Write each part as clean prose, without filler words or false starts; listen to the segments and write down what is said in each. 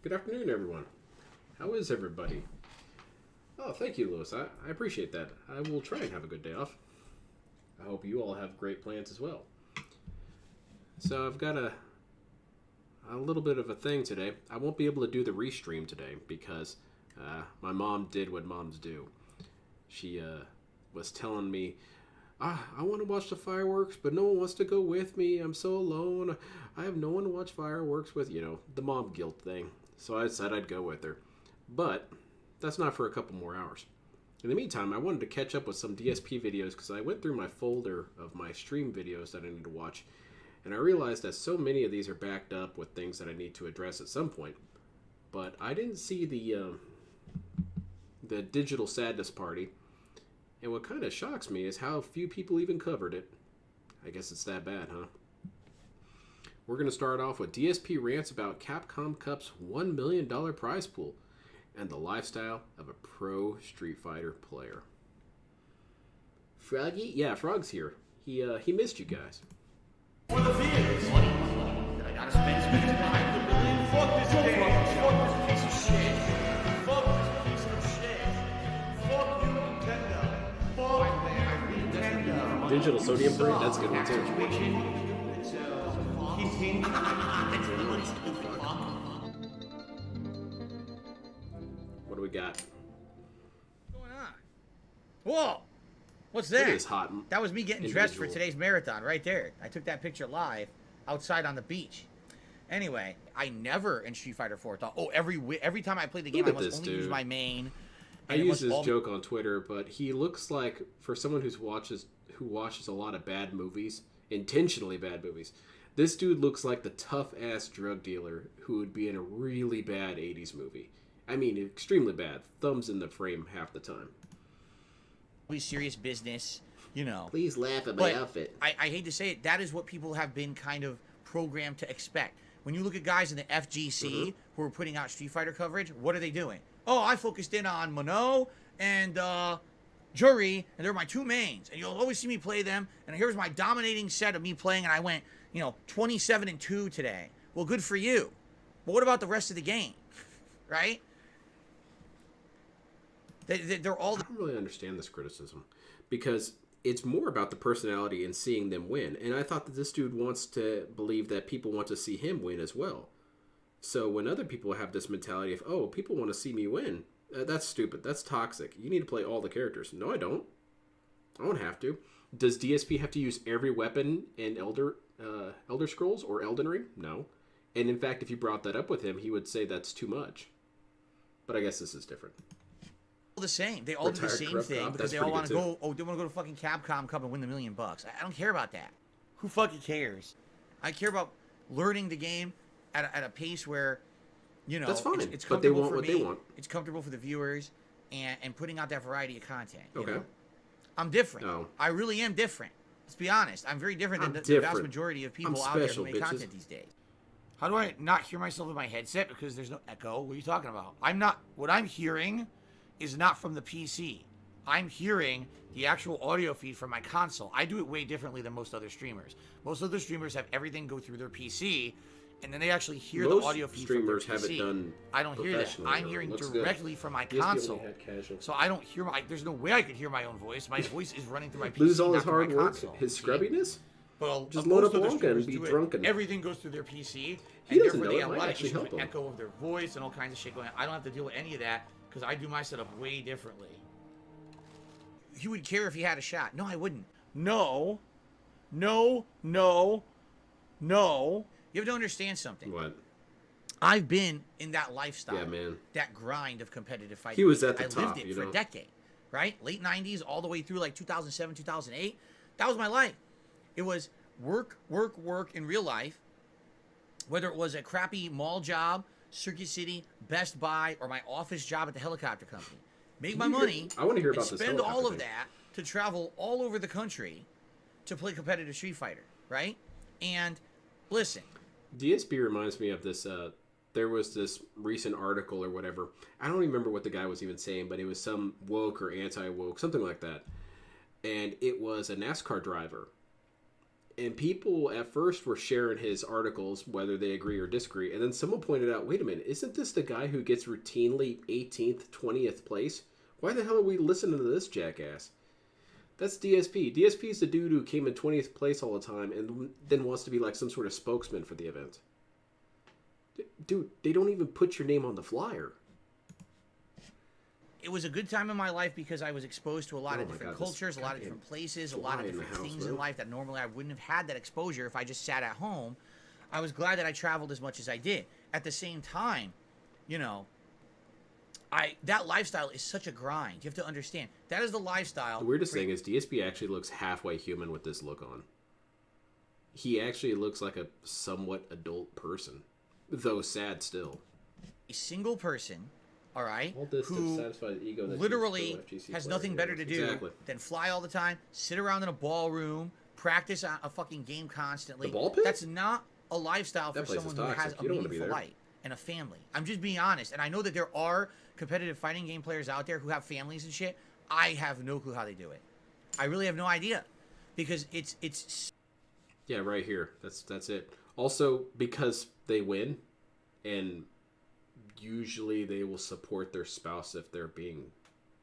Good afternoon, everyone. How is everybody? Oh, thank you, Lewis. I appreciate that. I will try and have a good day off. I hope you all have great plans as well. So I've got a little bit of a thing today. I won't be able to do the restream today because my mom did what moms do. She was telling me, I want to watch the fireworks, but no one wants to go with me. I'm so alone. I have no one to watch fireworks with. You know, the mom guilt thing. So I said I'd go with her. But that's not for a couple more hours. In the meantime, I wanted to catch up with some DSP videos because I went through my folder of my stream videos that I need to watch. And I realized that so many of these are backed up with things that I need to address at some point. But I didn't see the digital sadness party. And what kind of shocks me is how few people even covered it. I guess it's that bad, huh? We're going to start off with DSP rants about Capcom Cup's $1 million prize pool and the lifestyle of a pro Street Fighter player. Froggy? Yeah, Frog's here. He missed you guys. For the views. I gotta spend $5 million. Fuck this game. Fuck this piece of shit. Fuck this piece of shit. Fuck you, Nintendo. Fuck Nintendo. Digital sodium brain? That's a good one too. What do we got? What's going on? Whoa! What's Look at that? this hot That was me getting dressed for individual. today's marathon right there. I took that picture live outside on the beach. Anyway, I never in Street Fighter 4 thought, oh, every time I play the game, Look I at must this only use dude. my main. I and it use must this all- joke on Twitter, but he looks like, for someone who watches a lot of bad movies, intentionally bad movies, this dude looks like the tough-ass drug dealer who would be in a really bad 80s movie. I mean, extremely bad. Thumbs in the frame half the time. Always serious business, you know. Please laugh at But I hate to say it, that is what people have been kind of programmed to expect. When you look at guys in the FGC who are putting out Street Fighter coverage, what are they doing? Oh, I focused in on Mono and Jury, and they're my two mains, and you'll always see me play them, and here's my dominating set of me playing, and I went, 27-2 today. Well, good for you. But what about the rest of the game? Right? They're all... I don't really understand this criticism because it's more about the personality and seeing them win. And I thought that this dude wants to believe that people want to see him win as well. So when other people have this mentality of, oh, people want to see me win, that's stupid. That's toxic. You need to play all the characters. No, I don't. I don't have to. Does DSP have to use every weapon in Elder Scrolls or Elden Ring? No. And in fact, if you brought that up with him, he would say that's too much. But I guess this is different. The same. They all do the Retired same corrupt thing cop. because That's they all pretty want to good, go. Oh, they want to go to fucking Capcom Cup and win the $1 million. I don't care about that. Who fucking cares? I care about learning the game at a pace where, That's fine, it's but they comfortable want for what me. they want. It's comfortable for the viewers, and putting out that variety of content. You Okay. know? I'm different. No. I really am different. Let's be honest. I'm very different I'm than the vast different. majority of people I'm out there special, who make bitches. content these days. How do I not hear myself in my headset because there's no echo? What are you talking about? I'm not. What I'm hearing is not from the PC. I'm hearing the actual audio feed from my console. I do it way differently than most other streamers. Most other streamers have everything go through their PC, and then they actually hear Most the audio feed streamers from their have PC. it done I don't hear that. professionally, I'm though. hearing Looks good. directly from my DSP only console. had casual. So I don't hear my. There's no way I could hear my own voice. My voice is running through my PC. Lose all not his through hard my work, console. his See? scrubbiness? Well, Just most load up other Wonka and streamers be do it. drunken. Everything goes through their PC, He and doesn't therefore know they it. have a Might lot of actually issues help with him. echo of their voice and all kinds of shit going on. I don't have to deal with any of that because I do my setup way differently. You would care if he had a shot. No, I wouldn't. No. No. No. No. You have to understand something. What? I've been in that lifestyle. Yeah, man. That grind of competitive fighting. He was at the I top, lived it you for know? a decade, right? Late 90s all the way through like 2007, 2008. That was my life. It was work, work, work in real life, whether it was a crappy mall job, Circuit City, Best Buy, or my office job at the helicopter company. Make my money. I want to hear and about this spend all helicopter of thing. that to travel all over the country to play competitive Street Fighter, right? And listen, DSP reminds me of this. There was this recent article or whatever. I don't remember what the guy was even saying, but it was some woke or anti-woke, something like that. And it was a NASCAR driver. And people at first were sharing his articles, whether they agree or disagree. And then someone pointed out, wait a minute, isn't this the guy who gets routinely 18th, 20th place? Why the hell are we listening to this jackass? That's DSP. DSP is the dude who came in 20th place all the time and then wants to be like some sort of spokesman for the event. Dude, they don't even put your name on the flyer. It was a good time in my life because I was exposed to a lot of my different God, this cultures, a lot of different places, a lot of fly in the different house, things bro. in life that normally I wouldn't have had that exposure if I just sat at home. I was glad that I traveled as much as I did. At the same time, you know, that lifestyle is such a grind. You have to understand. That is the lifestyle. The weirdest thing is DSP actually looks halfway human with this look on. He actually looks like a somewhat adult person, though sad still. A single person, all right, All this to who satisfy the ego that literally you FGC has player. nothing better to do Exactly. than fly all the time, sit around in a ballroom, practice a fucking game constantly. The ball pit? That's not a lifestyle That for place is someone who has toxic. a You don't wanna be meaningful there. life and a family. I'm just being honest, and I know that there are competitive fighting game players out there who have families and shit. I have no clue how they do it. I really have no idea, because it's Yeah, right here. That's it. Also, because they win, and usually they will support their spouse if they're being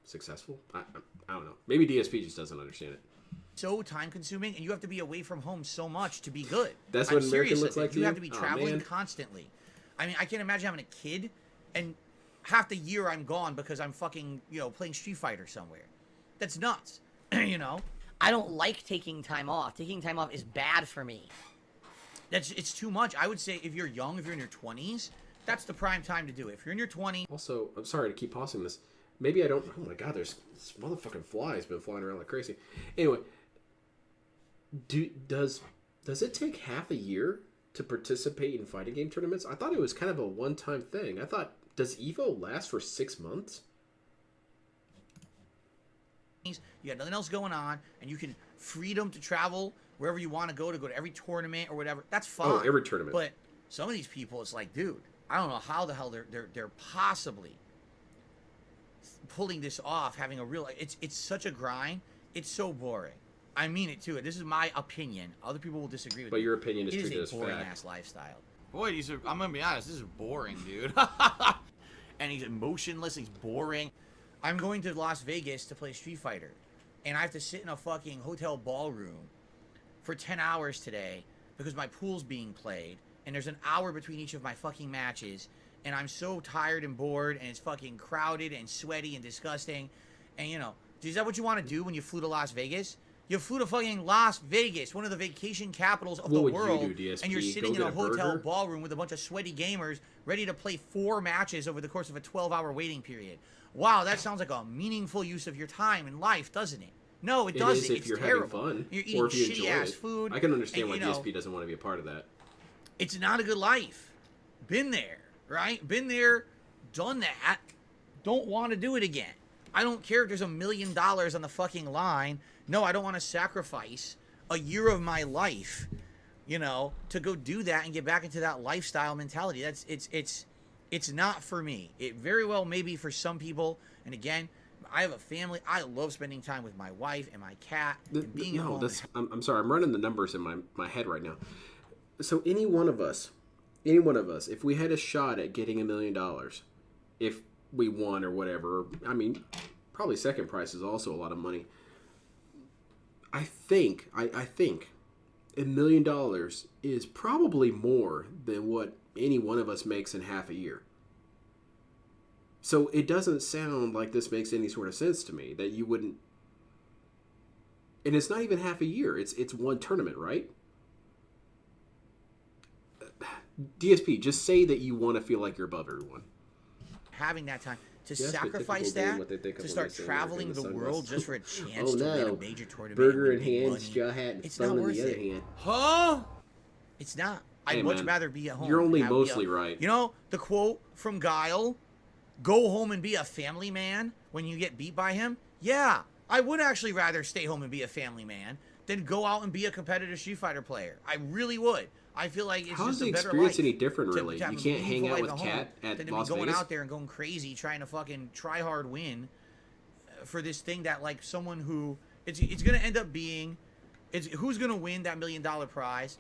successful. I don't know. Maybe DSP just doesn't understand it. so time consuming, and you have to be away from home so much to be good. That's I'm what American serious looks with it. like to You you? have to be Oh, traveling man. constantly. I mean, I can't imagine having a kid and half the year I'm gone because I'm fucking, playing Street Fighter somewhere. That's nuts. You know? I don't like taking time off. Taking time off is bad for me. It's too much. I would say if you're young, if you're in your 20s, that's the prime time to do it. If you're in your 20s, Also, I'm sorry to keep pausing this. Maybe I don't... Oh my god, there's... This motherfucking fly's been flying around like crazy. Anyway, does it take half a year to participate in fighting game tournaments? I thought it was kind of a one-time thing. I thought, does EVO last for 6 months? you got nothing else going on, and you can freedom to travel wherever you want to go to every tournament or whatever. That's fine. Oh, every tournament. But some of these people, it's like, dude, I don't know how the hell they're possibly pulling this off, having a real... It's such a grind. It's so boring. I mean it too. This is my opinion. Other people will disagree with But me. your opinion is It treated is as a boring fact. ass lifestyle. Boy, I'm gonna be honest, this is boring, dude. And he's emotionless. He's boring. I'm going to Las Vegas to play Street Fighter, and I have to sit in a fucking hotel ballroom for 10 hours today because my pool's being played, and there's an hour between each of my fucking matches, and I'm so tired and bored, and it's fucking crowded and sweaty and disgusting. And is that what you want to do when you flew to Las Vegas? You flew to fucking Las Vegas, one of the vacation capitals of What the would you world, do, DSP? and you're sitting Go in a get a hotel burger? ballroom with a bunch of sweaty gamers ready to play 4 matches over the course of a 12-hour waiting period. Wow, that sounds like a meaningful use of your time in life, doesn't it? No, it It doesn't. is if it's you're terrible. having fun, You're eating or if you shitty enjoy ass it. food. I can understand and, why DSP doesn't want to be a part of that. It's not a good life. Been there, right? Been there, done that. Don't want to do it again. I don't care if there's $1 million on the fucking line. No, I don't want to sacrifice a year of my life, to go do that and get back into that lifestyle mentality. It's not for me. It very well may be for some people. And again, I have a family. I love spending time with my wife and my cat and being at home. I'm sorry. I'm running the numbers in my head right now. So any one of us, if we had a shot at getting $1 million, if we won or whatever, I mean, probably second prize is also a lot of money. I think $1 million is probably more than what any one of us makes in half a year. So it doesn't sound like this makes any sort of sense to me that you wouldn't. And it's not even half a year. It's one tournament, right? DSP, just say that you want to feel like you're above everyone. Having that time to Yes, but sacrifice typical being that, what they think of to when start they say traveling American the in the world sunglasses. just for a chance Oh, to win no. a major tournament. Burger and in win big hand, money. straw hat, and It's thumb not in worth the other it. hand. Huh? It's not. I'd Hey, much man, rather be at home. you're only and mostly right. You know the quote from Guile, "Go home and be a family man when you get beat by him." Yeah, I would actually rather stay home and be a family man than go out and be a competitive Street Fighter player. I really would. I feel like it's How's just a the better experience life any different, to- really? to have You a can't hang meaningful out life with home Kat at than to Las be going Vegas? out there and going crazy trying to fucking try hard win for this thing that like someone who it's gonna end up being It's who's going to win that $1 million prize?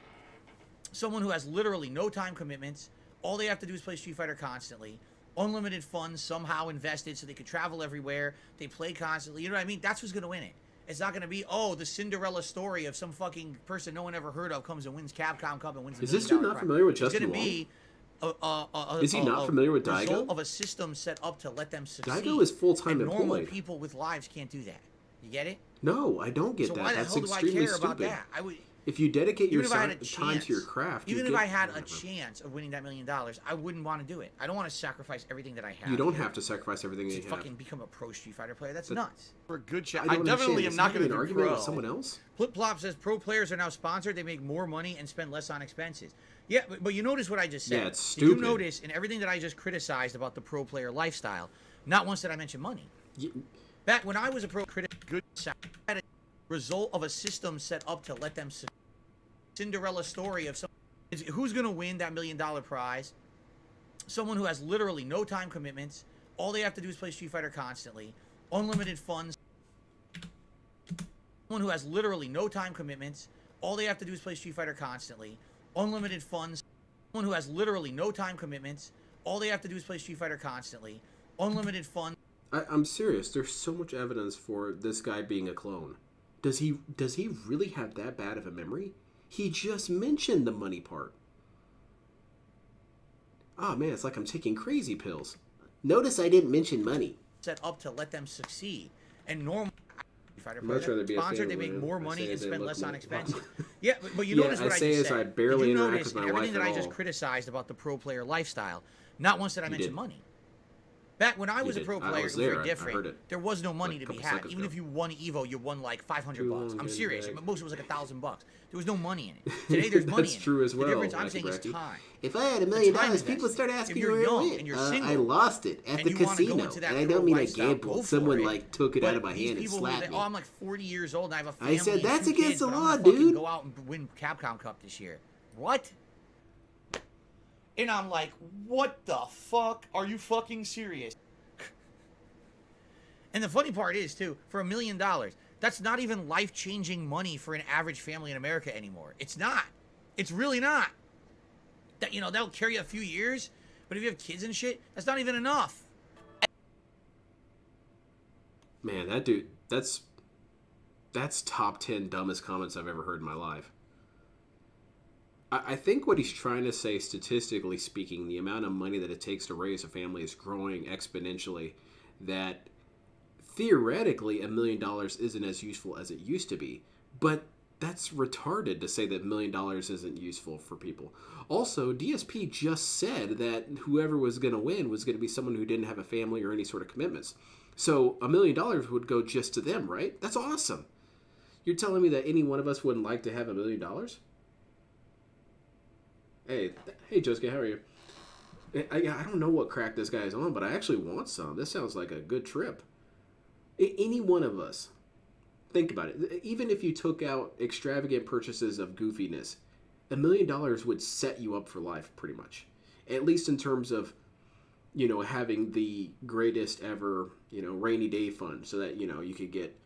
Someone who has literally no time commitments. All they have to do is play Street Fighter constantly. Unlimited funds somehow invested so they could travel everywhere. They play constantly. You know what I mean? That's who's going to win it. It's not going to be, oh, the Cinderella story of some fucking person no one ever heard of comes and wins Capcom Cup and wins the $1 million Is this dude not familiar with Justin It's going to Long? be Is he not familiar with Daigo? result of a system set up to let them succeed. Daigo is full-time and normal employed. people with lives can't do that. You get it? No, I don't get So that. why the That's hell do I extremely care about stupid. that? I would. If you dedicate your Even if I had a time to your craft, even you if get I had a whatever. chance of winning that $1 million, I wouldn't want to do it. I don't want to sacrifice everything that I have. You don't have to sacrifice everything to that you have. fucking become a pro Street Fighter player. That's But- nuts. For a good shot. I I don't definitely understand. am not It's going to an do argument pro. with someone else. Flip Plop says pro players are now sponsored. They make more money and spend less on expenses. Yeah, but you notice what I just said. Yeah, it's Did you stupid. notice in everything that I just criticized about the pro player lifestyle, not once did I mention money. Back when I was a pro critic, good had a result of a system set up to let them Cinderella story of some who's going to win that $1 million prize? Someone who has literally no time commitments. All they have to do is play Street Fighter constantly. Unlimited funds. Someone who has literally no time commitments. All they have to do is play Street Fighter constantly. Unlimited funds. Someone who has literally no time commitments. All they have to do is play Street Fighter constantly. Unlimited funds. I'm serious. There's so much evidence for this guy being a clone. Does he really have that bad of a memory? He just mentioned the money part. Oh man, it's like I'm taking crazy pills. Notice I didn't mention money. Set up to let them succeed. And normal Fighter Much rather be a sponsored, they family make man. more I money say and they spend look less on more- expenses. Yeah, but you Yeah, notice what I I say just as said. I barely Did you interact notice with my in everything wife that at I just all. criticized about the pro player lifestyle, not once did I mention did. money. Back when I was a did. pro I player, was it was there. very I different. heard it. There was no money Like a to be couple had. seconds Even ago. if you won Evo, you won like $500. Too long, I'm good serious. bag. Most it was like $1,000. There was no money in it. Today there's money That's in it. true as well, The difference I'm Wacky saying is Bracky. time. If I had $1 million, time people would start investment. asking If you're me where I young went. and you're I single, lost it at and the you wanna go casino, into that and I pro don't mean I lifestyle, go gambled. for Someone it. like took it But out of my these hand and people who slapped say, me. oh, I'm like 40 years old and I have a I family. said, and "That's 2 against kids, the but I'm law, gonna fucking dude." Go out and win Capcom Cup this year. What? And I'm like, what the fuck? Are you fucking serious? And the funny part is, too, for $1 million, that's not even life-changing money for an average family in America anymore. It's not. It's really not. That, that'll carry a few years, but if you have kids and shit, that's not even enough. Man, that dude, that's top 10 dumbest comments I've ever heard in my life. I think what he's trying to say, statistically speaking, the amount of money that it takes to raise a family is growing exponentially, that theoretically $1 million isn't as useful as it used to be. But that's retarded to say that $1 million isn't useful for people. Also, DSP just said that whoever was going to win was going to be someone who didn't have a family or any sort of commitments. So $1 million would go just to them, right? That's awesome. You're telling me that any one of us wouldn't like to have $1 million? Hey, Josuke, how are you? I don't know what crack this guy's on, but I actually want some. This sounds like a good trip. Any one of us, think about it. Even if you took out extravagant purchases of goofiness, $1 million would set you up for life, pretty much. At least in terms of, having the greatest ever, rainy day fund, so that, you could get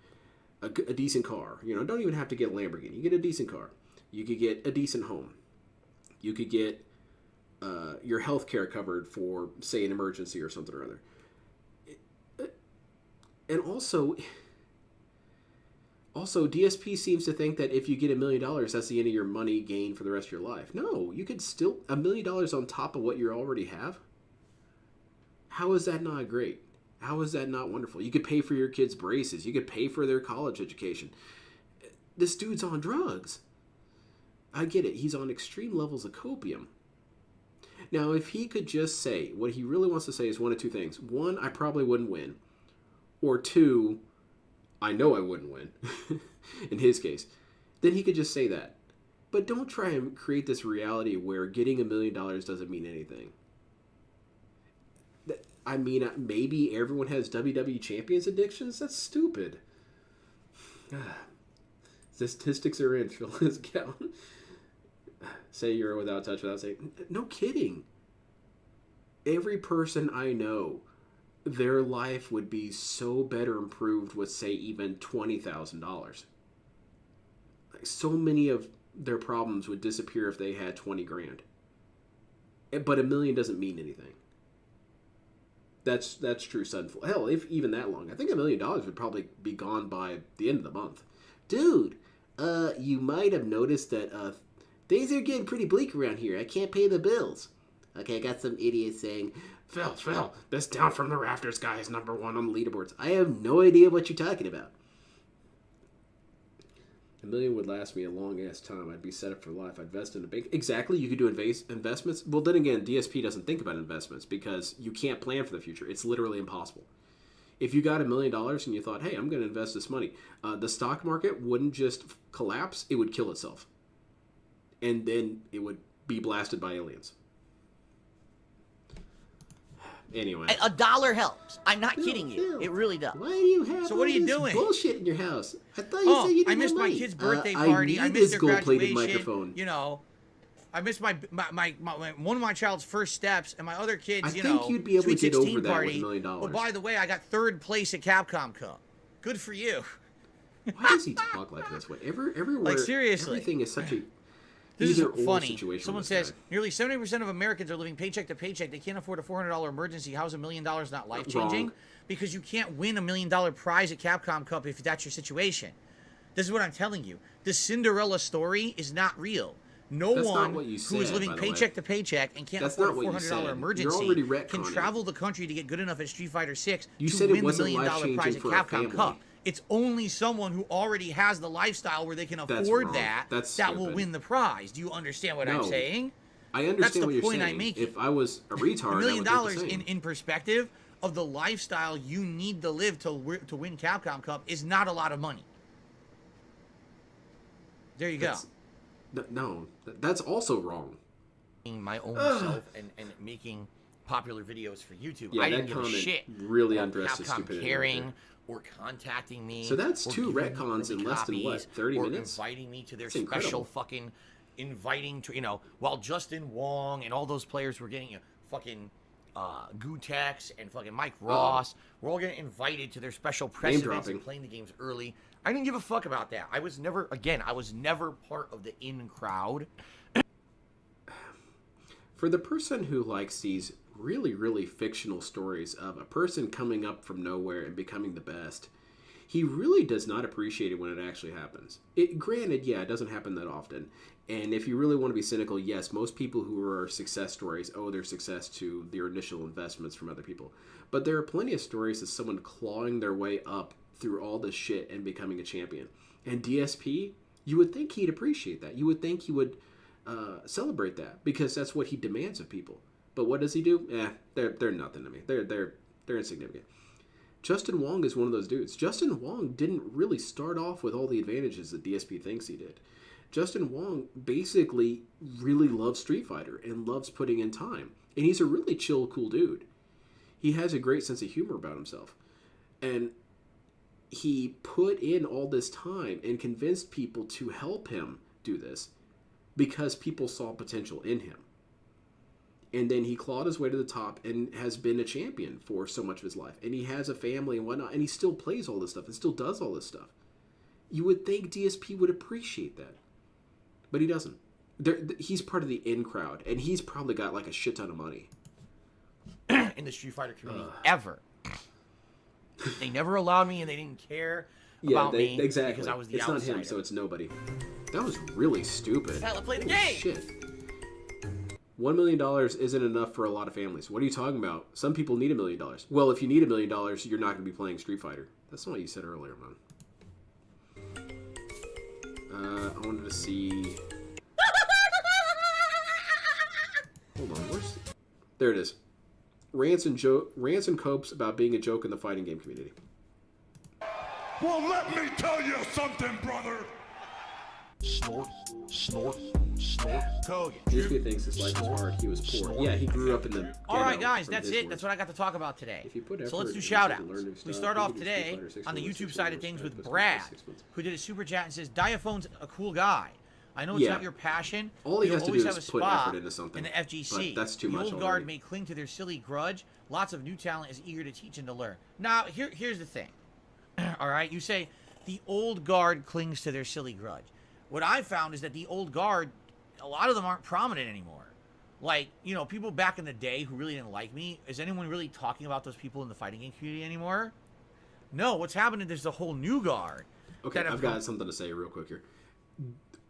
a decent car. Don't even have to get a Lamborghini. You get a decent car. You could get a decent home. You could get your health care covered for, say, an emergency or something or other. And also, DSP seems to think that if you get $1 million, that's the end of your money gain for the rest of your life. No, you could still, $1 million on top of what you already have. How is that not great? How is that not wonderful? You could pay for your kids' braces. You could pay for their college education. This dude's on drugs. I get it. He's on extreme levels of copium. Now, if he could just say, what he really wants to say is one of two things. One, I probably wouldn't win. Or two, I know I wouldn't win, in his case. Then he could just say that. But don't try and create this reality where getting $1 million doesn't mean anything. I mean, maybe everyone has WWE Champions addictions? That's stupid. Statistics are in, fill this count. Say you're without touch without saying. No kidding. Every person I know, their life would be so better improved with, say, even $20,000. so many of their problems would disappear if they had 20 grand. But $1 million doesn't mean anything. That's true Sunful. Hell, if even that long, I think $1 million would probably be gone by the end of the month. Dude, you might have noticed that things are getting pretty bleak around here. I can't pay the bills. Okay, I got some idiot saying, Phil, this Down from the Rafters guy is #1 on the leaderboards. I have no idea what you're talking about. $1 million would last me a long ass time. I'd be set up for life. I'd invest in a bank. Exactly, you could do investments. Well, then again, DSP doesn't think about investments because you can't plan for the future. It's literally impossible. If you got $1 million and you thought, hey, I'm going to invest this money, the stock market wouldn't just collapse, it would kill itself. And then it would be blasted by aliens. Anyway. $1 helps. I'm not kidding you. Phil, it really does. Why do you have So what are you this doing? bullshit in your house? I thought you said you didn't I missed have my money. kid's birthday party. I need missed this their gold-plated graduation. microphone. You know, I missed my one of my child's first steps, and my other kids. I think you'd be able to Sweet get over 16 that with party. $1 million. Well, by the way, I got 3rd place at Capcom Cup. Good for you. Why does he talk like this? Whatever, everywhere, Like, seriously. everything is such a This is either-or funny. situation. Someone with this says guy. nearly 70% of Americans are living paycheck to paycheck. They can't afford a $400 emergency. How's $1 million not life changing? Wrong. Because you can't win $1 million prize at Capcom Cup if that's your situation. This is what I'm telling you. The Cinderella story is not real. No That's not one what you who is said, living by the way. paycheck to paycheck and can't That's afford a not what you $400 said. You're emergency already can retconning. travel the country to get good enough at Street Fighter 6 You to said it win the $1 wasn't million life-changing prize at for a Capcom family. Cup. It's only someone who already has the lifestyle where they can That's afford wrong. that That's that will stupid. win the prize. Do you understand what I'm No. saying? I understand the what you're point saying. I'm making. If I was a retard, $1 million I would think the same. in perspective of the lifestyle you need to live to win Capcom Cup is not a lot of money. There you go. No, that's also wrong. My own self and making popular videos for YouTube. Yeah, I that didn't give a comment shit really about undressed his Capcom stupidity right caring there. or contacting me. So that's or 2 giving me retcons in early less than, what, copies, 30 or minutes? inviting me to their That's incredible. special fucking inviting to, while Justin Wong and all those players were getting fucking Gutex and fucking Mike Ross, we're all getting invited to their special press Name events dropping. and playing the games early. I didn't give a fuck about that. I was never part of the in crowd. For the person who likes these really, really fictional stories of a person coming up from nowhere and becoming the best, he really does not appreciate it when it actually happens. Granted, yeah, it doesn't happen that often. And if you really want to be cynical, yes, most people who are success stories owe their success to their initial investments from other people. But there are plenty of stories of someone clawing their way up through all this shit and becoming a champion. And DSP, you would think he'd appreciate that. You would think he would celebrate that because that's what he demands of people. But what does he do? They're nothing to me. They're insignificant. Justin Wong is one of those dudes. Justin Wong didn't really start off with all the advantages that DSP thinks he did. Justin Wong basically really loves Street Fighter and loves putting in time. And he's a really chill, cool dude. He has a great sense of humor about himself. And he put in all this time and convinced people to help him do this because people saw potential in him. And then he clawed his way to the top and has been a champion for so much of his life. And he has a family and whatnot. And he still plays all this stuff and still does all this stuff. You would think DSP would appreciate that. But he doesn't. He's part of the in crowd. And he's probably got like a shit ton of money. In the Street Fighter community ever. They never allowed me and they didn't care about me exactly. because I was the it's outsider. not him, so it's nobody. That was really stupid. Hell, play the Holy game. Shit. $1 million isn't enough for a lot of families. What are you talking about? Some people need $1 million. Well, if you need $1 million, you're not going to be playing Street Fighter. That's not what you said earlier, man. I wanted to see... Hold on, where's... There it is. Rants and copes about being a joke in the fighting game community. Well, let me tell you something, brother. Snort, snort, snort. Kogan. DSP thinks his life was hard. He was poor. Yeah, he grew up in the ghetto. All right, guys, from that's his it. words. That's what I got to talk about today. If you put So effort let's do into shout it and outs. learn new We stuff, start you off can do today Street Fighter 6 on the months, YouTube 6 side of months, things 5 with months, Brad, 6 months. who did a super chat and says, Diaphone's a cool guy. I know it's Yeah. not your passion. All he You'll has to always do have is a put spot effort into something, in the FGC. but that's too the much old already. guard may cling to their silly grudge. Lots of new talent is eager to teach and to learn. Now, here's the thing. All right, you say the old guard clings to their silly grudge. what I found is that the old guard, a lot of them aren't prominent anymore. Like, people back in the day who really didn't like me, is anyone really talking about those people in the fighting game community anymore? No, what's happening is the whole new guard. Okay, I've got something to say real quick here.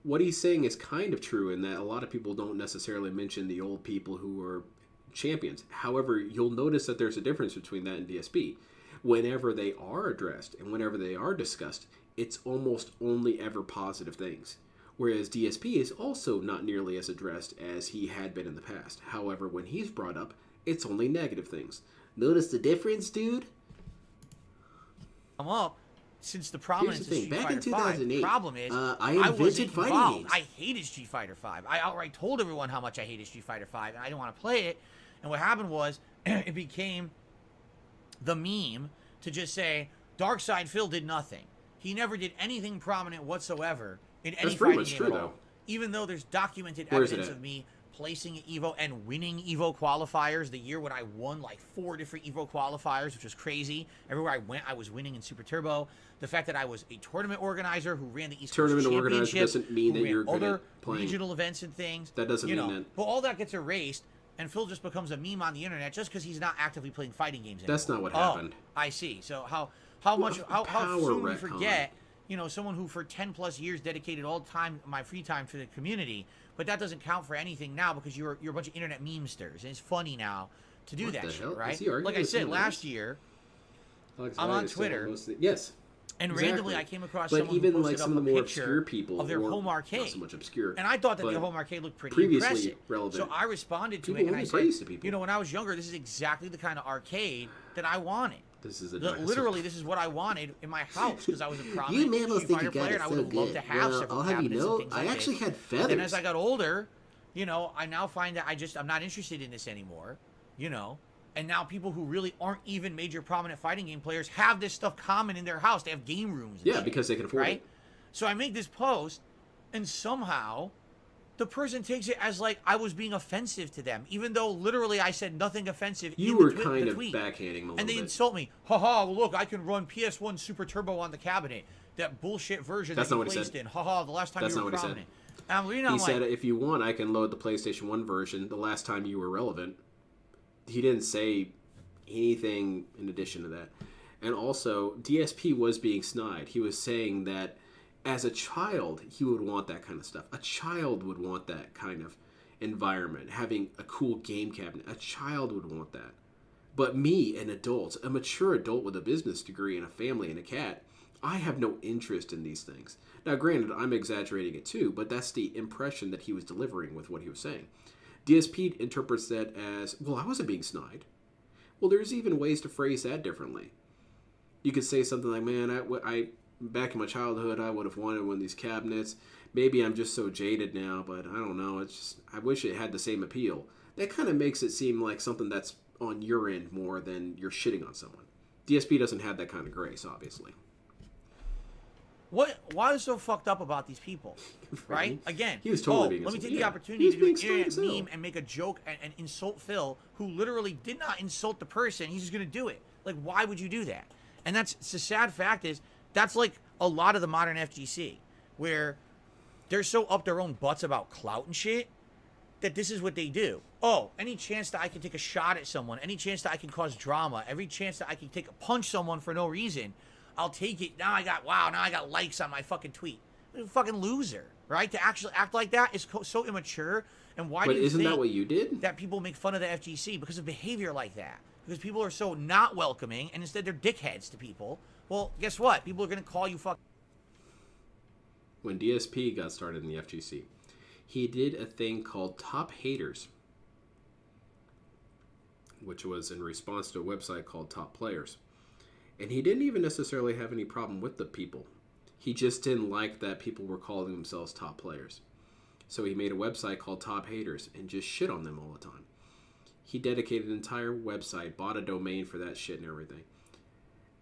What he's saying is kind of true in that a lot of people don't necessarily mention the old people who are champions. However, you'll notice that there's a difference between that and DSP. Whenever they are addressed and whenever they are discussed, it's almost only ever positive things. Whereas DSP is also not nearly as addressed as he had been in the past. However, when he's brought up, it's only negative things. Notice the difference, dude? Come up since the prominence of Street Back Fighter in 2008, V. Problem is, I wasn't invented fighting involved. games. I hated Street Fighter V. I outright told everyone how much I hated Street Fighter V, and I didn't want to play it. And what happened was, it became the meme to just say, Darkside Phil did nothing. He never did anything prominent whatsoever in any fighting game at all. Even though there's documented evidence of me placing at EVO and winning EVO qualifiers the year when I won like 4 different EVO qualifiers, which was crazy. Everywhere I went, I was winning in Super Turbo. The fact that I was a tournament organizer who ran the East Coast Championship. Tournament organizer doesn't mean that you're good at playing. Regional events and things. That doesn't mean that. But all that gets erased, and Phil just becomes a meme on the internet just because he's not actively playing fighting games anymore. That's not what happened. I see. So how soon we forget, someone who for 10 plus years dedicated all time, my free time to the community, but that doesn't count for anything now because you're a bunch of internet memesters, and it's funny now to do that shit, right? Like I said, last year, I'm on Twitter. Yes. And randomly, I came across but someone even who posted like some up of the a more picture obscure people of their home arcade. Not so much obscure. And I thought that their home arcade looked pretty previously impressive. relevant. So I responded to People it and I only said, to people. when I was younger, this is exactly the kind of arcade that I wanted. This is Literally, this is what I wanted in my house because I was a prominent Street Fighter player and I would have loved to have several cabinets and things like I actually this. had feathers. But then as I got older, I now find that I'm not interested in this anymore, And now people who really aren't even major prominent fighting game players have this stuff common in their house. They have game rooms. And shit, because they can afford it. So I make this post, and somehow the person takes it as like I was being offensive to them, even though literally I said nothing offensive. You were kind of backhanding them a little and they bit. insult me. Haha, well, look, I can run PS1 Super Turbo on the cabinet. That bullshit version that you placed in. Haha, the last time you were prominent. He said, if you want, I can load the PlayStation 1 version the last time you were relevant. He didn't say anything in addition to that. And also, DSP was being snide. He was saying that as a child, he would want that kind of stuff. A child would want that kind of environment, having a cool game cabinet. A child would want that. But me, an adult, a mature adult with a business degree and a family and a cat, I have no interest in these things. Now, granted, I'm exaggerating it too, but that's the impression that he was delivering with what he was saying. DSP interprets that as, well, I wasn't being snide. Well, there's even ways to phrase that differently. You could say something like, man, I back in my childhood, I would have wanted one of these cabinets. Maybe I'm just so jaded now, but I don't know. It's just, I wish it had the same appeal. That kind of makes it seem like something that's on your end more than you're shitting on someone. DSP doesn't have that kind of grace, obviously. Why is so fucked up about these people, right? Again, he was totally being let me insulted. take the opportunity to do an internet meme and make a joke and insult Phil, who literally did not insult the person. He's just going to do it. Like, why would you do that? And the sad fact is, that's like a lot of the modern FGC, where they're so up their own butts about clout and shit, that this is what they do. Oh, any chance that I can take a shot at someone, any chance that I can cause drama, every chance that I can punch someone for no reason, I'll take it. Now I got likes on my fucking tweet. You're a fucking loser, right? To actually act like that is so immature. And why do you isn't think that what you did? That people make fun of the FGC because of behavior like that? Because people are so not welcoming, and instead they're dickheads to people. Well, guess what? People are going to call you fuck. When DSP got started in the FGC, he did a thing called Top Haters, which was in response to a website called Top Players. And he didn't even necessarily have any problem with the people. He just didn't like that people were calling themselves top players. So he made a website called Top Haters and just shit on them all the time. He dedicated an entire website, bought a domain for that shit and everything.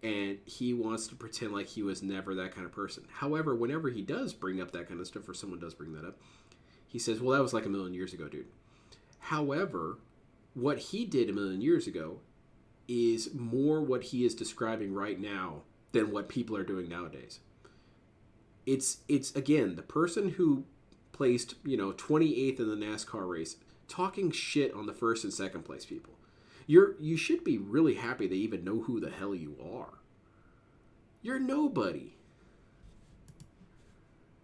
And he wants to pretend like he was never that kind of person. However, whenever he does bring up that kind of stuff, or someone does bring that up, he says, well, that was like 1,000,000 years ago, dude. However, what he did 1,000,000 years ago is more what he is describing right now than what people are doing nowadays. it's again the person who placed 28th in the NASCAR race talking shit on the first and second place people. You should be really happy they even know who the hell you are. You're nobody.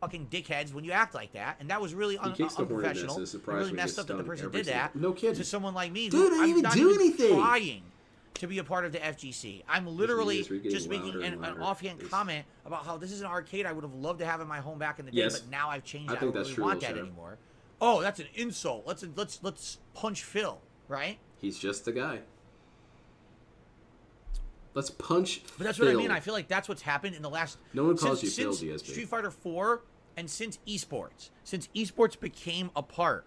Fucking dickheads when you act like that, and that was really kicks the hornet's unprofessional. nest. It really messed up that the person did that. No kidding. To someone like me, Dude, I who didn't even I'm not do even anything. trying to be a part of the FGC. I'm literally Years, we're getting just making louder and an louder. offhand comment about how this is an arcade I would have loved to have in my home back in the day, Yes. but now I've changed. I I think don't that's really true, want that Chef. anymore. Oh, that's an insult. Let's punch Phil, right? He's just the guy. Let's punch. But that's Phil. what I mean. I feel like that's what's happened in the last. No one calls since, you Phil, since DSP. Street Fighter 4 and since esports became a part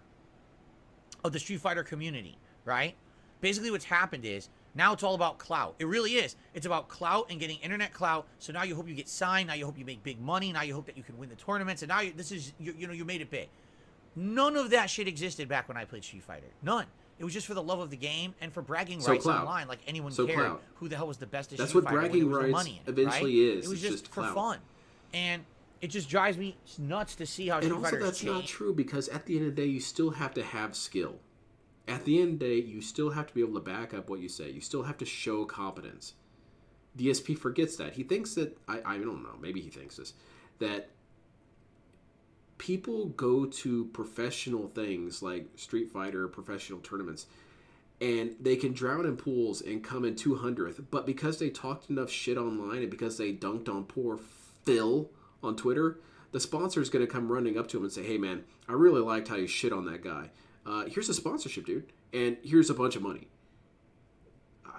of the Street Fighter community, right? Basically, what's happened is now it's all about clout. It really is. It's about clout and getting internet clout. So now you hope you get signed. Now you hope you make big money. Now you hope that you can win the tournaments. And now you made it big. None of that shit existed back when I played Street Fighter. None. It was just for the love of the game and for bragging So rights clout. online. Like anyone So cared clout. who the hell was the best at That's Street what Fighter when bragging there was no rights money in it, eventually right? is. It was It's just for clout. fun. And it just drives me nuts to see how And Street also, Fighter has that's not changed. true because at the end of the day, you still have to have skill. At the end of the day, you still have to be able to back up what you say. You still have to show competence. DSP forgets that. He thinks that, I don't know, maybe he thinks this, that people go to professional things like Street Fighter, professional tournaments, and they can drown in pools and come in 200th, but because they talked enough shit online and because they dunked on poor Phil on Twitter, the sponsor is going to come running up to him and say, hey man, I really liked how you shit on that guy. Here's a sponsorship, dude, and here's a bunch of money.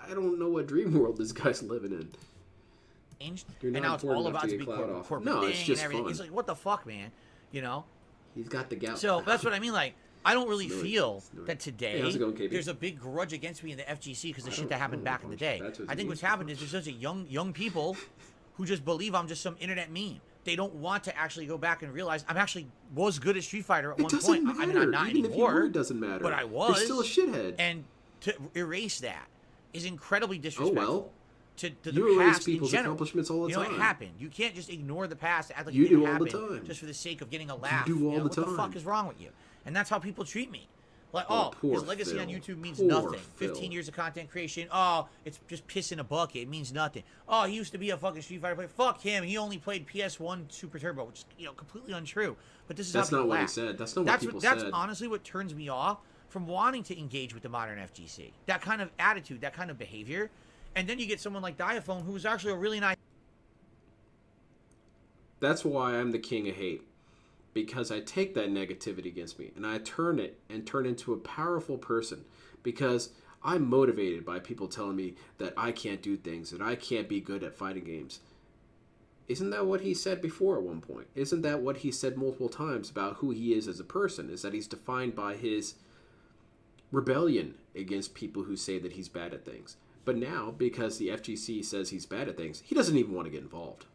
I don't know what dream world this guy's living in. Changed, You're and not now it's important all enough about to to get be clout off. corporate No, thing it's just and everything. fun. It's like, what the fuck, man? You know? He's got the gout. So that's what I mean. Like, I don't really Snort. feel Snort. that today Hey, how's it going, KB? there's a big grudge against me in the FGC because the I shit don't- that I happened don't back in the punch. day. That's what I it think means what's to happened punch. is there's such a young people who just believe I'm just some internet meme. They don't want to actually go back and realize I'm actually was good at Street Fighter at It one doesn't point. matter. I mean, I'm not Even anymore. if you were, it doesn't matter. But I was. You're still a shithead. And to erase that is incredibly Oh disrespectful. well. To the You erase past in people's general. accomplishments all the You know, time. it happened. You can't just ignore the past, act like You it didn't do all the happen time. just for the sake of getting a laugh. do all You know, the what time. the fuck is wrong with you? And that's how people treat me. Like, Oh, oh, poor his legacy Phil. on YouTube means Poor nothing. Phil. 15 years of content creation. Oh, it's just piss in a bucket. It means nothing. Oh, he used to be a fucking Street Fighter player. Fuck him. He only played PS1 Super Turbo, which is completely untrue. But this is That's how not people what he act. said. That's not what people That's said. honestly what turns me off from wanting to engage with the modern FGC. That kind of attitude, that kind of behavior. And then you get someone like Diaphone, who was actually a really nice. That's why I'm the king of hate. Because I take that negativity against me and I turn it and turn into a powerful person. Because I'm motivated by people telling me that I can't do things, that I can't be good at fighting games. Isn't that what he said before at one point? Isn't that what he said multiple times about who he is as a person? Is that he's defined by his rebellion against people who say that he's bad at things. But now, because the FGC says he's bad at things, he doesn't even want to get involved.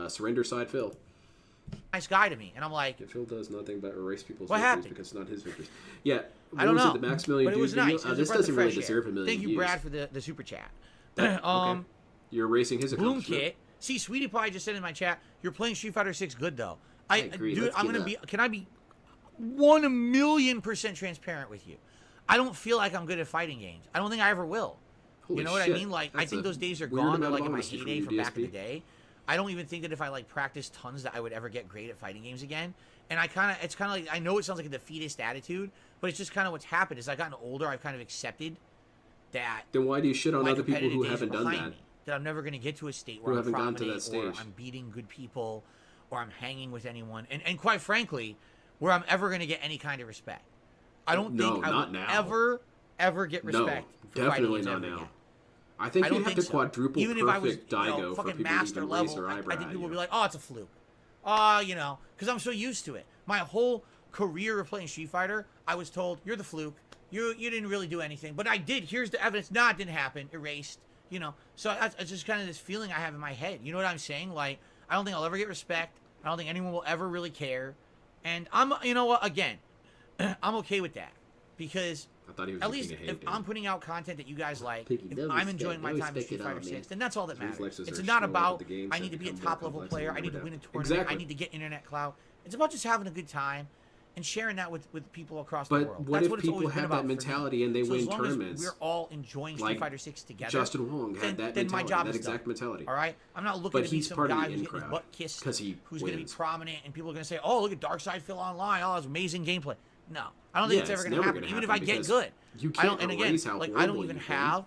Surrender side Phil. Nice guy to me, and I'm like, Phil does nothing but erase people's What victories happened? because it's not his victories. Yeah, I don't what know. was it, the Maximilian but it Dude was video? nice. It was a This breath of doesn't really fresh deserve air. a million Thank you, views. Brad, for the super chat. Okay. You're erasing his Bloom accomplishment. Kit. See, Sweetie Pie just said in my chat, "You're playing Street Fighter 6 good though." I agree. Dude, Let's I'm get gonna that. be. Can I be 1,000,000% transparent with you? I don't feel like I'm good at fighting games. I don't think I ever will. Holy you know what shit. I mean? Like, I That's think a those days are weird gone. They're amount like of in my honesty from heyday you, from back in the DSP. day. I don't even think that if I like practiced tons that I would ever get great at fighting games again. And it's kind of like, I know it sounds like a defeatist attitude, but it's just kind of what's happened. As I've gotten older, I've kind of accepted that Then why do you shit on my other people competitive who days are haven't done behind that? me, that I'm never going to get to a state Who where I'm haven't gotten to prominent that or stage. I'm beating good people or I'm hanging with anyone. And quite frankly, where I'm ever going to get any kind of respect. I don't No, think I not will now. ever get No, respect for definitely fighting games not ever now. again. I think I you'd don't have think to so. quadruple Even if I was, perfect Daigo for fucking people to master even raise level, their I eyebrow think at people you. would be like, "Oh, it's a fluke." Because I'm so used to it. My whole career of playing Street Fighter, I was told, "You're the fluke. You didn't really do anything." But I did. Here's the evidence. Nah, it didn't happen. Erased. So it's just kind of this feeling I have in my head. You know what I'm saying? Like, I don't think I'll ever get respect. I don't think anyone will ever really care. And you know what? Again, I'm okay with that because I thought he was At just least being a if hate I'm putting out content that you guys like, Pinky if double I'm stack. enjoying my Always time with stick it Street Fighter on, 6, man. then that's all that matters. Reflexes It's are not slow about with the game, I so need to it be a becomes more top level complex player, and I need to no win a doubt. tournament, I Exactly. need to get internet clout. It's about just having a good time and sharing that with people across the But world. what That's if what it's people always been have about that for me. mentality and they So win as long tournaments? as we're all enjoying Street Like Fighter 6 together. Justin Wong had that then my mentality, job that is exact done. mentality. All right, I'm not looking But to be he's some part of guy the who's getting his in-crowd, butt kissed, 'cause he who's going to be wins. prominent, and people are going to say, "Oh, look at Darkside Phil online. Oh, it's amazing gameplay." No, I don't think Yeah, it's ever it's going to never happen. gonna Even if I happen get because good, you I don't. can't And again, erase how like I don't horrible even you've been. have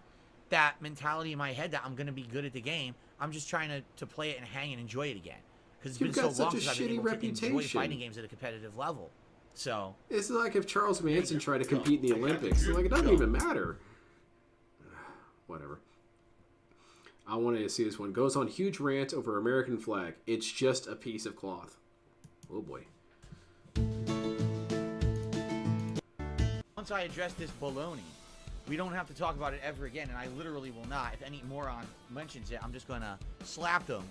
that mentality in my head that I'm going to be good at the game. I'm just trying to play it and hang and enjoy it again because it's You've been got so long such a since I've been shitty able to enjoy reputation. fighting games at a competitive level. So It's like if Charles Manson tried to compete in the Olympics. Like, it doesn't even matter. Whatever. I want to see this one. Goes on huge rant over American flag. It's just a piece of cloth. Oh boy. once I address this baloney, we don't have to talk about it ever again, and I literally will not. If any moron mentions it, I'm just going to slap them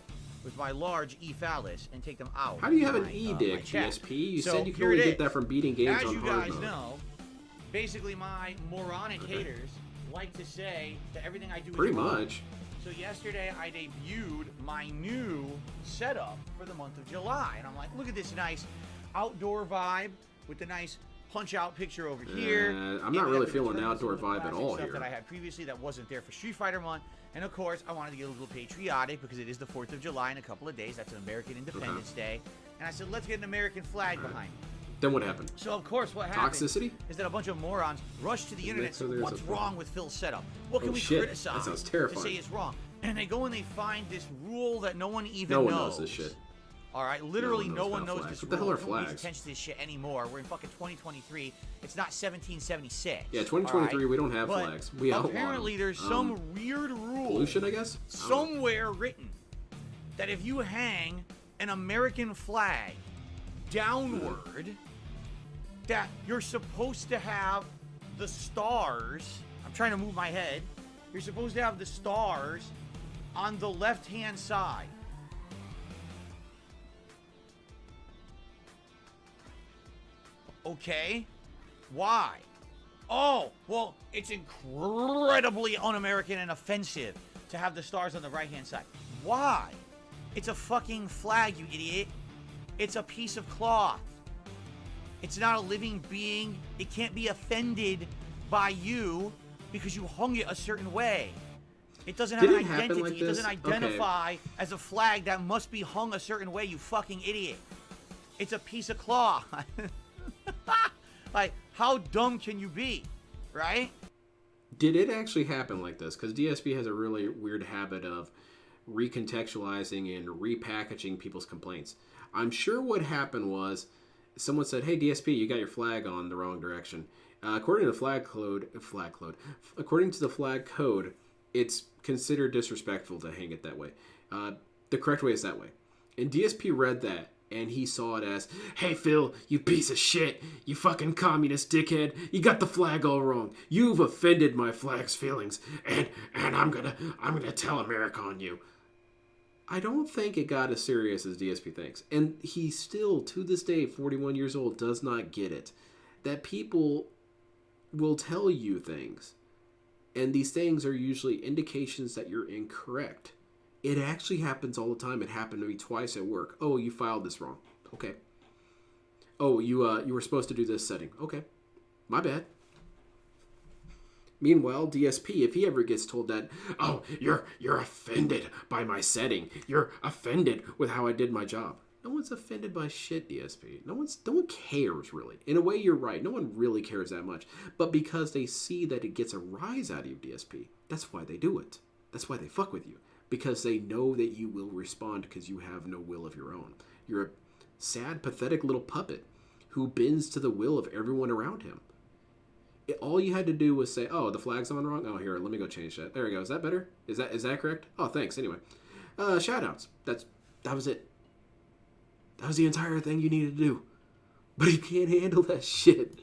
with my large E-phallus and take them out. How do you have an my, E-dick, my chest. DSP? You So said you could here only it get is. that from beating games As on you hard guys mode. know, basically my moronic haters like to say that everything I do is Pretty wrong. much. So yesterday I debuted my new setup for the month of July, and I'm like, look at this nice outdoor vibe with the nice punch-out picture over here. I'm not really feeling the outdoor vibe at all stuff here. that I had previously that wasn't there for Street Fighter month, and of course I wanted to get a little patriotic because it is the 4th of July in a couple of days. That's an American Independence Day, and I said, let's get an American flag behind me. Then what happened? So of course what happened Toxicity? is that a bunch of morons rush to the internet and so say, there's what's a- wrong with Phil's setup? What can Oh, we shit. criticize That sounds to terrifying. say is wrong? And they go and they find this rule that no one even No knows. one knows this shit. All right, literally No no one one knows knows about this flags. What the rule. hell are No one pays flags? attention to this shit anymore. We're in fucking 2023. It's not 1776. Yeah, 2023, all right? we don't have But flags. We outlawed apparently them. there's some weird rule Pollution, I guess? I don't know. somewhere written that if you hang an American flag downward, that you're supposed to have the stars. I'm trying to move my head. You're supposed to have the stars on the left-hand side. Okay. Why? Oh, well, it's incredibly un-American and offensive to have the stars on the right-hand side. Why? It's a fucking flag, you idiot. It's a piece of cloth. It's not a living being. It can't be offended by you because you hung it a certain way. It doesn't have Did an it happen identity. like It doesn't this? identify as a flag that must be hung a certain way, you fucking idiot. It's a piece of cloth. Like, how dumb can you be, right? Did it actually happen like this? Because DSP has a really weird habit of recontextualizing and repackaging people's complaints. I'm sure what happened was someone said, "Hey DSP, you got your flag on the wrong direction." According to the according to the flag code, it's considered disrespectful to hang it that way. The correct way is that way. And DSP read that, and he saw it as, "Hey Phil, you piece of shit, you fucking communist dickhead, you got the flag all wrong. You've offended my flag's feelings, and I'm gonna tell America on you." I don't think it got as serious as DSP thinks. And he still, to this day, 41 years old, does not get it. That people will tell you things, and these things are usually indications that you're incorrect. It actually happens all the time. It happened to me twice at work. "Oh, you filed this wrong." Okay. "Oh, you were supposed to do this setting." Okay. My bad. Meanwhile, DSP, if he ever gets told that, "Oh, you're offended by my setting. You're offended with how I did my job." No one's offended by shit, DSP. No one cares, really. In a way, you're right. No one really cares that much. But because they see that it gets a rise out of you, DSP, that's why they do it. That's why they fuck with you. Because they know that you will respond because you have no will of your own. You're a sad, pathetic little puppet who bends to the will of everyone around him. All you had to do was say, "Oh, the flag's on wrong. Oh, here, let me go change that. There we go. Is that better? Is that correct? Oh, thanks. Anyway, shoutouts. That was it. That was the entire thing you needed to do. But you can't handle that shit."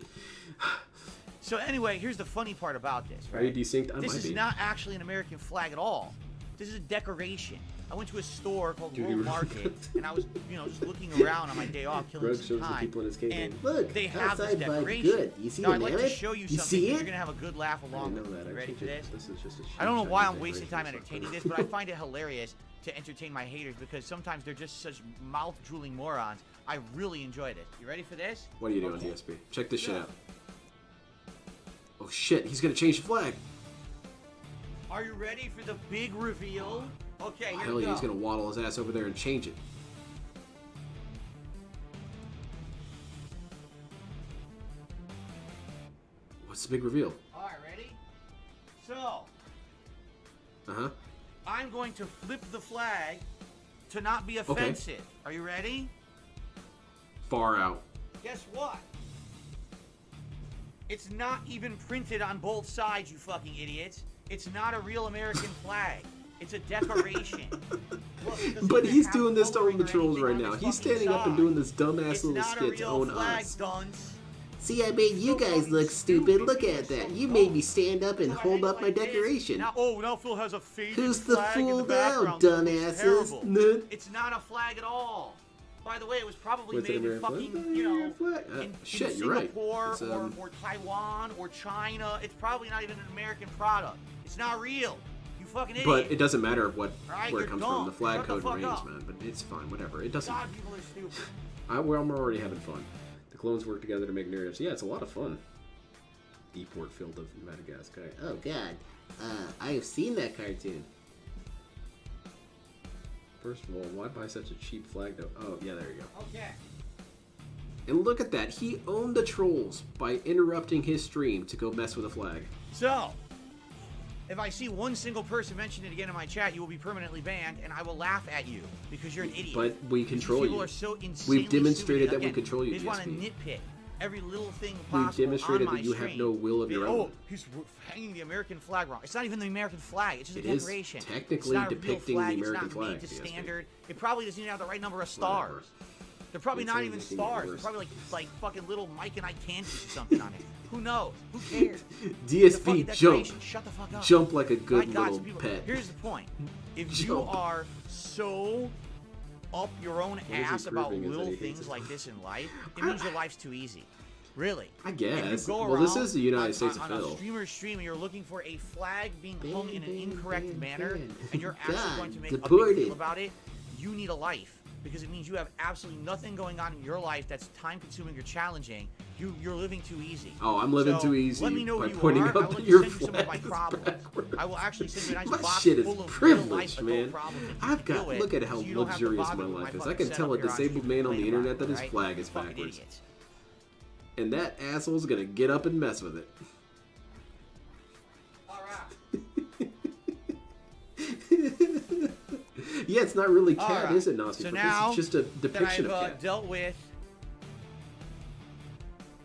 So anyway, here's the funny part about this, Are you right? desynced? I This might is be. not actually an American flag at all. This is a decoration. I went to a store called Dude, World you- Market, and I was, just looking around on my day off, killing Greg some shows the time. people in his cave And game. Look, they have this outside by decoration. good. You see now, the I'd like to mammoth? show you You something. see You're it? gonna have a good laugh I along know with me. that. You ready for this? This is just a I don't know shit why show I'm wasting time decoration. entertaining this, but I find it hilarious to entertain my haters because sometimes they're just such mouth-drooling morons. I really enjoy this. You ready for this? What are you doing, DSP? Check this shit out. Oh shit, he's gonna change the flag. Are you ready for the big reveal? Okay, here Hell we yeah, go. he's gonna waddle his ass over there and change it. What's the big reveal? All right, ready? So, Uh-huh. I'm going to flip the flag to not be offensive. Are you ready? Far out. Guess what? It's not even printed on both sides, you fucking idiots. It's not a real American flag. It's a decoration. Look, it doesn't But even he's have doing this to coloring own the or trolls anything right on now. its He's fucking standing up and side. doing this dumbass It's little not a skit to real own flag, us. dunce. See, I made you So guys fucking look stupid. Look You at are so that. You dumb. made me stand up and So I hold hang it up my like this. decoration. Now Phil has a faded Who's the flag in fool the now, background that looks dumbasses? terrible. Nut. It's not a flag at all. By the way, it was probably What's an made in American fucking, flag? in Shit, you're right. Singapore It's, or Taiwan or China. It's probably not even an American product. It's not real. You fucking idiot. But it doesn't matter what Alright, where it you're comes dumb. from. The flag Shut the code fuck remains, up. man. But it's fine, whatever. It doesn't. God, people are stupid. I'm already having fun. The clones work together to make narratives. Yeah, it's a lot of fun. Deeport field of Madagascar. Oh, God. I've seen that cartoon. First of all, why buy such a cheap flag though? Oh, yeah, there you go. Okay. And look at that. He owned the trolls by interrupting his stream to go mess with a flag. So, if I see one single person mention it again in my chat, you will be permanently banned, and I will laugh at you because you're an idiot. But we These control people you. are so insanely We've demonstrated stupid. that we Again, control you, They just want to DSP. nitpick every little thing We've possible demonstrated on my that you have stream. no will of your Oh, own. he's hanging the American flag wrong. It's not even the American flag. It's just It a is decoration. technically it's not a real depicting flag. the American it's not made flag, to DSP. standard. It probably doesn't even have the right number of Whatever. stars. They're probably It's not only even making it stars. They're worse. probably like fucking little Mike and Ike candies or something on it. Who knows? Who cares? The DSP, fucking jump. decoration, shut the fuck up. Jump like a My good God, little some people, pet. Here's the point. If you Jump. are so up your own is he ass about proving is that little he hates things it? like this in life, it means your life's too easy. Really. I If you guess. go Well, this around is the United on- States on of a Phil. streamer's stream and you're looking for a flag being hung in an Ban, incorrect ban, manner, ban. and you're actually God, going to make a big deported. deal about it, you need a life. Because it means you have absolutely nothing going on in your life that's time-consuming or challenging. You're living too easy. Oh, I'm living So, too easy Let me know by who you pointing are. up I will your send you some of my flags problems. backwards. I will actually send you a nice My box shit is full of privileged, real-life adult man. problems that you I've can got. deal with, Look at how so you don't have to luxurious bother my with life is. I fucking can tell a setup here on disabled man on the complaining internet about that it, his right? flag is Fucking backwards, idiots. and that asshole's gonna get up and mess with it. All right. Yeah, it's not really All cat, right. is it, Nazi? So It's now just a that depiction I've of cat. dealt with.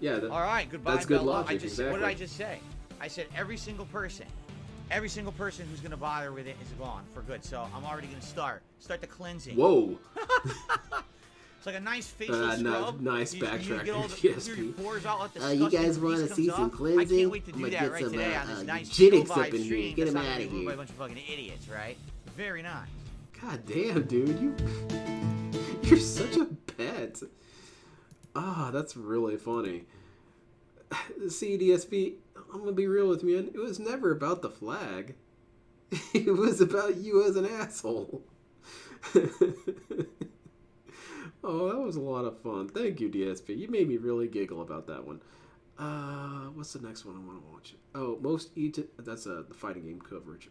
Yeah, that, All right, goodbye, that's good Bella. logic, What did exactly. I just say? I said every single person who's gonna bother with it is gone for good. So I'm already gonna start the cleansing. Whoa. It's like a nice facial scrub. nice You backtrack get all there, the DSP. pores out, let the You disgusting guys want grease to see comes some up. I cleansing? can't wait to I'm do gonna that get right some today on this nice eugenics chill up vibe in here. stream. Get That's him not gonna out be of ruined by a here. bunch of fucking idiots, right? Very nice. God damn, dude, you're such a pet. Ah, that's really funny. See, DSP, I'm gonna be real with you, man. It was never about the flag. It was about you as an asshole. Oh, that was a lot of fun. Thank you, DSP. You made me really giggle about that one. What's the next one I want to watch? Oh, most eaten. That's the fighting game coverage.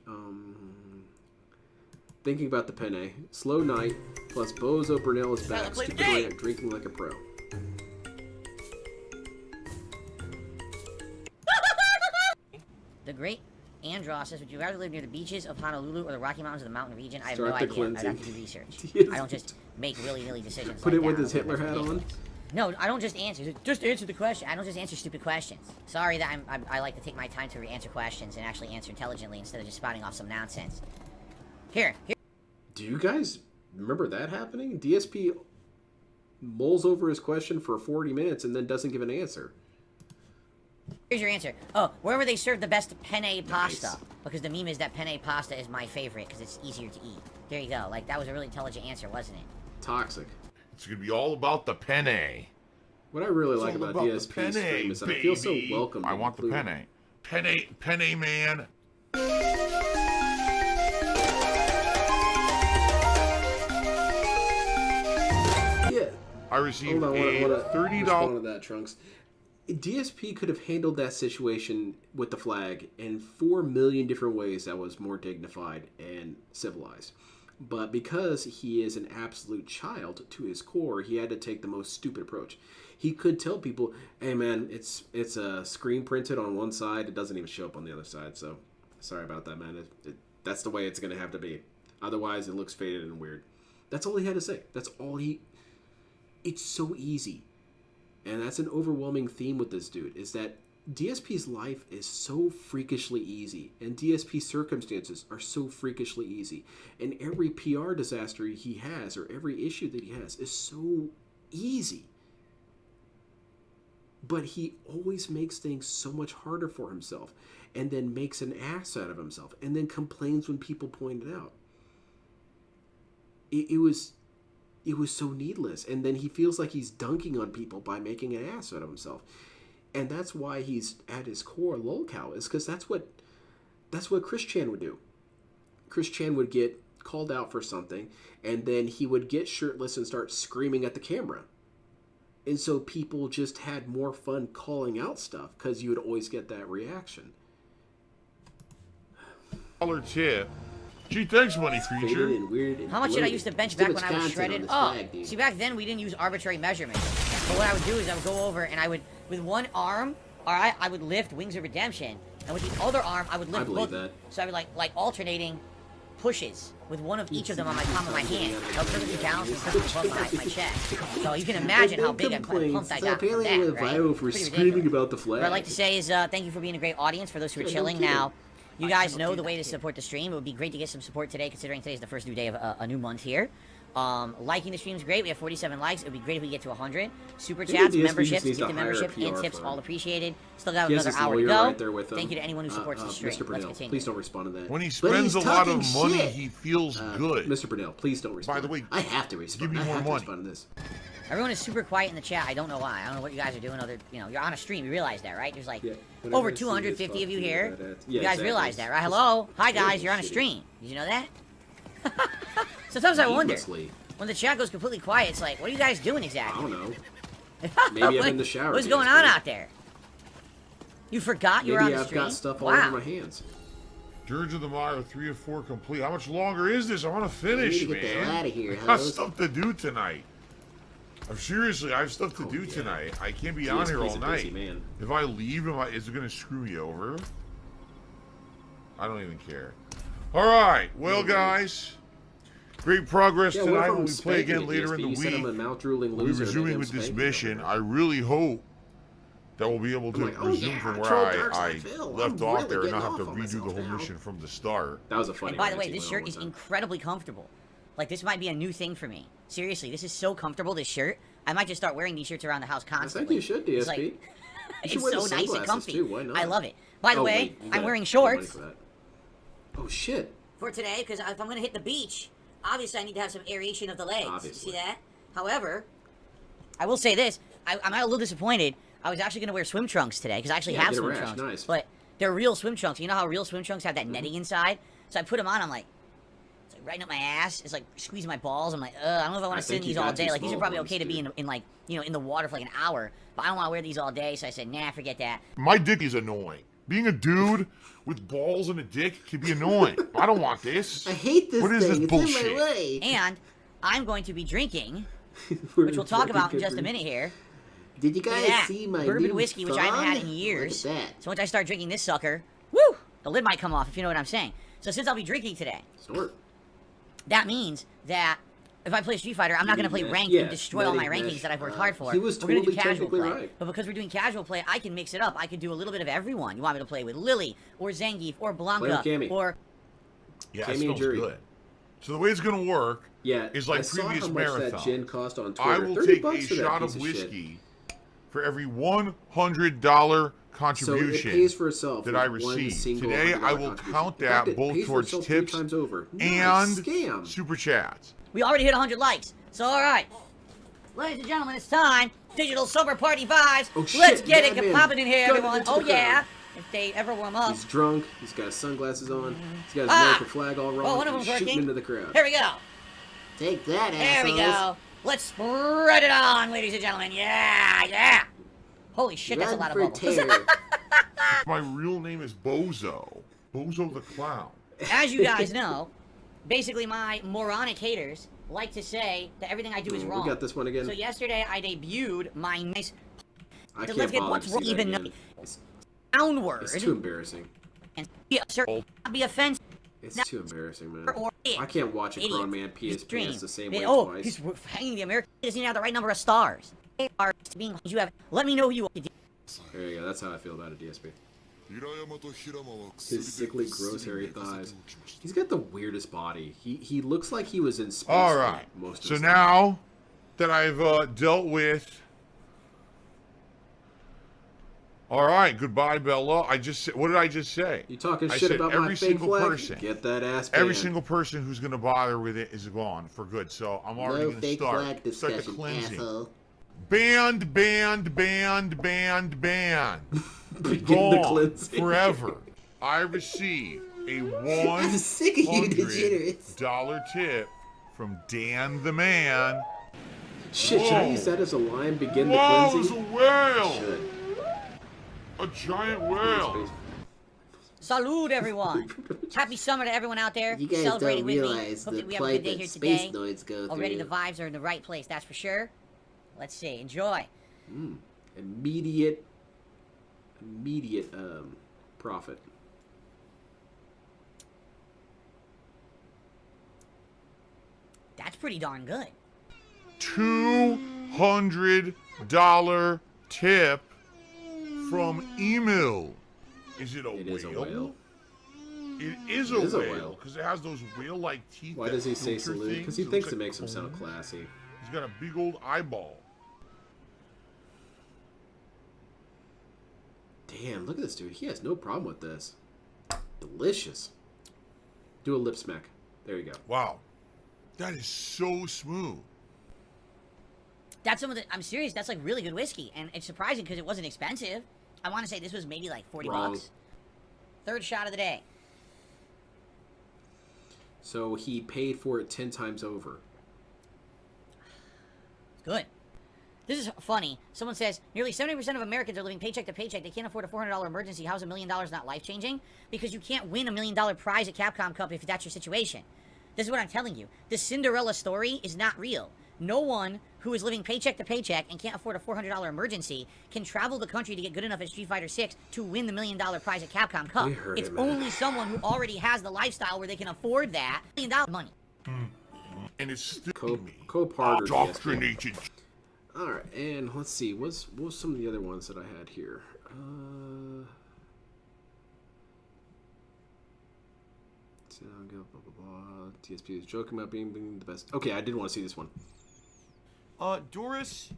Thinking about the penne. Slow night plus Bozo Burnell is back. play the Stupid game. rant, drinking like a pro. The great Andros says, would you rather live near the beaches of Honolulu or the Rocky Mountains of the mountain region? I have Start no the idea. I'd have cleansing. to do research. Yes. I don't just make willy-nilly decisions Put like it with that. his Hitler hat on. No, I don't just answer. Just answer the question. I don't just answer stupid questions. Sorry that I like to take my time to answer questions and actually answer intelligently instead of just spouting off some nonsense. Here. Do you guys remember that happening? DSP mulls over his question for 40 minutes and then doesn't give an answer. Here's your answer. Oh, wherever they serve the best penne pasta. Nice. Because the meme is that penne pasta is my favorite because it's easier to eat. There you go. Like, that was a really intelligent answer, wasn't it? Toxic. It's gonna be all about the penne. What I really like all about about the DSP's penne, stream is that I feel so baby. welcome. I want the penne. Penne man. Yeah. I received Hold on, a $30. respond to that, Trunks. DSP could have handled that situation with the flag in 4 million different ways that was more dignified and civilized. But because he is an absolute child to his core, he had to take the most stupid approach. He could tell people, hey man, it's screen printed on one side, it doesn't even show up on the other side, so sorry about that, man. That's the way it's going to have to be. Otherwise, it looks faded and weird. That's all he had to say. That's all he... It's so easy. And that's an overwhelming theme with this dude, is that DSP's life is so freakishly easy, and DSP's circumstances are so freakishly easy. And every PR disaster he has, or every issue that he has, is so easy. But he always makes things so much harder for himself, and then makes an ass out of himself, and then complains when people point it out. It was so needless, and then he feels like he's dunking on people by making an ass out of himself. And that's why he's at his core lolcow, is because that's what Chris Chan would do. Chris Chan would get called out for something, and then he would get shirtless and start screaming at the camera. And so people just had more fun calling out stuff because you would always get that reaction. Tip. Gee, thanks, money Faded creature. and weird and How much did I bloated. used to bench Too back much when I was content on shredded? this Oh, flag, dude. see, back then we didn't use arbitrary measurements. But what I would do is I would go over and I would, with one arm, alright, I would lift Wings of Redemption. And with the other arm, I would lift believe both. that. So I would like alternating pushes with one of each of them on my palm of my hand. I would perfectly balance and perfectly above my chest. So you can imagine how big and pumped I got from apparently that, went right? viral for Pretty screaming ridiculous. about the flag. What I'd like to say is thank you for being a great audience. For those who are Yeah, no chilling kidding. now, you guys know the way to support the stream. It would be great to get some support today, considering today's the first new day of a new month here. Liking the stream is great. We have 47 likes. It would be great if we get to 100. Super Maybe chats, DSP memberships, just needs gift to and hire a memberships, and PR tips, firm. all appreciated. Still got He has another his hour to lawyer go. right there with him. Thank you to anyone who supports the stream. Mr. Let's Brunel, continue. please don't respond to that. When he But spends he's a lot of talking money, shit. he feels good. Mr. Brunel, please don't respond. By the way, I have to respond. give me I more have to money. respond to this. Everyone is super quiet in the chat. I don't know why. I don't know what you guys are doing. You're on a stream. You realize that, right? There's like Yeah, whenever over I see 250 this of you fucking here. bad ass- You Yeah, guys exactly. realize that, right? Just Hello? Hi, terrible guys. You're on a shitty. stream. Did you know that? Sometimes I wonder. Needlessly. When the chat goes completely quiet, it's like, what are you guys doing I exactly? don't know. Maybe I'm in the shower. What's DSP. going on out there? You forgot you were on Maybe the I've stream? got stuff all Wow. over my hands. Dirge of the Mire, 3 of 4 complete. How much longer is this? I want to I need finish, to get the hell man. out of here, I got hoes. stuff to do tonight. Seriously, I have stuff to Oh, do yeah. tonight. I can't be DSP's on here all a busy night. man. If I leave, is it going to screw me over? I don't even care. All right, well, guys, great progress Yeah, what if tonight. I'm When we play spanking again it, later DSP? in the You said I'm a week, mouth-drooling we'll be loser. resuming Maybe with I'm this spanking mission. it. I really hope that we'll be able to I'm like, oh, resume yeah, from where troll I Darkside Phil. left I'm off really there and not getting have to off on redo the myself whole now. mission from the start. That was a funny And by the rant way, he this went shirt on is one time. incredibly comfortable. Like, this might be a new thing for me. Seriously, this is so comfortable, this shirt. I might just start wearing these shirts around the house I constantly. think you should, It's DSP. like- You should it's wear the so nice and sunglasses, comfy. too. Why not? I love it. By the Oh, way, wait, you I'm gotta wearing pay money shorts for that. Oh, shit. for today because if I'm going to hit the beach, obviously I need to have some aeration of the legs. Obviously. See that? However, I will say this. I'm a little disappointed. I was actually going to wear swim trunks today because I actually Yeah, have get a swim rash, trunks. nice. But they're real swim trunks. You know how real swim trunks have Mm-hmm. that netting inside? So I put them on. I'm like, it's like right up my ass. It's like squeezing my balls. I'm like, I don't know if I want I to sit in think you these all got day. too Like, these are small probably ones, okay to be dude. in like, in the water for like an hour. But I don't want to wear these all day. So I said, nah, forget that. My dick is annoying. Being a dude with balls and a dick can be annoying. I don't want this. I hate this What is thing. this It's bullshit? in my way. And I'm going to be drinking, We're which we'll talk fucking about in just a good minute here. Did you Look at guys that. see my Bourbon new whiskey, which I haven't had in thong? years. Look at that. So once I start drinking this sucker, woo, the lid might come off, if you know what I'm saying. So since I'll be drinking today, Snort. that means that if I play Street Fighter, I'm not going to play mean ranked yeah, and destroy all my Mesh, rankings that I've worked hard for. he was We're going to do totally casual play. technically right. But because we're doing casual play, I can mix it up. I can do a little bit of everyone. You want me to play with Lily, or Zangief, or Blanca, Play with Cammy. or... Yeah, Cammy it and smells Jury. good. So the way it's going to work Yeah, is like I saw previous how much that marathons. gin cost on Twitter. I will 30 take a bucks for that shot piece of shit. whiskey for every $100 contribution so it pays for itself that with I one received. single Today, I $100 will contribution. count In fact, that it both pays for towards itself 3 tips times over. and Nice scam. super chats. We already hit 100 likes. So, alright. Ladies and gentlemen, it's time. Digital Sober Party vibes. Oh, shit, Let's get it Batman. popping in here, Gun everyone. into Oh, the yeah. crowd. If they ever warm up. He's drunk. He's got his sunglasses on. He's got his Ah! American flag all wrong. Oh, one of He's them's shooting working. into the crowd. Here we go. Take that, There assholes. we go. Let's spread it on, ladies and gentlemen. Yeah, yeah. Holy shit, that's a Run lot of for bubbles. terror. My real name is Bozo. Bozo the Clown. As you guys know, basically my moronic haters like to say that everything I do is We wrong. got this one again. So yesterday I debuted my nice I let's can't get bother what's to see that even again. It's sound word too embarrassing. and be offensive It's too embarrassing, man. or I can't watch a idiot. grown man pee his Dream. pants the same way Oh, twice. he's hanging the American. He doesn't even have the right number of stars. They are being you have. Let me know who you are. There you go. That's how I feel about it, DSP. His sickly, gross, hairy thighs. He's got the weirdest body. He looks like he was in space. All for right. most of So his life. now that I've dealt with. All right. Goodbye, Bella. What did I just say? You talking I shit said about my every fake single flag? person. Get that ass Every banned. single person who's going to bother with it is gone for good. So I'm already No going to fake start flag the discussion, cleansing. asshole. Banned, banned, banned, banned, banned. Begin the Gone cleansing. forever. I receive a I'm sick of you degenerates. $100 tip from Dan the Man. Shit, should I Whoa. use that as a line? Begin the Whoa, it's a cleansing? whale! Should. A giant whale! Salute, everyone. Happy summer to everyone out there You guys celebrating don't with me. realize Hope the that we have a plight good day that here space today. noids go Already the through. vibes are in the right place, that's for sure. Let's see. Enjoy. Immediate profit. That's pretty darn good. $200 tip from Emil. Is it a It whale? is a whale. It is It is a a whale whale. because it has those whale-like teeth. Why that does he say filter salute? Because things. he thinks looks it like makes him sound cones. classy. He's got a big old eyeball. Damn, look at this dude. He has no problem with this. Delicious. Do a lip smack. There you go. Wow, that is so smooth. That's some of the. I'm serious. That's like really good whiskey, and it's surprising because it wasn't expensive. I want to say this was maybe like 40 Wrong. bucks. Third shot of the day. So he paid for it 10 times over. Good. This is funny. Someone says nearly 70% of Americans are living paycheck to paycheck. They can't afford a $400 emergency. How's $1 million not life changing? Because you can't win $1 million prize at Capcom Cup if that's your situation. This is what I'm telling you. The Cinderella story is not real. No one who is living paycheck to paycheck and can't afford a $400 emergency can travel the country to get good enough at Street Fighter 6 to win the $1 million prize at Capcom Cup. We heard It's it, man. only someone who already has the lifestyle where they can afford that $1 million money. And it's still me. Co-partner DSP. Indoctrinated. Alright, and let's see. What was some of the other ones that I had here? So, go, blah, blah, blah. TSP is joking about being the best. Okay, I did want to see this one. Doris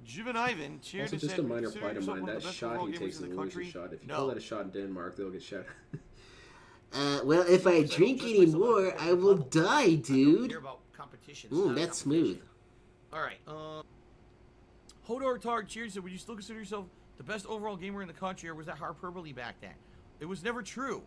Juvenivan cheered Also, and just said, a minor "Consider plight of yourself mine. one of That the best shot football he gamers takes in is the a loser country." shot. If you No. call that a shot in Denmark, they'll get shot. Well, if I drink any more, I will die, Hear dude. about competitions. Ooh, not that's competition. smooth. All right. Hodor Tard cheered and said, "Would you still consider yourself the best overall gamer in the country, or was that hyperbole back then?" It was never true.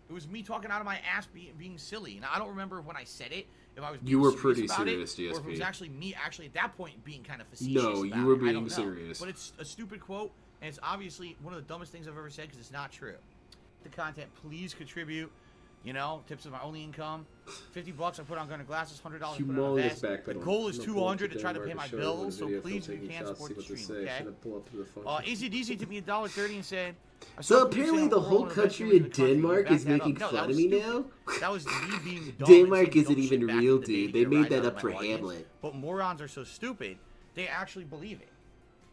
It was me talking out of my ass being silly. Now, I don't remember when I said it, if I was being You were serious pretty about serious, it, or if it was DSP. actually me at that point being kind of facetious. No, you about were it. I being don't know. serious. But it's a stupid quote, and it's obviously one of the dumbest things I've ever said because it's not true. The content, please contribute. You know, tips of my only income. $50 I put on gunner glasses, $100 I put on a Humongous vest. backpedal. The goal is I'm gonna pull up 200 to try to pay Denmark my and show everyone bills, the so video, please, they'll if you take can, shots, support the see what they stream, say. okay? Should I pull up to the function? ACDC took me $1.30 and said... I So saw people apparently saying the we're whole one of the best country gamers in of the country. Denmark Back is that up. making No, that fun was of me stupid. now? That was me being dumb. Denmark and saying isn't dumb even shit back real, in the day dude. to They get a made rise that out up of for my audience. Hamlet. But morons are so stupid, they actually believe it.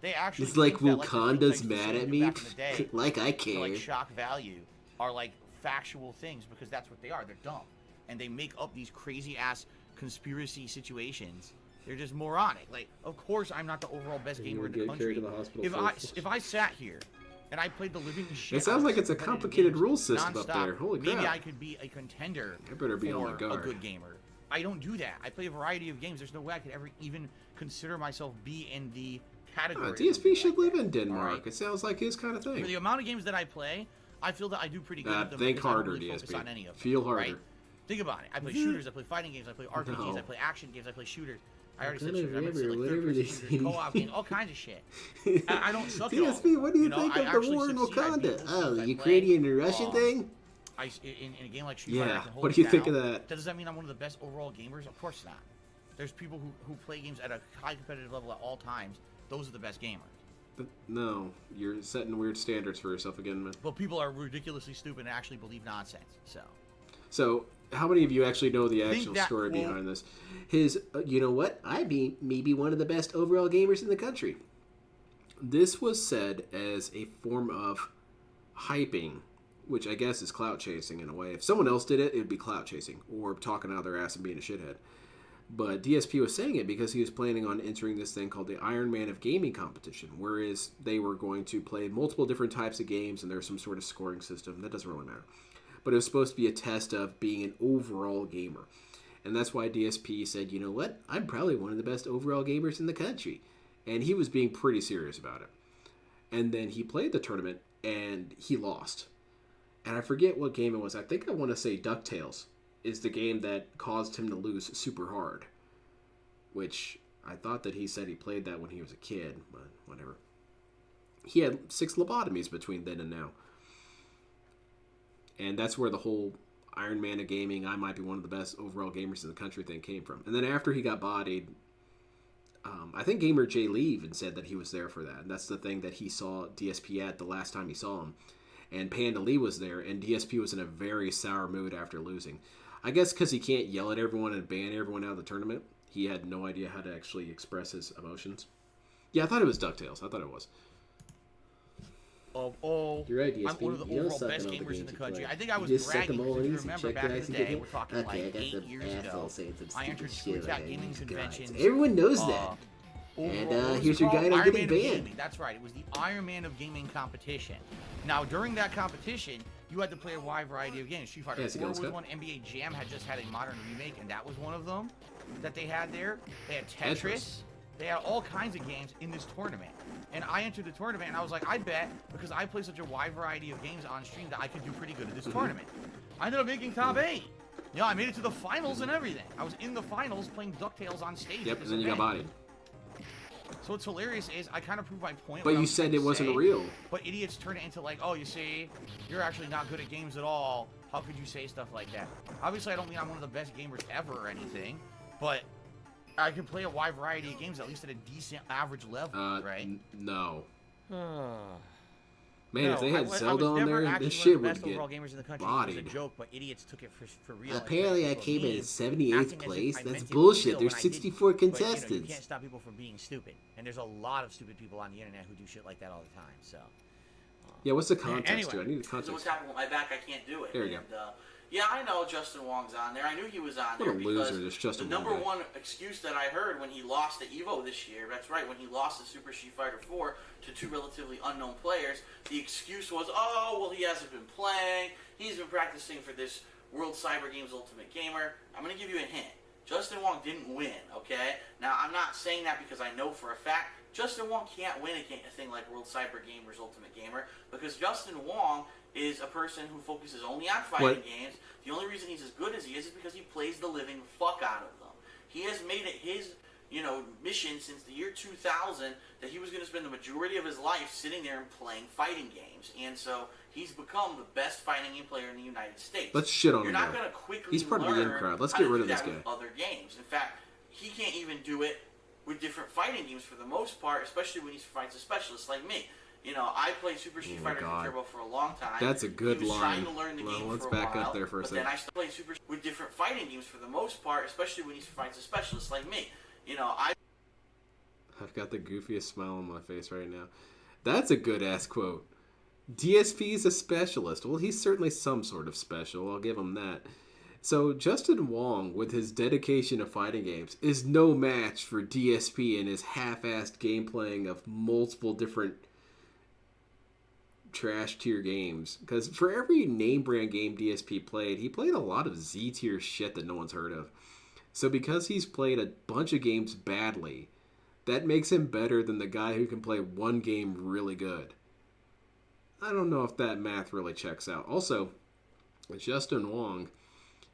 They actually It's like think that, the Wakanda's things they mad said at me. back in the day Like I to, like care. shock value are like factual things because that's what they are. They're dumb. And they make up these crazy ass conspiracy situations. They're just moronic. Like, of course I'm not the overall best You gamer were in the getting country. carried to the hospital first. If I sat here and I played the living shit. It sounds out like of it's a competitive complicated games rule system up nonstop. there. Holy Maybe crap. I could be a contender I better be on my for a guard. good gamer. I don't do that. I play a variety of games. There's no way I could ever even consider myself be in the category. of DSP something should like live that. in Denmark. Alright? It sounds like his kind of For the thing. amount of games that I play, I feel that I do pretty good at them. Think because I don't harder, really focus DSP. on any of them, Feel harder. right? Think about it. I play shooters, I play fighting games, I play RPGs, No. I play action games, I play shooters. I already Kind said of shooters. I meant to say, like whatever third-person they shooters, say. co-op games, all kinds of shit. I don't suck at all. DSP, what do you know, think I of the actually war in succeed. I beat Wakanda? most Oh, teams the I Ukrainian play. and Russian thing? In a game like Street Fighter, I Yeah, can hold what do you it think of down. that? Does that mean I'm one of the best overall gamers? Of course not. There's people who play games at a high competitive level at all times. Those are the best gamers. But no, you're setting weird standards for yourself again, man. But people are ridiculously stupid and actually believe nonsense. So, how many of you actually know the Think actual that story quote- behind this? You know what? I'd be maybe one of the best overall gamers in the country. This was said as a form of hyping, which I guess is clout chasing in a way. If someone else did it, it would be clout chasing or talking out of their ass and being a shithead. But DSP was saying it because he was planning on entering this thing called the Iron Man of Gaming competition, whereas they were going to play multiple different types of games and there's some sort of scoring system. That doesn't really matter. But it was supposed to be a test of being an overall gamer. And that's why DSP said, you know what? I'm probably one of the best overall gamers in the country. And he was being pretty serious about it. And then he played the tournament and he lost. And I forget what game it was. I think I want to say DuckTales is the game that caused him to lose super hard. Which I thought that he said he played that when he was a kid, but whatever. He had 6 lobotomies between then and now. And that's where the whole Iron Man of gaming, I might be one of the best overall gamers in the country thing came from. And then after he got bodied, I think Gamer J Lee even said that he was there for that. And that's the thing that he saw DSP at the last time he saw him. And Panda Lee was there, and DSP was in a very sour mood after losing. I guess because he can't yell at everyone and ban everyone out of the tournament, he had no idea how to actually express his emotions. Yeah, I thought it was DuckTales. I thought it was. You're right, DSP. I'm one of the You don't overall suck best at all the gamers in games the you country. play. I think I was You just suck bragging them because all if you in, some remember check back your in ass the and day, get we're talking Okay, I like got 8 some years asshole ago. saying some I stupid entered shit Screw about Attack Gaming Conventions. Everyone knows that. And here's your guy not Iron getting Man of banned. Gaming. That's right. It was the Iron Man of Gaming competition. Now, during that competition, you had to play a wide variety of games. Street Fighter Yeah, it's a 4 good was one. one. NBA Jam had just had a modern remake, and that was one of them that they had there. They had Tetris. They had all kinds of games in this tournament. And I entered the tournament, and I was like, I bet, because I play such a wide variety of games on stream, that I could do pretty good at this tournament. I ended up making top 8. You know, I made it to the finals and everything. I was in the finals playing DuckTales on stage. Yep, at and this then you got event. bodied. So what's hilarious is I kind of proved my point. But what I you was said trying it to wasn't say, real. But idiots turn it into like, oh, you see, you're actually not good at games at all. How could you say stuff like that? Obviously, I don't mean I'm one of the best gamers ever or anything, but I can play a wide variety of games, at least at a decent average level, right? No. Man, if No, they had I was Zelda on never there, actually this one shit of the would best get overall gamers in the country. It was bodied. a joke, but idiots took it for real. Apparently, I So came in me, at 78th acting as if place. I That's meant it for bullshit. real There's when I didn't. 64 But, you contestants. can't stop people from being stupid, and there's a lot of stupid people on the internet who do shit like that all the time. So. Yeah, what's the context Anyway. to it? I need the So context. what's happening with my back? I can't do it. There you go. And, yeah, I know Justin Wong's on there. I knew he was on What there a because loser, this Justin the number Wong guy. one excuse that I heard when he lost the Evo this year, that's right, when he lost the Super Street Fighter 4 to 2 relatively unknown players, the excuse was, oh, well, he hasn't been playing. He's been practicing for this World Cyber Games Ultimate Gamer. I'm going to give you a hint. Justin Wong didn't win, okay? Now, I'm not saying that because I know for a fact Justin Wong can't win a thing like World Cyber Gamers Ultimate Gamer because Justin Wong is a person who focuses only on fighting games. The only reason he's as good as he is because he plays the living fuck out of them. He has made it his, mission since the year 2000 that he was going to spend the majority of his life sitting there and playing fighting games. And so he's become the best fighting game player in the United States. Let's shit on You're him not now. going to quickly He's part of the learn in crowd. Let's how get to rid do of this that guy. with other games. In fact, he can't even do it with different fighting games for the most part, especially when he fights a specialist like me. I played Super Street Fighter God. Turbo for a long time. That's a good he was line. Trying to learn the Well, game let's for a back while, up there for a but second. then I started playing Super with different fighting games for the most part, especially when he fights a specialist like me. I've got the goofiest smile on my face right now. That's a good ass quote. DSP's a specialist. Well, he's certainly some sort of special. I'll give him that. So Justin Wong, with his dedication to fighting games, is no match for DSP and his half-assed game playing of multiple different trash tier games. Because for every name brand game DSP played, he played a lot of Z tier shit that no one's heard of. So because he's played a bunch of games badly, that makes him better than the guy who can play one game really good. I don't know if that math really checks out. Also, Justin Wong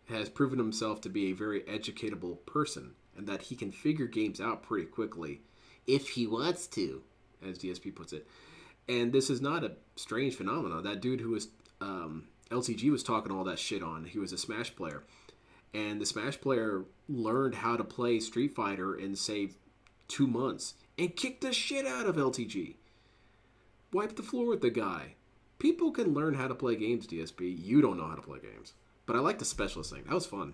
has proven himself to be a very educatable person, and that he can figure games out pretty quickly, if he wants to, as DSP puts it. And this is not a strange phenomenon. That dude who was LTG was talking all that shit on, he was a Smash player. And the Smash player learned how to play Street Fighter in, say, 2 months, and kicked the shit out of LTG. Wiped the floor with the guy. People can learn how to play games, DSP. You don't know how to play games. But I like the specialist thing. That was fun.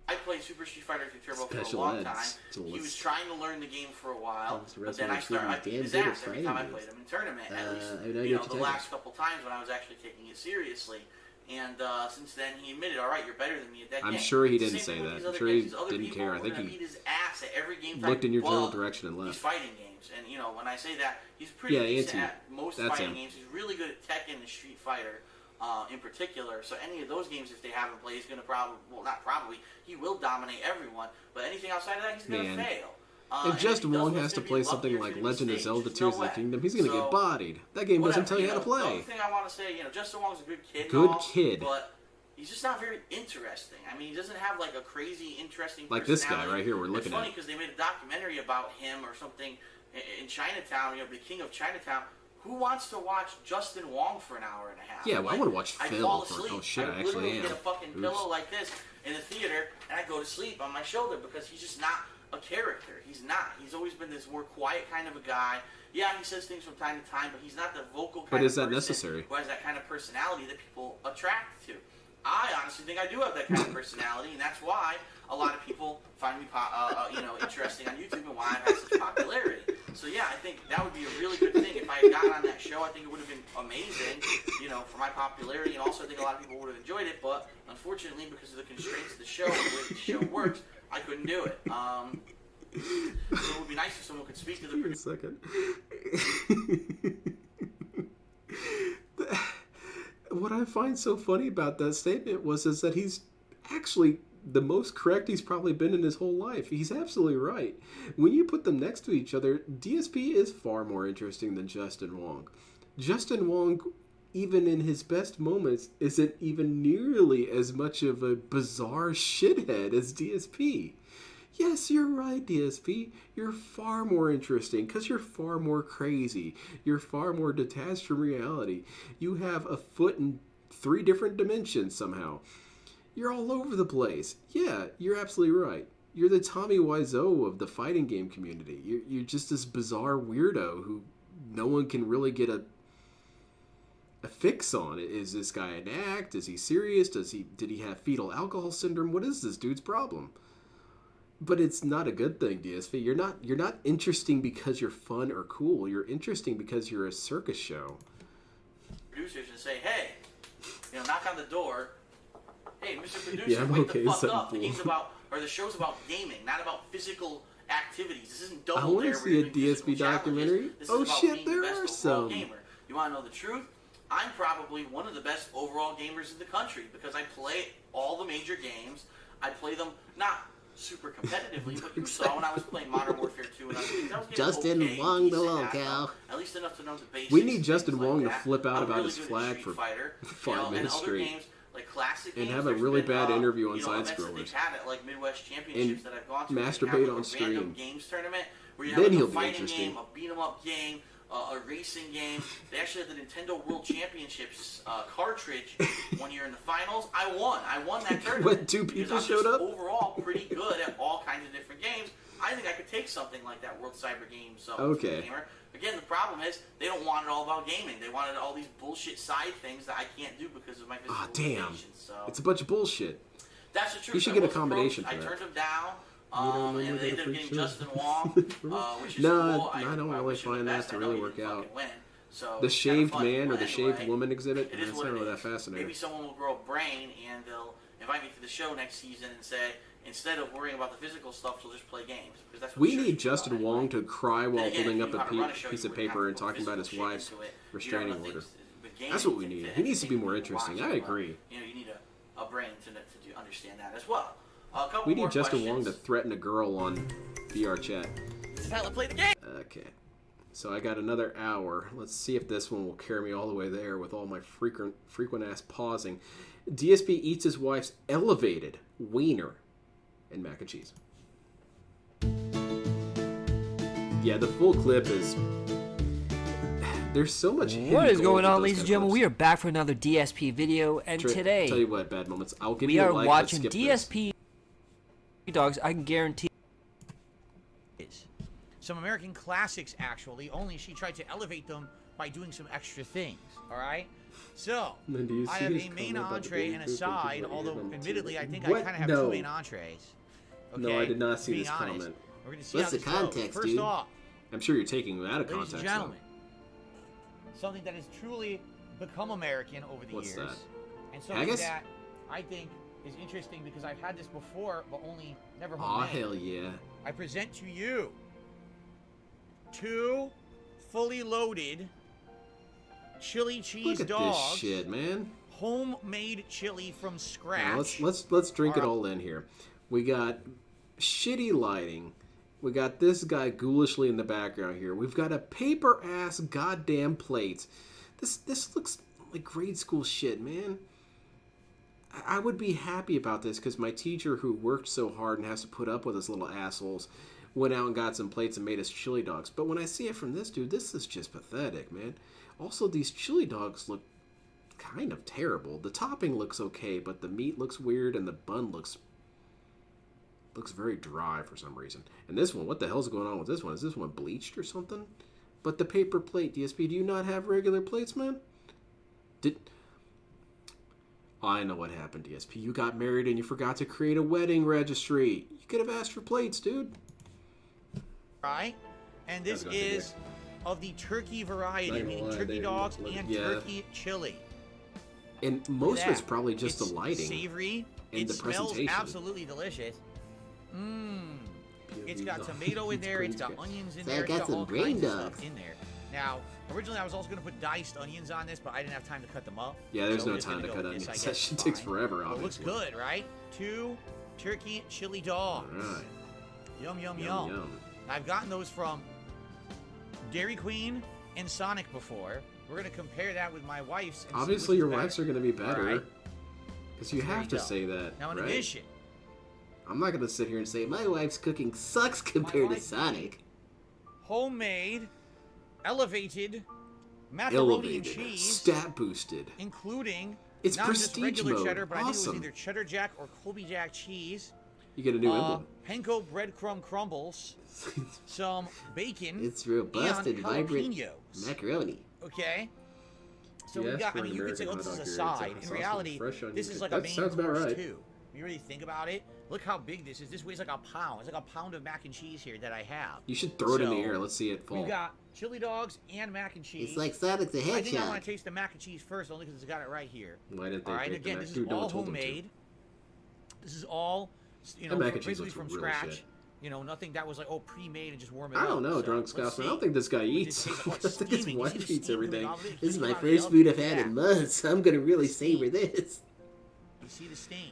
I played Super Street Fighter 2 Turbo for Special a long eds. time. So He let's- was trying to learn the game for a while, That's the but rest then of I the started team. beat his Damn good ass every at time I fighting played him in tournament. At least, I have no you idea know, what the you're last couple times when I was actually taking it seriously. And since then, he admitted, all right, you're better than me at that game. I'm sure he It's the didn't same say thing with that. these I'm other sure games. he These other didn't people care. I are think gonna he beat his ass at every game looked in your general but direction and these left. fighting games. And, you know, when I say that, he's pretty Yeah, decent Anti. at most That's fighting him. games. He's really good at Tekken and Street Fighter. In particular, so any of those games, if they haven't played, he's going to he will dominate everyone. But anything outside of that, he's going to Man. fail. If Justin Wong has to play something like Legend of Zelda Tears of the Kingdom, he's going to get bodied. That game doesn't tell you how to The play. only thing I want to say, Justin Wong's a good kid. and Good all, kid. But he's just not very interesting. I mean, he doesn't have like a crazy, interesting Like this guy personality. right here we're looking It's funny at. because they made a documentary about him or something in Chinatown, the king of Chinatown. Who wants to watch Justin Wong for an hour and a half? Yeah, well, I want to watch I'd Phil fall for... asleep. Oh, shit, I I'd actually literally am. get a fucking Oops. pillow like this in the theater, and I go to sleep on my shoulder because he's just not a character. He's not. He's always been this more quiet kind of a guy. Yeah, he says things from time to time, but he's not the vocal kind But of is that person necessary? who has that kind of personality that people attract to. I honestly think I do have that kind of personality, and that's why a lot of people find me, interesting on YouTube and why I've had such popularity. So yeah, I think that would be a really good thing. If I had gotten on that show, I think it would have been amazing, for my popularity, and also I think a lot of people would have enjoyed it. But unfortunately, because of the constraints of the show and the way the show works, I couldn't do it. So it would be nice if someone could speak to the Give me a second. What I find so funny about that statement is that he's actually the most correct he's probably been in his whole life. He's absolutely right. When you put them next to each other, DSP is far more interesting than Justin Wong. Justin Wong, even in his best moments, isn't even nearly as much of a bizarre shithead as DSP. Yes, you're right, DSP. You're far more interesting because you're far more crazy. You're far more detached from reality. You have a foot in 3 different dimensions somehow. You're all over the place. Yeah, you're absolutely right. You're the Tommy Wiseau of the fighting game community. You're just this bizarre weirdo who no one can really get a fix on. Is this guy an act? Is he serious? Did he have fetal alcohol syndrome? What is this dude's problem? But it's not a good thing, DSP. You're not interesting because you're fun or cool. You're interesting because you're a circus show. producers and say, hey, knock on the door. Hey, Mr. Producer, Yeah, I'm wake okay, the fuck something up. The fool. game's about, or the show's about gaming, not about physical activities. This isn't I Double wanna Dare. where see you're a doing physical DSP challenges. documentary. This Oh, is about shit, being the there best are overall some. gamer. You want to know the truth? I'm probably one of the best overall gamers in the country because I play all the major games. I play them not super competitively, but you saw when I was playing Modern Warfare 2 and I was getting Justin okay, Wong the decent locale. at least enough to know the basics. We need and Justin things like Wong to that. flip out I'm about really his good at flag Street for Fighter, 5 and minutes other straight. games, like classic And games, have a there's really been, bad interview on events that Side-Scrollers. they've had at like Midwest Championships that I've gone to. masturbate They have, like, on a random stream. games tournament where you Then have like, he'll a be fighting interesting. game, a beat 'em up game, a racing game. They actually had the Nintendo World Championships cartridge one year in the finals. I won that tournament. When 2 because people I'm showed just up? overall pretty good at all kinds of different games. I think I could take something like that World Cyber Games. Okay. Gamer. Again, the problem is they don't want it all about gaming. They wanted all these bullshit side things that I can't do because of my physical Ah, damn. limitations. So It's a bunch of bullshit. that's the truth. You should I get a was combination approached. for I that. turned them down. don't And know they what ended a up getting freak Justin show. Wong, which is No, cool. I don't really wish him the find that best. to I know really he work would out. fucking win. So The it's kinda shaved fun. man or But the shaved anyway, woman exhibit? It is That's what not it really is. that fascinating. Maybe someone will grow a brain and they'll invite me to the show next season and say, instead of worrying about the physical stuff, she'll just play games. Because that's what We the show need should be about Justin anyway. Wong to cry while Then again, holding if up you a knew how to run a show, piece you of wouldn't have paper to and put talking about his physical shit wife's into it. restraining You know, order. but games That's what we to- need. to He needs to be entertain more people interesting. watching I it, well, agree. You know, you need a brain to understand that as well. A couple We more need Justin questions. Wong to threaten a girl on VR chat. This is how to play the game. Okay. So I got another hour. Let's see if this one will carry me all the way there with all my frequent ass pausing. DSP eats his wife's elevated wiener and mac and cheese. Yeah, the full clip is... There's so much hidden What is gold going with on, those ladies kind and of gentlemen? clips. We are back for another DSP video, and Tell today you what, bad moments. I'll give we you a are like. watching Let's skip this. DSP dogs. I can guarantee. Some American classics, actually, only she tried to elevate them by doing some extra things, all right? So, Then do you I see have his a main comment about the entree baby and a poop and side, people although, eating them admittedly, too? I think I What? kind of have No. two main entrees. Okay? No, I did not see Being this honest. comment. We're going to see What's how the this goes. context, First dude? off, I'm sure you're taking it out of ladies context. and gentlemen, something that has truly become American over the What's years, that? and something Haggis? that I think is interesting because I've had this before, but only never Though. Aw, homemade. hell yeah. I present to you two fully loaded chili cheese Look at dogs, this shit, man. homemade chili from scratch. Now, let's drink it Alright. all in here. We got shitty lighting. We got this guy ghoulishly in the background here. We've got a paper ass goddamn plate. This looks like grade school shit, man. I would be happy about this because my teacher, who worked so hard and has to put up with us little assholes, went out and got some plates and made us chili dogs. But when I see it from this dude, this is just pathetic, man. Also, these chili dogs look kind of terrible. The topping looks okay, but the meat looks weird and the bun looks very dry for some reason. And this one, what the hell's going on with this one? Is this one bleached or something? But the paper plate, DSP, do you not have regular plates, man? I know what happened, DSP. You got married and you forgot to create a wedding registry. You could have asked for plates, dude. Right? And this That's a good is of the turkey variety, Not gonna meaning lie, turkey they dogs look- and yeah. turkey chili. And most of it's That. probably just It's the lighting. savory. and It the smells presentation. absolutely delicious. Mmm. It's got tomato in there. It's got onions in So there. I It's got got some all brain kinds of dogs. stuff in there. Now, originally I was also going to put diced onions on this, but I didn't have time to cut them up. Yeah, there's So no we're just time gonna to go cut with this, onions. I That guess shit it's takes fine. forever, Well, it looks obviously. good, right? Two turkey chili dogs. Alright. Yum, yum, Yum, yum. yum. I've gotten those from Dairy Queen and Sonic before. We're going to compare that with my wife's. And see Obviously, which your is better. wife's are going to be better. Alright. Because you There have you to go. say that, Now, in right? addition, I'm not going to sit here and say, my wife's cooking sucks compared to wife- Sonic. homemade, elevated macaroni Elevated. and cheese, Stat boosted. including It's not just prestige regular mode. cheddar, but I think it Awesome. was either cheddar jack or Colby Jack cheese. You get a new emblem. Panko breadcrumb crumbles, some bacon, It's robust and vibrant jalapenos. macaroni. Okay. So Yes, we got. for I mean, an you could say, American "Oh, this hot is a dog here, it's side." like In sauce with reality, fresh onion. this is like That a main sounds about course right. too. If you really think about it, look how big this is. This weighs like a pound. It's like a pound of mac and cheese here that I have. You should throw it in the So, air. Let's see it fall. We've got chili dogs and mac and cheese. It's like Sonic the I think I want Hedgehog. to taste the mac and cheese first, only because it's got it right here. Why didn't they All right, make the again, mac? this is Dude, no all one told them to. homemade. This is all, you That know, mac and cheese basically looks from really scratch. shit. You know, nothing that was like, oh, pre-made and just warm it I up. don't know, So, drunk let's Scotsman. I see. don't think this guy We eats. just take- I think his steaming. You wife see the eats steam coming everything. off of it? This is Keep my it out of the first oven. food I've had Yeah. in months, so I'm gonna really savor this. You see the steam.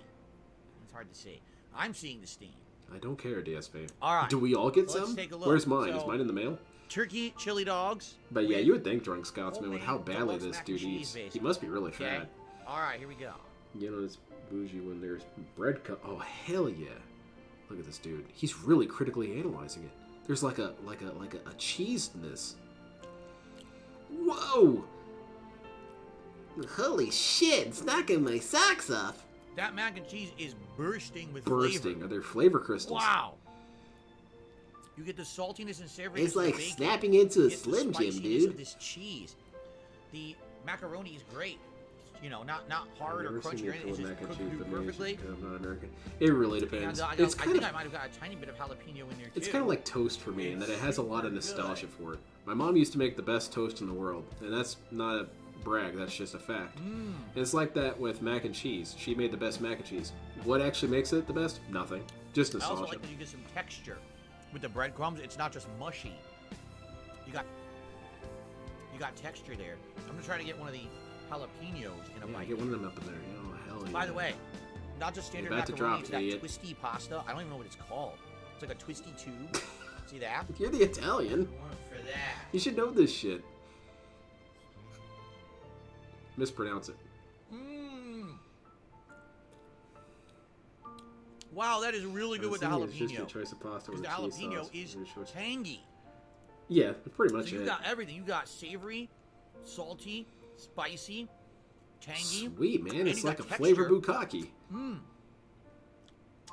It's hard to see. I'm seeing the steam. I don't care, DSP. All right. Do we all get Let's some? take a look. Where's mine? Is So- mine in the mail? Turkey chili dogs. But yeah, with you would think drunk Scotsman with homemade how badly deluxe this mac dude and cheese, eats. He basically. must be really Okay. fat. All right, here we go. You know, it's bougie when there's bread cut. Oh hell yeah! Look at this dude. He's really critically analyzing it. There's like a cheese in this. Whoa! Holy shit, it's knocking my socks off. That mac and cheese is bursting with Bursting. flavor. Are there flavor crystals? Wow. You get the saltiness and savoriness It's of the like bacon. snapping into a You get the Slim Jim, spiciness dude. of this cheese. The macaroni is great. You know, not hard I've or never seen crunchy you or anything. It's pull just mac and cooked cheese, through but maybe it's perfectly. just 'cause I'm not American. It really depends. And, It's I kind think of I might have got a tiny bit of jalapeno in there too. it's kind of like toast for me in that it has a lot of It's nostalgia good. for it. My mom used to make the best toast in the world, and that's not a brag. That's just a fact. It's like that with mac and cheese. She made the best mac and cheese. What actually makes it the best? Nothing. Just I also nostalgia. like that you get some texture with the breadcrumbs. It's not just mushy. You got texture there. I'm gonna try to get one of the jalapenos in a Yeah, bite. get one of them up in there. Oh, hell yeah. By the way, not just standard You're about to macaroni, drop, it's that idiot. twisty pasta. I don't even know what it's called. It's like a twisty tube. See that? You're the Italian. Going for that. You should know this shit. Mispronounce it. Wow, that is really good with the It's just your jalapeno. choice of pasta Because with the a cheese jalapeno sauce. is Your choice. tangy. Yeah, pretty much So you it. got everything. You got savory, salty, spicy, tangy. Sweet, man. and It's you like a got flavor texture. bukkake.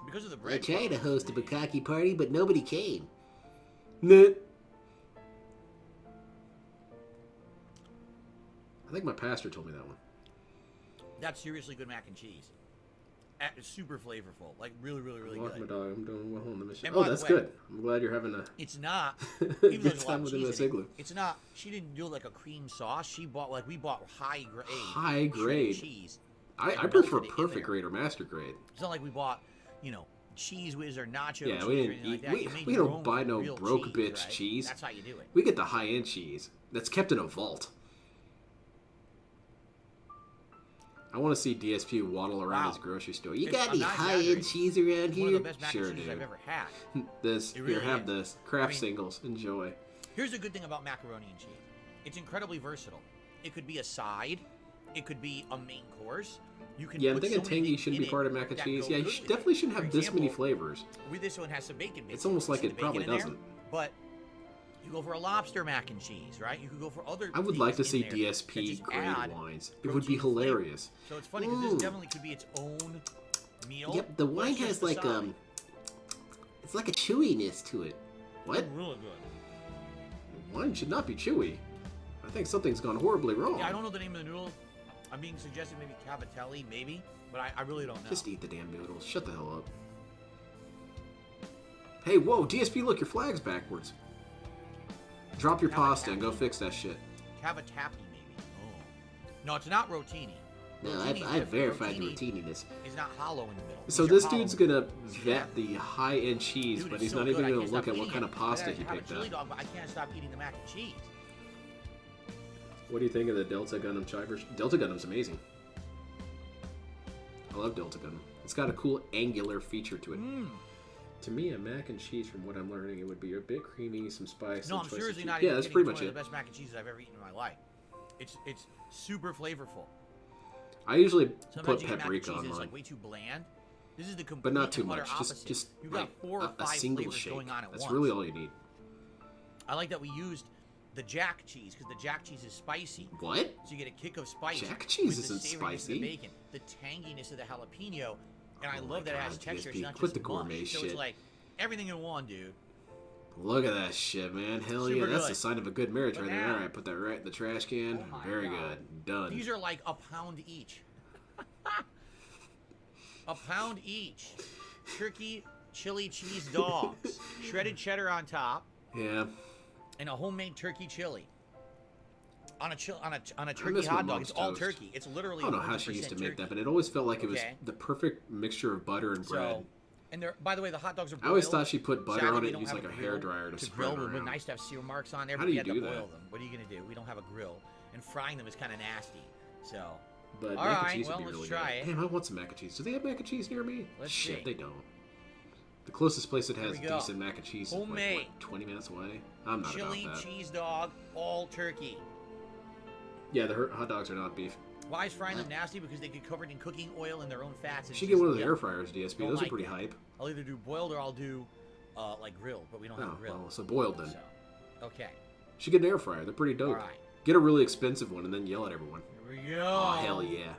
Because of the I bread. tried to host a bukkake party, but nobody came. Nut. I think my pastor told me that one. That's seriously good mac and cheese. It's super flavorful. Like really, really, really Walk my good. dog. I'm doing well on the mission. And Oh, by the that's way- good. I'm glad you're having a. It's not. Good Even though there's a lot time of within cheese this in it, igloo. it's not. She didn't do like a cream sauce. She bought we bought high grade. High shredded grade. cheese. I and prefer melted it in perfect there. grade or master grade. It's not like we bought, cheese whiz or nacho Yeah, cheese we or didn't anything like eat. that. You make We your don't own buy no real broke cheese, bitch right? cheese. That's how you do it. We get the high end cheese that's kept in a vault. I want to see DSP waddle around Wow. his grocery store. You It's- got I'm any not high-end exaggerating. cheese around One of here? the best mac Sure, and cheese dude. I've ever had. This It really here, have is. this craft I mean- singles. Enjoy. Here's the good thing about macaroni and cheese. It's incredibly versatile. It could be a side. It could be a main course. You can Yeah, I'm put thinking so many tangy things shouldn't in be it part of mac and that cheese. go Yeah, you good should, with it. definitely shouldn't For have this many example, flavors. With this one has some bacon bits. It's almost like Some it probably bacon in there, doesn't. But you go for a lobster mac and cheese, right? You could go for other. I would like to things see in there that DSP just grade add wines. It would be protein flavor. hilarious. So it's funny because Ooh. this definitely could be its own meal. Yep, the but wine it's just has the like side. it's like a chewiness to it. What? Really good. Wine should not be chewy. I think something's gone horribly wrong. Yeah, I don't know the name of the noodles. I'm being suggested maybe cavatelli, maybe, but I really don't know. Just eat the damn noodles. Shut the hell up. Hey, whoa, DSP, look, your flag's backwards. Drop your pasta and go fix that shit. Cavatappi, maybe. Oh. No, it's not rotini. No, Rotini's I've different. verified the Rotini routininess. is not hollow in the middle. So These are this hollow. dude's gonna See vet that? the high-end cheese, Dude, but it's he's so not good, even I gonna can't look stop at what eating kind it. of pasta I he have a picked chili up. dog, but I can't stop eating the mac and cheese. What do you think of the Delta Gundam Chivers? Delta Gundam's amazing. I love Delta Gundam. It's got a cool angular feature to it. To me, a mac and cheese, from what I'm learning, it would be a bit creamy, some spice. No, some I'm choice of seriously cheese. not Yeah, even that's kidding. pretty It's much one it. of the best mac and cheeses I've ever eaten in my life. It's super flavorful. I usually Sometimes put you get mac and paprika cheese on that's mine. like way too bland. This is the complete But not too and utter much. opposite. Just You've got like 4 or 5 a single flavors shake. going on at That's once. really all you need. I like that we used the jack cheese because the jack cheese is spicy. What? So you get a kick of spice. Jack cheese with the isn't savoriness of spicy. the bacon, the tanginess of the jalapeno, and I Oh love my that it has God, texture. It's DSP, not quit just the gourmet mush. So shit. it's like everything in one, dude. Look at that shit, man. Hell Super yeah, that's good. the sign of a good marriage But right there. now- All right, put that right in the trash can. Oh my Very God. good. Done. These are like a pound each. A pound each. Turkey chili cheese dogs, shredded cheddar on top, Yeah. and a homemade turkey chili. On a turkey miss my hot dog, mom's it's all toast. turkey. It's literally. I don't know how she used to 100% make turkey. that, but it always felt like it was Okay. the perfect mixture of butter and bread. So, and they're, by the way, the hot dogs are boiled. I always thought she put butter Sadly, on we it don't and used have like a grill hairdryer to grill. spread It would be around. nice to have seal marks on there, How but do we you had to do boil that? them. What are you gonna do? We don't have a grill, and frying them is kind of nasty. So, But All mac right, and cheese well, would be let's really try good. it. Damn, I want some mac and cheese. Do they have mac and cheese near me? Let's Shit, see. they don't. The closest place that Here has we go. decent mac and cheese is like, Homemade. what, 20 minutes away? I'm not chili about that. cheese dog, all turkey. Yeah, the hot dogs are not beef. Why is frying them nasty? Because they get covered in cooking oil and their own fats. And You should it's get one just- of the yeah. air fryers, DSP. Don't Those are like pretty that. hype. I'll either do boiled or I'll do like grilled, but we don't have a Oh, grill. well, so boiled then. So, okay. You should get an air fryer. They're pretty dope. All right. Get a really expensive one and then yell at everyone. Here we go. Oh, hell yeah.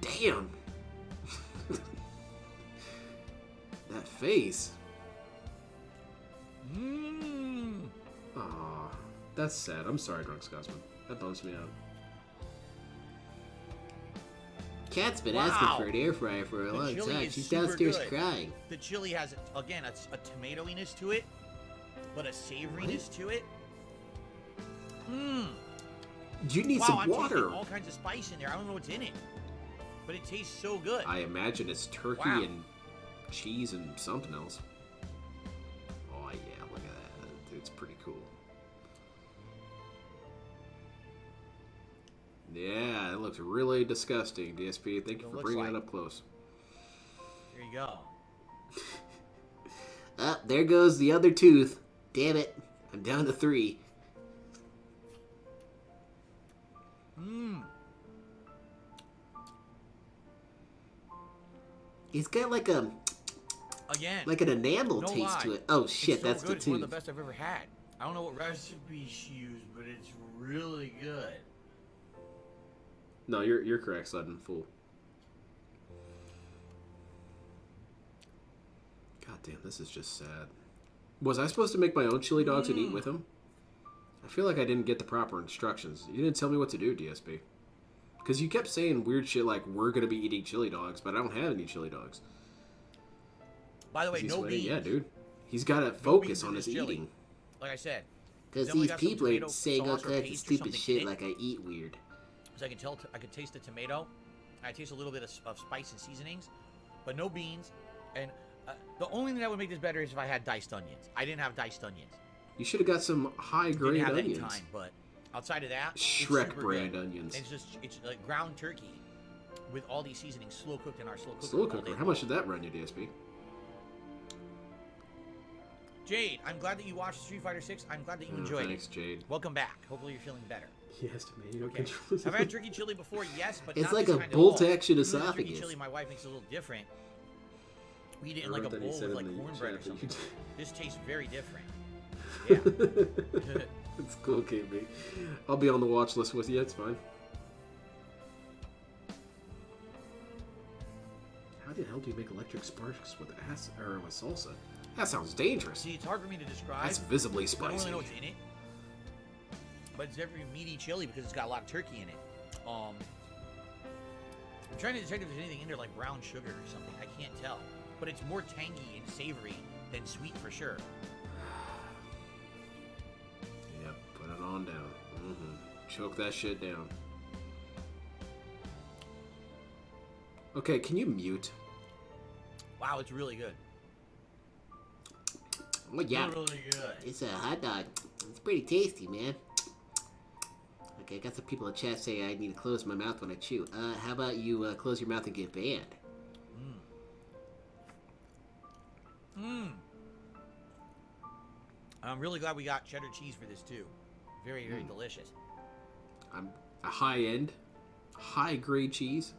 Damn. That face. Mmm. Aw, that's sad. I'm sorry, Drunk Scotsman. That bums me out. Kat's been Wow. asking for an air fryer for a The long chili time. is She's super downstairs good. crying. The chili has, again, a tomatoiness to it, but a savoriness to it. Mmm. You need wow, some I'm water. tasting all kinds of spice in there. I don't know what's in it, but it tastes so good. I imagine it's turkey Wow. and cheese and something else. Oh yeah, look at that. It's pretty cool. Yeah, it looks really disgusting, DSP. Thank you It for looks bringing like- it up close. There you go. There goes the other tooth. Damn it. I'm down to 3. Mmm. It's got like a Again. an enamel No taste lie. to it. Oh shit, it's so that's good. the It's one tooth. of the best I've ever had. I don't know what recipe she used, but it's really good. No, you're correct, Sudden Fool. God damn, this is just sad. Was I supposed to make my own chili dogs and eat with them? I feel like I didn't get the proper instructions. You didn't tell me what to do, DSP. Because you kept saying weird shit like, we're going to be eating chili dogs, but I don't have any chili dogs. By the way, Is he no sweating? beans. Yeah, dude. He's got to beans focus in on this his chili. eating. Like I said, Because Then we these got some people tomato are saying all sauce or kinds of paste or stupid something shit in it. like I eat weird. so I could taste the tomato. I taste a little bit of spice and seasonings, but no beans. And the only thing that would make this better is if I had diced onions. I didn't have diced onions. You should have got some high-grade Didn't have onions. any time, but outside of that, it's Shrek super brand good. onions. It's like ground turkey with all these seasonings, slow cooked in our slow cooker. Slow all day cooker. How long. much did that run you, DSP? Jade, I'm glad that you watched Street Fighter 6. I'm glad that you Oh, enjoyed thanks, it. Jade. Welcome back. Hopefully you're feeling better. Yes, tomato Okay. controls. Have I had turkey chili before? Yes, but It's not like this a kind at bolt all. action Usually the turkey esophagus. chili my wife makes a little different. We eat it I in like a wrote that he bowl said with in like the cornbread or chat that you something. did. This tastes very different. Yeah. It's cool, KB. I'll be on the watch list with you. It's fine. How the hell do you make electric sparks with with salsa? That sounds dangerous. See, it's hard for me to describe. That's visibly I don't spicy. really know what's in it. But it's very meaty chili because it's got a lot of turkey in it. I'm trying to detect if there's anything in there like brown sugar or something. I can't tell. But it's more tangy and savory than sweet for sure. Yep, put it on down. Choke that shit down. Okay, can you mute? Wow, it's really good. Oh yeah, Really good. it's a hot dog. It's pretty tasty, man. Okay, I got some people in chat saying I need to close my mouth when I chew. How about you close your mouth and get banned? I'm really glad we got cheddar cheese for this too. Very, very delicious. I'm a high-end, high-grade cheese.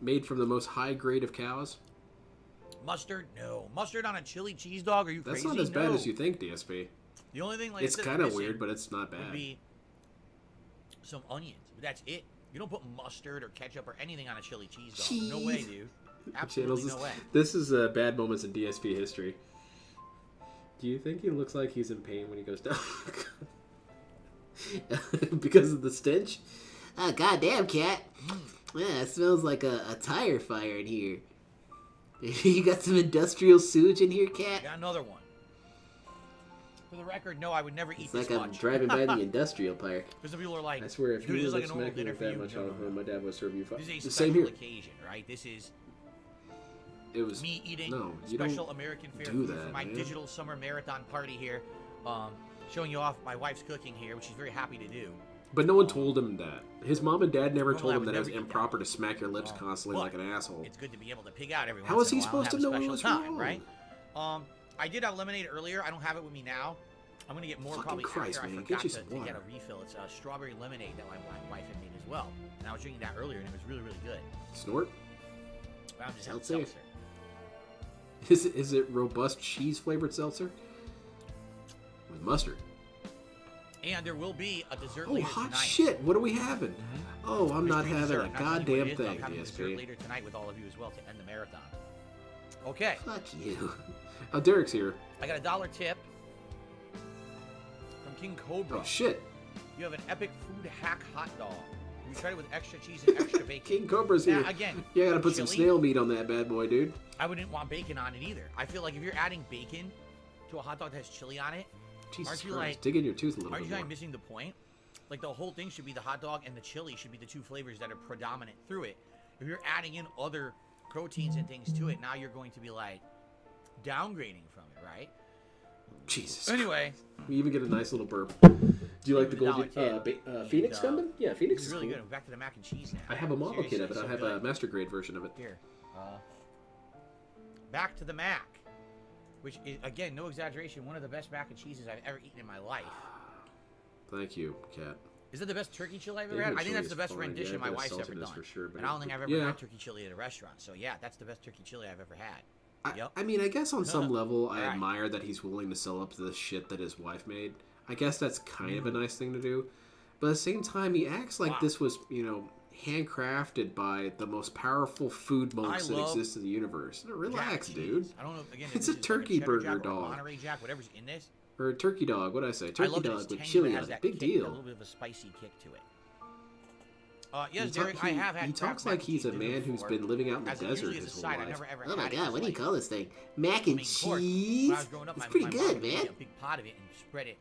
Made from the most high grade of cows. Mustard? No. Mustard on a chili cheese dog? Are you That's crazy? not as bad No. as you think, DSP. The only thing like It's kind kind of weird, but it's not would bad. be some onions, but that's it. You don't put mustard or ketchup or anything on a chili cheese dog. No way, dude. Absolutely no way. This is bad moments in DSP history. Do you think he looks like he's in pain when he goes down? Because of the stench? Oh, goddamn, cat. Yeah, it smells like a tire fire in here. You got some industrial sewage in here, cat? Got another one. For the record, no, I would never eat It's this like I'm much. driving by the industrial park. Because some people are like, I swear, if dude, you this is were like a normal smacking dinner like for that you. much No, on no, no. home, my dad would serve you. This is a The same special here. occasion, right? This is It was me eating no, you special don't American fare do food for that, my man. digital summer marathon party here. Showing you off my wife's cooking here, which she's very happy to do. But no one told him that. His mom and dad never Normally, told I him would that it was never eat improper that. to smack your lips constantly But like an asshole. It's good to be able to pig out every How once is in he a while and supposed to have a know special what's time, wrong? right? I did have lemonade earlier. I don't have it with me now. I'm gonna get more Fucking probably Christ, after. man, I get forgot you to some get a water. refill. It's a strawberry lemonade that my wife had made as well, and I was drinking that earlier, and it was really, really good. Snort? But I'm just having Seltzer? seltzer. Is it robust cheese flavored seltzer? With mustard. And there will be a dessert Oh, later hot tonight. shit! What are we having? Oh, I'm not Mystery having dessert. a Not telling you what goddamn it is, but I'm thing, having dessert DSP. later tonight with all of you as well to end the marathon. Okay, Fuck you. Oh, Derek's here. I got a $1 tip from King Cobra. Oh shit! You have an epic food hack hot dog. You tried it with extra cheese and extra bacon. King Cobra's here. Now, again, You gotta put some chili, snail meat on that bad boy, dude. I wouldn't want bacon on it either. I feel like if you're adding bacon to a hot dog that has chili on it, Jesus Aren't you Christ, like- dig in your tooth a little aren't bit you more. like missing the point? Like the whole thing should be the hot dog and the chili should be the two flavors that are predominant through it. If you're adding in other proteins and things to it, now you're going to be like downgrading from it, right? Jesus. Anyway, We even get a nice little burp. Do you like the $1 golden $1 Phoenix Gundam? Yeah, Phoenix it's is really cool. good. Back to the mac and cheese now. I have a model kit of it. Seriously, I so have good. a master grade version of it. Here, back to the mac, which is, again, no exaggeration, one of the best mac and cheeses I've ever eaten in my life. Thank you, Kat. Is it the best turkey chili I've ever Yeah, had? I think chili that's is the best fine. rendition Yeah, my the wife's ever saltiness done. for sure, but And I don't think I've ever yeah. had turkey chili at a restaurant. So yeah, that's the best turkey chili I've ever had. Yep. I mean, I guess on some level, I Alright. admire that he's willing to sell up the shit that his wife made. I guess that's kind of a nice thing to do. But at the same time, he acts like Wow. this was, handcrafted by the most powerful food monks that love exist in the universe. Relax, Jack dude. cheese. I don't know. Again, if It's this a is turkey like cheddar burger jack or dog. Monterey Jack, whatever's in this. Or a turkey dog, what'd I say? I Turkey love that dog it's with tangy, chili but it on has it. that Big kick, a deal. little bit of a spicy kick to it. Yes, He Derek, talk- I have had. he Kraft talks mac like and he's cheese a man who's before. been living out in the As desert usually as a his whole side, I've life. never ever Oh my had it god, as what do you like- call this thing? Mac I and mean, of course, cheese? when I was growing up, It's my pretty mom good, would make man. a big pot of it and spread it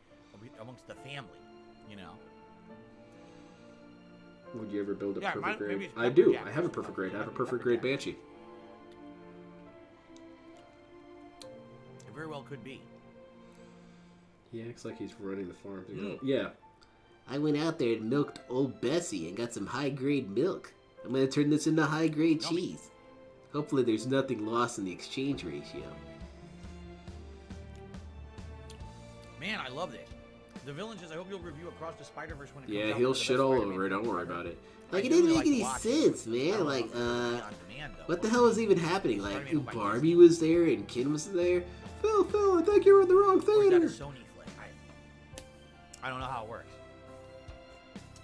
amongst the family, you know. Would you ever build a Yeah, perfect mine- grade? maybe it's I pepper do. jack I have a or perfect something. grade. I have a Might be perfect pepper grade jack. Banshee. It very well could be. He acts like he's running the farm. Mm. Yeah. I went out there and milked old Bessie and got some high-grade milk. I'm gonna turn this into high-grade Yummy. cheese. Hopefully there's nothing lost in the exchange ratio. Man, I love this. The villain says, I hope you'll review Across the Spider-Verse when it comes Yeah, out. he'll one of the shit best all Spider-Man over it. Don't films worry ever. about it. Like, I it do didn't really make like to any watch sense, it. I man. don't know Like, if it's on demand, though. what the hell was even happening? Like, Spider-Man by Barbie Disney. was there and Ken was there? Phil, I think you're in the wrong Or is that a theater. Sony flick? I don't know how it works.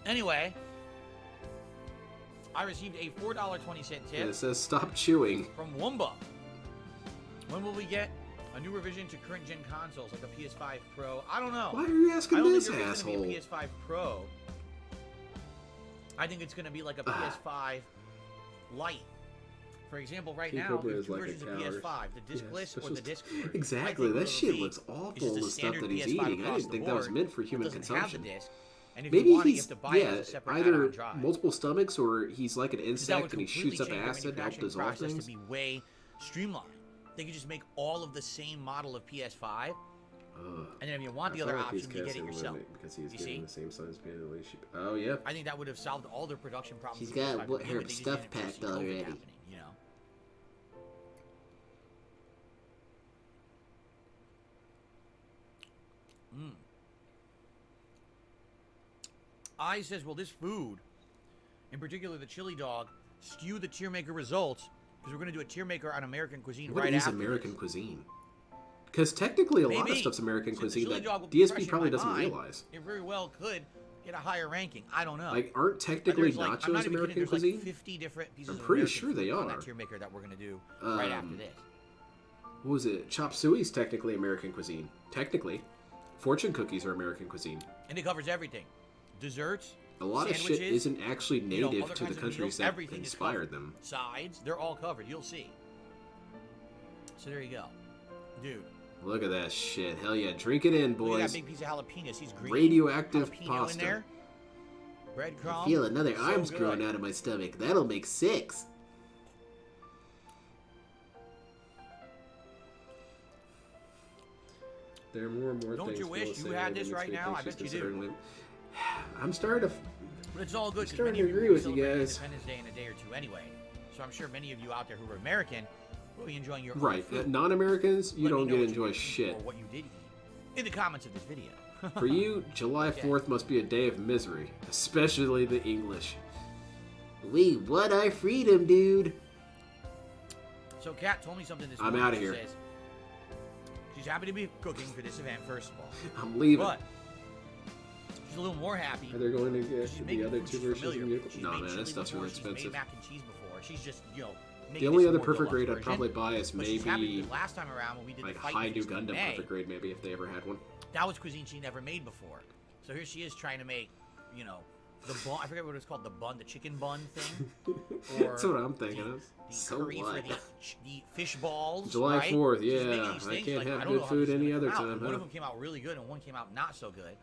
Anyway, I received a $4.20 And tip it says stop chewing. from Woomba. When will we get a new revision to current gen consoles like a PS5 Pro? I don't know. Why are you I asking don't this think there is asshole? going to be a PS5 Pro. I think it's going to be like a PS5 Lite. For example, right King now, Cobra there's is two like a versions of coward. PS5, the discless it's or the just- disc version. Exactly. I think That what shit it'll be looks is awful. just a The stuff standard that he's PS5 eating. I across didn't the think that was board meant for human that doesn't consumption. have the disc. And if Maybe you want it, you he's have to buy it as a separate add-on either drive. multiple stomachs or he's like an Because that would insect and he completely shoots up change their acid to help manufacturing dissolve process things. to be way streamlined. They could just make all of the same model of PS5, and then if you want the other option, you get it yourself. Because he's You getting see? the same size panel. Oh yeah. I think that would have solved all their production problems. She's with got PS5 to what begin her with. They just stuff didn't foresee packed COVID already. happening, you know? I says, well, this food, in particular the chili dog, skew the tier maker results because we're going to do a tier maker on American cuisine What right is after American this. cuisine? Because technically, a lot of Maybe. stuff's American Since the cuisine chili that dog will be fresh DSP in probably my doesn't mind, realize. It very well could get a higher ranking. I don't know. Like, aren't But technically there's like, I'm nachos not even kidding, American there's cuisine? like 50 different pieces I'm of pretty American sure they food on are. that tier maker that we're going to do right after this. What was it? Chop suey's technically American cuisine. Technically, fortune cookies are American cuisine. And it covers everything. Desserts, A lot of shit sandwiches, isn't actually you know, native other to the kinds of countries meals, that everything is inspired covered. them. Sides, they're all covered. You'll see. So there you go. Dude, Look at that shit. Hell yeah. Drink it in, look at that boys. big piece of jalapenos. He's green. Radioactive jalapeno pasta. in there. Breadcrumb. I feel another So arm's good. growing out of my stomach. That'll make 6. There are more and more Don't things. you wish Phyllis you saying had that this makes right me now? think I she's bet you do. considering leaving. I'm starting to. But it's all good because starting many to of you agree will with you celebrate guys. Independence Day in a day or two anyway. So I'm sure many of you out there who are American will be enjoying your own Right. food. Non-Americans, you Let me don't know get what to you enjoy did eat shit. Or what you did eat in the comments of this video. For you, July 4th must be a day of misery, especially the English. We won our freedom, dude. So Kat told me something this I'm morning. outta She here. says she's happy to be cooking for this event, first of all. I'm leaving. But she's a little more happy. Are they going to because get she's the making other food two she's versions of familiar the with. vehicle? She's No, made man, chili that stuff's before, really she's expensive. made mac and cheese before. She's just, The making only this other more perfect deluxe grade I'd version. probably buy is But she's happy maybe because last time around when we did like the fight High New fix in Gundam May, perfect grade, maybe if they ever had one. that was cuisine she never made before. So here she is trying to make, you know, the bun. I forget what it's called, the bun, the chicken bun thing. Or That's what I'm thinking the, of. the So curry what? for the fish balls. July right? 4th, She's yeah. making these I things, can't like, have I don't good know how food this is any gonna other come out. time, One huh? of them came out really good and one came out not so good.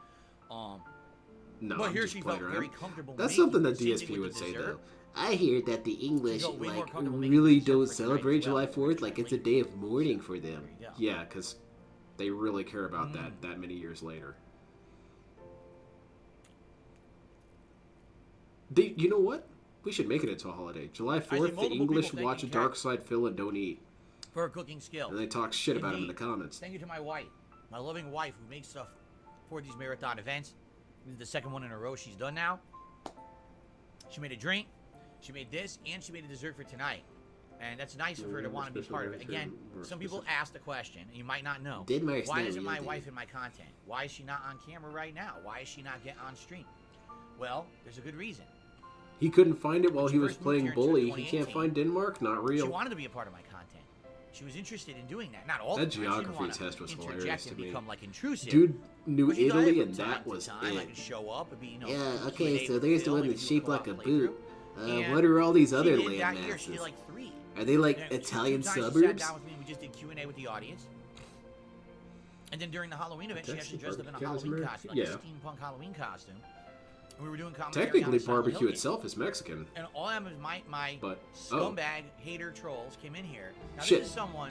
No, But I'm here just she playing felt around. very comfortable. That's making something it. that Same thing DSP with would the say dessert. though. I hear that the English felt way more like comfortable making really dessert don't for tonight celebrate as well. July 4th. Like it's a day of mourning for them. There you go. Yeah, because they really care about that many years later. You know what? We should make it into a holiday. July 4th, the multiple English people watch a thanking dark Kat side Phil and don't eat. For her cooking skill. And they talk shit about him in the Indeed. comments. Thank you to my wife, my loving wife, who makes stuff for these marathon events. This is the second one in a row she's done now. She made a drink, she made this, and she made a dessert for tonight. And that's nice of her to want to be part of it. Again, some people ask the question, and you might not know. Denmark's Why not isn't real, my dude. wife in my content? Why is she not on camera right now? Why is she not getting on stream? Well, there's a good reason. He couldn't find it while When he she was first moved playing here in Bully. He 2018, can't find Denmark? Not She real. wanted to be a part of my content. She was interested in doing that. Not all That the time. She didn't geography wanna test was interject hilarious and to me. become like intrusive. Dude knew But she thought Italy from and time that to was time, I could it. show up and be, you know, Yeah, Q&A okay, so with there's the Phil, one and that's we shaped do like a co-op boot. playthrough. What are all these She other did land that year. She did masses? like 3. Are they like And two Italian times She sat suburbs? down with me and we just did Q&A with the audience. And then during the Halloween event, she actually dressed up in a Texas Halloween barbecue? costume, like a Yeah. steampunk Halloween costume. And we were doing commentary Technically, on the Silent barbecue Hill game. itself is Mexican. And all I am is my But- scumbag hater trolls came in here. Now Shit. this is someone,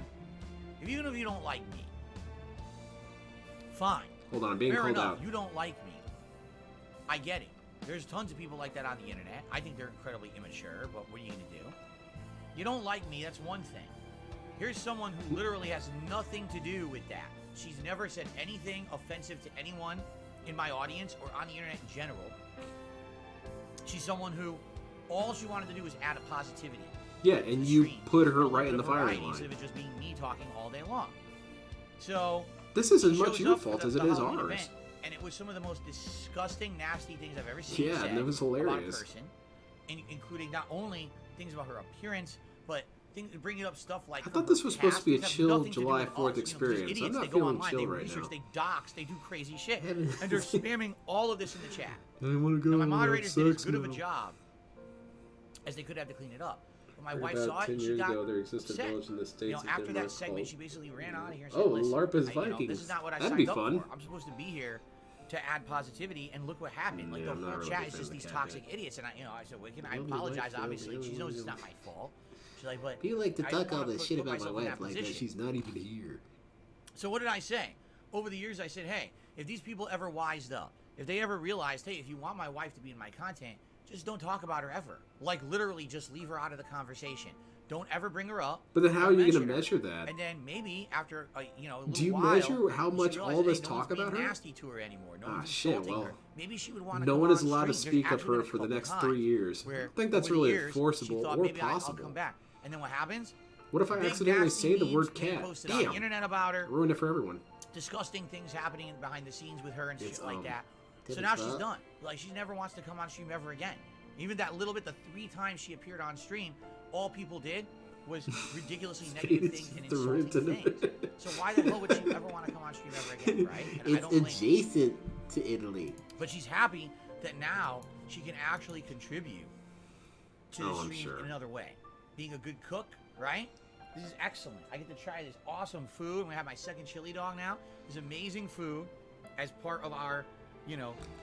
even if you don't like me, fine. Hold on, I'm being Fair called enough. out. You don't like me. I get it. There's tons of people like that on the internet. I think they're incredibly immature, but what are you going to do? You don't like me, that's one thing. Here's someone who literally has nothing to do with that. She's never said anything offensive to anyone in my audience or on the internet in general. She's someone who all she wanted to do was add a positivity. Yeah, and you Stream. put her A little right bit in the of firing variety instead line. of it just being me talking all day long. So This is as she much shows your up for fault the- as it the is Halloween ours. event, and it was some of the most disgusting, nasty things I've ever seen. Yeah, said and it was about a hilarious. person, including not only things about her appearance, but bringing up stuff like. I from thought her this was supposed to be a past, things chill have nothing to do July with 4th us, you know, 'cause experience. there's I'm idiots, not they go feeling online, chill they right research, now. They dox, they do crazy shit, Heaven- and they're spamming all of this in the chat. I want to go. Now, my moderators did as good of a job as they could have to clean it up. But my wife saw it and she got upset. in the States. You know, of after that Denmark segment, called- she basically ran out of here and said, Oh, "Listen, LARP's you know, Vikings. this is not what I That'd signed be up fun. for. I'm supposed to be here to add positivity, and look what happened. Like Yeah, the I'm not whole really chat a is fan just of these the cat toxic yet. idiots." And I said, "Well, I Really apologize. like it, Obviously, really, she knows really it's not like my fault." She's like, "But You like to I talk didn't all wanna this shit put about my myself in wife that like that. position." She's not even here. So what did I say? Over the years, I said, hey, if these people ever wised up, if they ever realized, hey, if you want my wife to be in my content, just don't talk about her ever. Like, literally, just leave her out of the conversation. Don't ever bring her up. But then how Don't are you going to mention measure her. that? And then maybe after a little Do you while, measure how she much realized, all hey, this no talk one's being about her? nasty to her anymore. No Ah, one's shit, insulting well, her. Maybe she would want to No go one is on allowed to stream. There's speak of actually her been a for the couple next times 3 years. I where don't think that's over the really years, enforceable she thought, or maybe I'll possible. come back. And then what happens? What if I Big accidentally nasty say the memes word being cat? posted on the Damn, internet about her. ruined it for everyone. Disgusting things happening behind the scenes with her and It's, shit like that. So Did now it she's suck? done. Like, she never wants to come on stream ever again. Even that little bit, the 3 times she appeared on stream, all people did was ridiculously negative things and The insulting roots in things. it. So why the hell would she ever want to come on stream ever again, right? And I It's don't blame her. adjacent to Italy. But she's happy that now she can actually contribute to the Oh, I'm stream sure. in another way. Being a good cook, right? This is excellent. I get to try this awesome food. I'm gonna have my second chili dog now. This amazing food as part of our,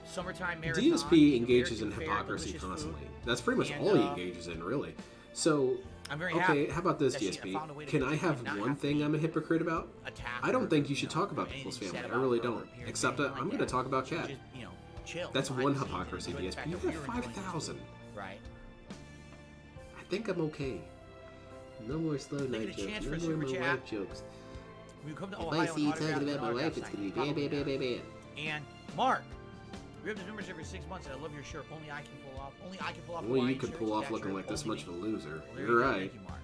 summertime marathon. DSP engages in American fare, hypocrisy delicious constantly. food. That's pretty much And, all he engages in, really. So, I'm very okay, happy how about this, that she DSP? found a way to Can I have not one have to thing be I'm a hypocrite about? attack I don't her, think you should talk or about anything people's said family. I about really her or don't. appearance or Except that anything I'm like going to that. talk about She Cat. just, chill That's behind one the scenes and hypocrisy, enjoy the DSP. fact You that we got were enjoying this 5,000. food, right? I think I'm okay. No more slow Make night it a chance jokes. for No a more super my chat. wife jokes. When you come to If Ohio I see you and autograph talking about my an wife, autograph it's signing, gonna be bam, bam, probably bam, bam, not. bam. And Mark, we have this membership for 6 months, and I love your shirt. Only I can pull off. Only I can pull off. Only you Hawaiian could shirts. pull off That looking shirt like this only much of me. a loser. Well, there You're you go. right. Thank you, Mark.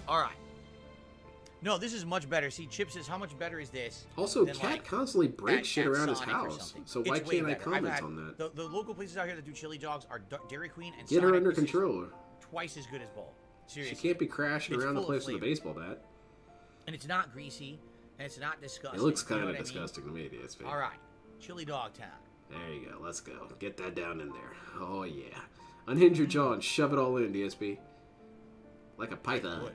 All right. No, this is much better. See, Chip says, how much better is this? Also, than, Cat like, constantly breaks at- shit at around his Sonic or house. something? So why It's way can't I better. I've comment had- on that? The local places out here that do chili dogs are Dairy Queen and Get her Sonic. under This is control. Twice as good as both. Seriously. She can't be crashing It's around the full of place with a flavor. baseball bat. And it's not greasy, and it's not disgusting. It looks You know kind what of I mean? disgusting to me, DSP. All right. Chili dog time. There you go. Let's go. Get that down in there. Oh, yeah. Unhinge your jaw and shove it all in, DSP. Like a python. Good.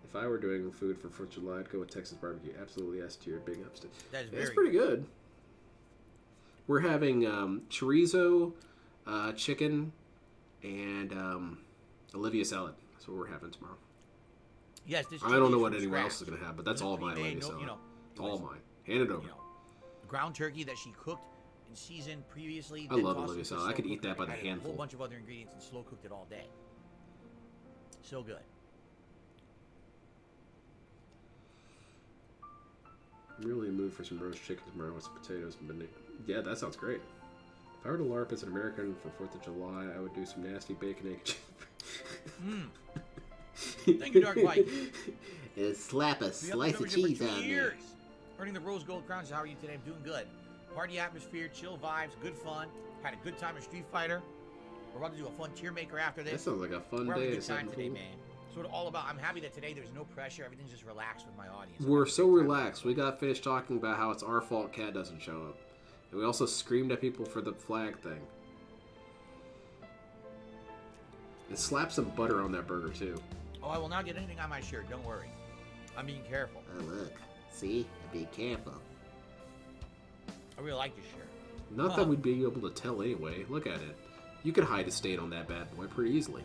If I were doing food for 4th of July, I'd go with Texas barbecue. Absolutely S tier. Big ups to. That is Yeah, it's very pretty good. We're having chorizo, chicken, and Olivia salad. That's what we're having tomorrow. Yes, this I don't know turkey what from anyone scratch. else is going to have, but that's all mine, Pre-made, Olivia salad. it all was, mine. Hand it over. You know, ground turkey that she cooked and seasoned previously. I then love tossed Olivia into salad. I slow could eat cooker that by and the added a handful. whole bunch of other ingredients and slow cooked it all day. So good. I'm really in the mood for some roast chicken tomorrow with some potatoes and banana. Yeah, that sounds great. If I were to LARP as an American for 4th of July, I would do some nasty bacon, egg, Thank you, Dark Mike. Slap a slice of cheese on there. Earning the Rose Gold Crowns. How are you today? I'm doing good. Party atmosphere, chill vibes, good fun. Had a good time at Street Fighter. We're about to do a fun tier maker after this. That sounds like a fun We're having day. a good time today, man. Sort of all about. I'm happy that today there's no pressure. Everything's just relaxed with my audience. We're so relaxed. We got finished talking about how it's our fault Cat doesn't show up. And we also screamed at people for the flag thing. And slap some butter on that burger, too. Oh, I will not get anything on my shirt. Don't worry. I'm being careful. Oh, look. See? Be careful. I really like this shirt. Not that we'd be able to tell anyway. Look at it. You could hide a stain on that bad boy pretty easily.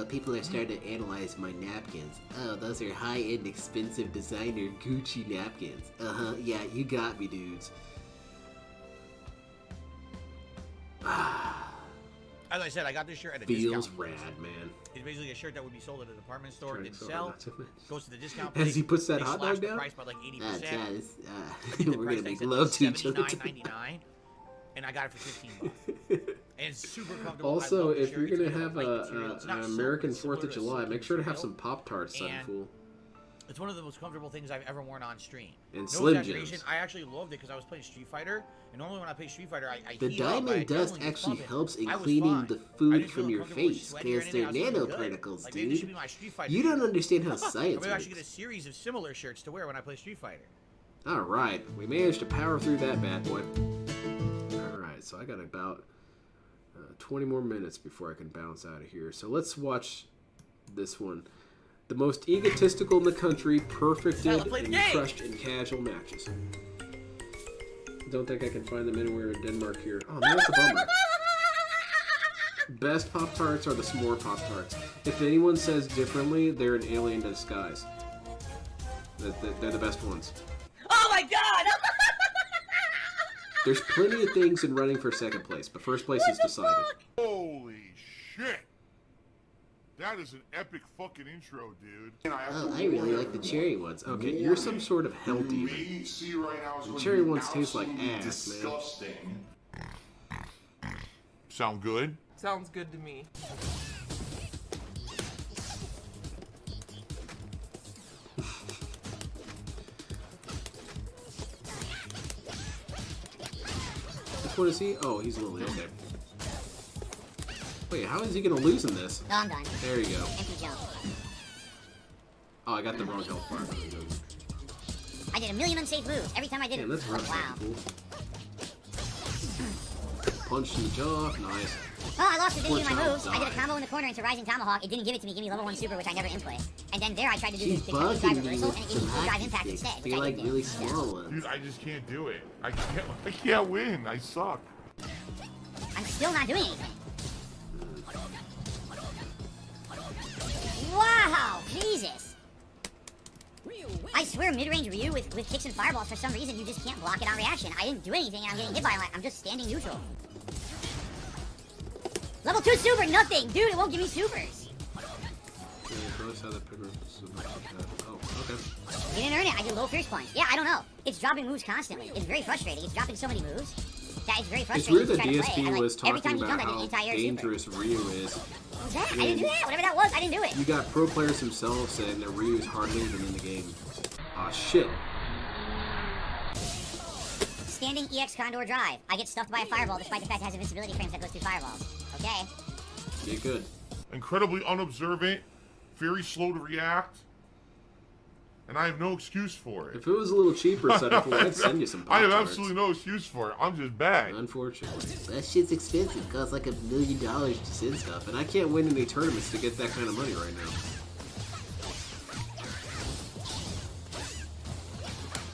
People are starting to analyze my napkins. Oh, those are high-end, expensive designer Gucci napkins. Uh-huh, yeah, you got me, dudes. As I said, I got this shirt at a Feels discount. rad, man. It's basically a shirt that would be sold at a department store. Trying Didn't so sell. hard not to miss. Goes to the discount place. As he puts that they hot slash dog the down? price by like 80%. We're gonna make love to each other. $79.99, and I got it for $15. And it's super comfortable. I Also, love the if shirt. you're It's gonna made of have light material. It's an not silk, American it's 4th similar of to July, silk make sure to have material. some Pop-Tarts, son And fool. It's one of the most comfortable things I've ever worn on stream. And no Slim exaggeration, Jims. I actually loved it because I was playing Street Fighter, and normally when I play Street Fighter, I The heat up, my diamond dust adrenaline gets actually pumping. helps in I was cleaning fine. the I food didn't from feel your uncomfortable, face sweaty or because they're anything. I was feeling good. nanoparticles, Like, maybe this should be dude. my Street Fighter You don't shirt. understand how science Maybe I should get a works. series of similar shirts to wear when I play Street Fighter. Alright, we managed to power through that bad boy. Alright, so I got about 20 more minutes before I can bounce out of here. So let's watch this one. The most egotistical in the country, perfected play the and game. crushed in casual matches. Don't think I can find them anywhere in Denmark here. Oh, man, that's a bummer. Best Pop-Tarts are the s'more Pop-Tarts. If anyone says differently, they're an alien disguise. They're the best ones. Oh my god! There's plenty of things in running for second place, but first place is decided. Holy shit! That is an epic fucking intro, dude. Oh, I really like the cherry ones. Okay, you're some sort of hell demon. See right now is The when cherry you ones taste like absolutely ass, man. disgusting. Sound good? Sounds good to me. Which one is he? Oh, he's Lily. Okay. Wait, how is he gonna lose in this? No, I'm done. There you go. Empty jump. Oh, I got the wrong health bar. I did a million unsafe moves. Every time I did Man, it. that's rough. Wow. Fool. Punch in the jaw. Nice. Oh, I lost the Poor dignity of my child moves. I did a died. combo in the corner into Rising Tomahawk. It didn't give it to me. Give me level 1 super, which I never input. And then there I tried to do She's the triple drive bugging me reversal, with and it gave me some full drive hockey impact sticks. instead. Which They're I like didn't really do. small ones. Dude, I just can't do it. I can't win. I suck. I'm still not doing anything. Wow, Jesus. I swear mid-range Ryu with kicks and fireballs, for some reason, you just can't block it on reaction. I didn't do anything and I'm getting hit by it. I'm just standing neutral. Level 2 super, nothing! Dude, it won't give me supers. Oh, okay. You didn't earn it. I did low fierce punch. Yeah, I don't know. It's dropping moves constantly. It's very frustrating. It's dropping so many moves that it's very It's frustrating weird to that try to play. DSP was every time talking he about comes, I get how an entire dangerous Ryu is. super. What was that? I didn't do that. Whatever that was, I didn't do it. You got pro players themselves saying that Ryu is hardly even in the game. Aw, shit. Standing EX Condor Drive. I get stuffed by a fireball despite the fact it has invincibility frames that goes through fireballs. Okay. Get good. Incredibly unobservant, very slow to react. And I have no excuse for it. If it was a little cheaper setup, I'd send you some I have Pop-Tarts. absolutely no excuse for it. I'm just bad. Unfortunately. That shit's expensive. It costs like $1 million to send stuff. And I can't win any tournaments to get that kind of money right now.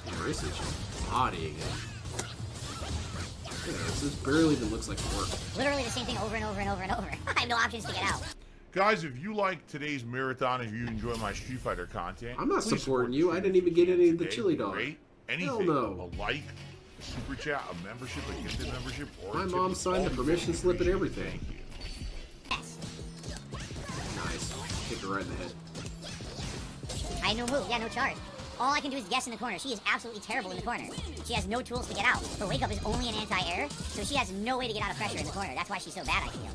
Marissa's just bodying it. Yeah, this barely even looks like work. Literally the same thing over and over and over and over. I have no options to get out. Guys, if you like today's marathon, if you enjoy my Street Fighter content, I'm not please supporting support you. the I didn't even get channel any of the today. chili dog. Rate Hell anything no. a like, a super chat, a membership, a gifted membership, or My a tip mom is signed the always permission slip and everything. Thank you. Nice. Kick her right in the head. I had no move. Yeah, no charge. All I can do is guess in the corner. She is absolutely terrible in the corner. She has no tools to get out. Her wake up is only an anti-air, so she has no way to get out of pressure in the corner. That's why she's so bad, I feel.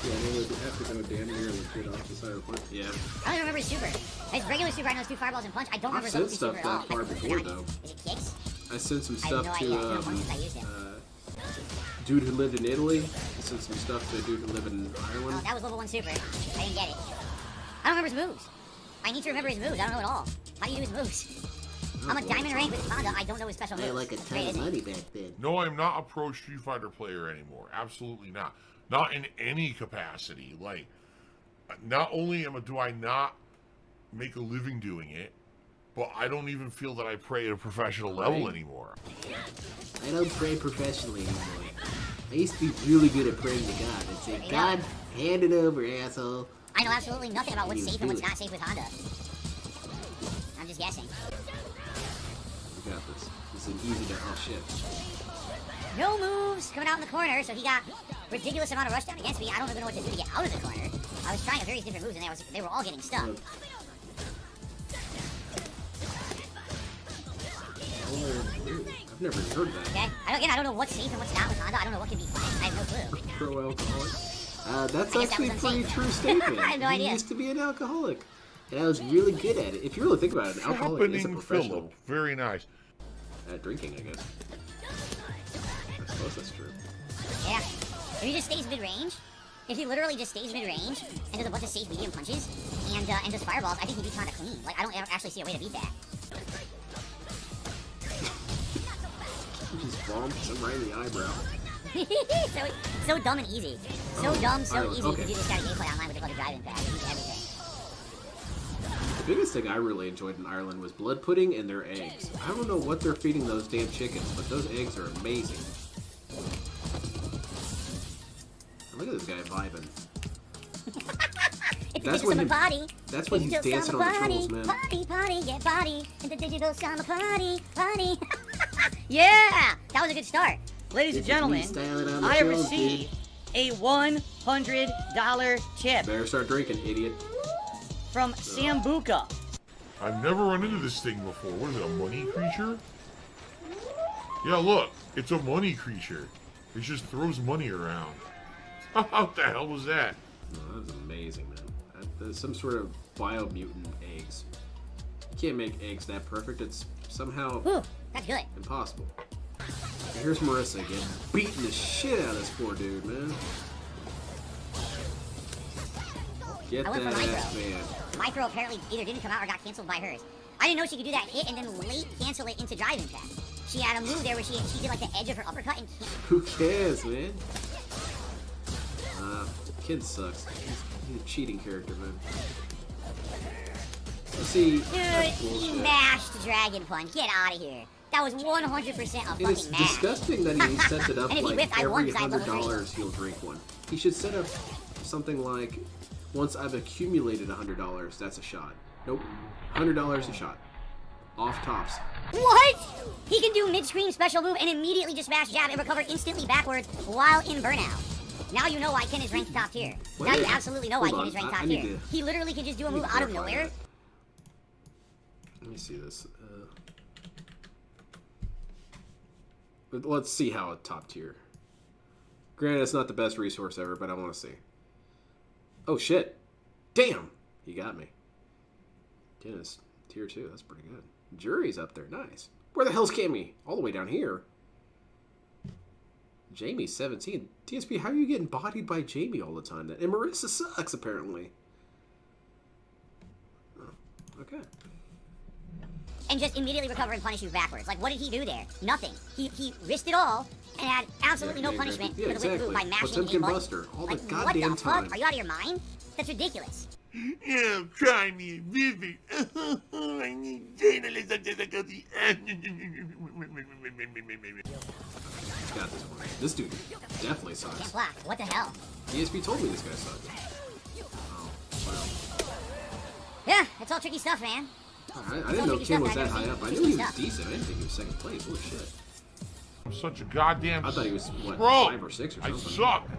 Yeah, they would have to go damn near and get off the side of the point. Yeah. I don't even remember his super. His regular super, I know it's 2 fireballs and punch. I don't remember his I've level said 2 super stuff at all. that far Like, before, forgot. though. Is it kicks? I sent some I have stuff no to idea. It's been a month since I used him. dude who lived in Italy. I sent some stuff to a dude who lived in Oh, Ireland. that was level 1 super. I didn't get it. I don't remember his moves. I need to remember his moves. I don't know at all. How do you do his moves? I'm a diamond rank with Honda. I don't know his special moves. like a It's ton great, of isn't it? money back then. No, I'm not a pro Street Fighter player anymore. Absolutely not. Not in any capacity. Like, not only do I not make a living doing it, but I don't even feel that I pray at a professional level anymore. I don't pray professionally anymore. I used to be really good at praying to God. I'd say, God, hand it over, asshole. I know absolutely nothing about what's You safe and what's do it. not safe with Honda. I'm just guessing. We got this. This is an easy to... Oh, shit. No moves coming out in the corner, so he got ridiculous amount of rush down against me. I don't even know what to do to get out of the corner. I was trying various different moves, and they were all getting stuck. I've never heard that. Okay? I don't know what's safe and what's not with Honda. I don't know what can be fine. I have no clue. Pro alcoholic. That's I guess that actually a was pretty unsafe. true statement. I have no He idea. used to be an alcoholic. And I was really good at it. If you really think about it, an alcoholic is a Happening professional Philip. Very nice. at drinking, I guess. I suppose that's true. Yeah. If he just stays mid-range, if he literally just stays mid-range and does a bunch of safe medium punches and does fireballs, I think he beats Honda clean. Like, I don't actually see a way to beat that. He just bombed him right in the eyebrow. so dumb and easy. So dumb, so Ireland, easy okay. to do this kind of gameplay online with the color driving pad. Beat everything. The biggest thing I really enjoyed in Ireland was blood pudding and their eggs. I don't know what they're feeding those damn chickens, but those eggs are amazing. Look at this guy vibing. It's That's a when digital he- party. That's when he's Digital dancing summer on the party. trolls, man. Party, party, get party. In the digital summer party, party. Yeah! That was a good start. Ladies and gentlemen, I have received a $100 tip Better start drinking, idiot. from Sambuca. I've never run into this thing before. What is it, a money creature? Yeah, look. It's a money creature. It just throws money around. What the hell was that? No, that was amazing, man. There's some sort of biomutant eggs. You can't make eggs that perfect. It's somehow Ooh, that's good. impossible. And here's Marissa again, beating the shit out of this poor dude, man. Get I went that for micro. ass, man. Micro apparently either didn't come out or got canceled by hers. I didn't know she could do that hit and then late cancel it into driving path. She had a move there where she did like the edge of her uppercut and Who cares, man? Kid sucks. He's a cheating character, man. See, that's dude, he bullshit. mashed Dragon Punch. Get out of here. That was 100% a It's fucking mash. disgusting that he sets it up And if he like whiffed, I won every 'cause I had level $100 he'll drink one. He should set up something like, once I've accumulated $100, that's a shot. Nope, $100 a shot. Off tops. What? He can do mid-screen special move and immediately just smash jab and recover instantly backwards while in burnout. Now you know why Ken is ranked top tier. Now you absolutely know why Hold Ken is on, ranked I top need tier. to- He literally can just do a I need move to out of clarify nowhere. that. Let me see this. But let's see how it's top tier. Granted, it's not the best resource ever, but I want to see. Oh shit! Damn, he got me. Dennis, tier 2. That's pretty good. Jury's up there. Nice. Where the hell's Cammy? All the way down here. Jamie, 17. DSP, how are you getting bodied by Jamie all the time? And Marissa sucks, apparently. Oh, okay. and just immediately recover and punish you backwards. Like, what did he do there? Nothing. He risked it all and had absolutely no punishment for the whip move by mashing A button. Buster all the Like, what goddamn the fuck? time. Are you out of your mind? That's ridiculous. Yeah, try me, vivid. I need journalism difficulty. He's got this one. This dude definitely sucks. Can't block. What the hell? DSP told me this guy sucks. Oh, wow. Yeah, it's all tricky stuff, man. I didn't know Kim was that high up. I knew he was decent. I didn't think he was second place. Holy shit. I'm such a goddamn I thought he was, what, scrub. 5 or 6 or I something. suck.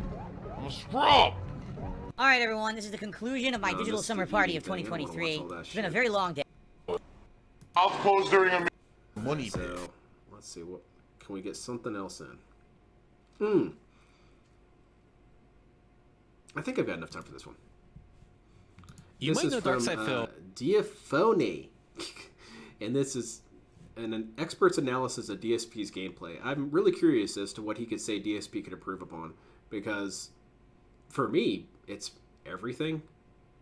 I'm a scrub. All right, everyone. This is the conclusion of my digital this summer is party of the evening thing. I don't 2023. wanna watch all that It's been a shit. very long day. I'll close during a Money pit. So, let's see. What can we get something else in? I think I've got enough time for this one. You might know Darkside Phil. Diaphony. And this is an expert's analysis of DSP's gameplay. I'm really curious as to what he could say DSP could improve upon, because for me, it's everything.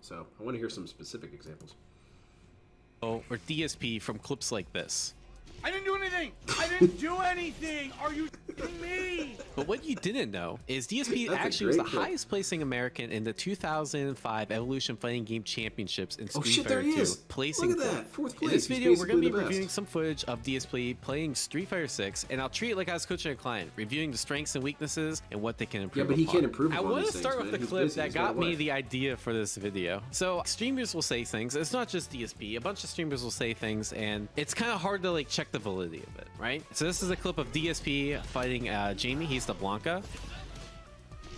So I want to hear some specific examples. Or DSP from clips like this. I didn't do anything. I didn't do anything. Are you kidding me? But what you didn't know is DSP That's a actually was the great clip. highest placing American in the 2005 Evolution Fighting Game Championships in Oh Street shit, Fighter there he 2, is. placing Look at fourth. that. 4th In place. this He's video, we're going to be basically the reviewing best. some footage of DSP playing Street Fighter 6, and I'll treat it like I was coaching a client, reviewing the strengths and weaknesses and what they can improve but he upon. can't improve I upon want these to start things, with man. the He's clip busy. that He's got got a me wife. the idea for this video. So streamers will say things. It's not just DSP. A bunch of streamers will say things, and it's kind of hard to like check the validity of it, right? So this is a clip of DSP fighting Jamie. He's the Blanca.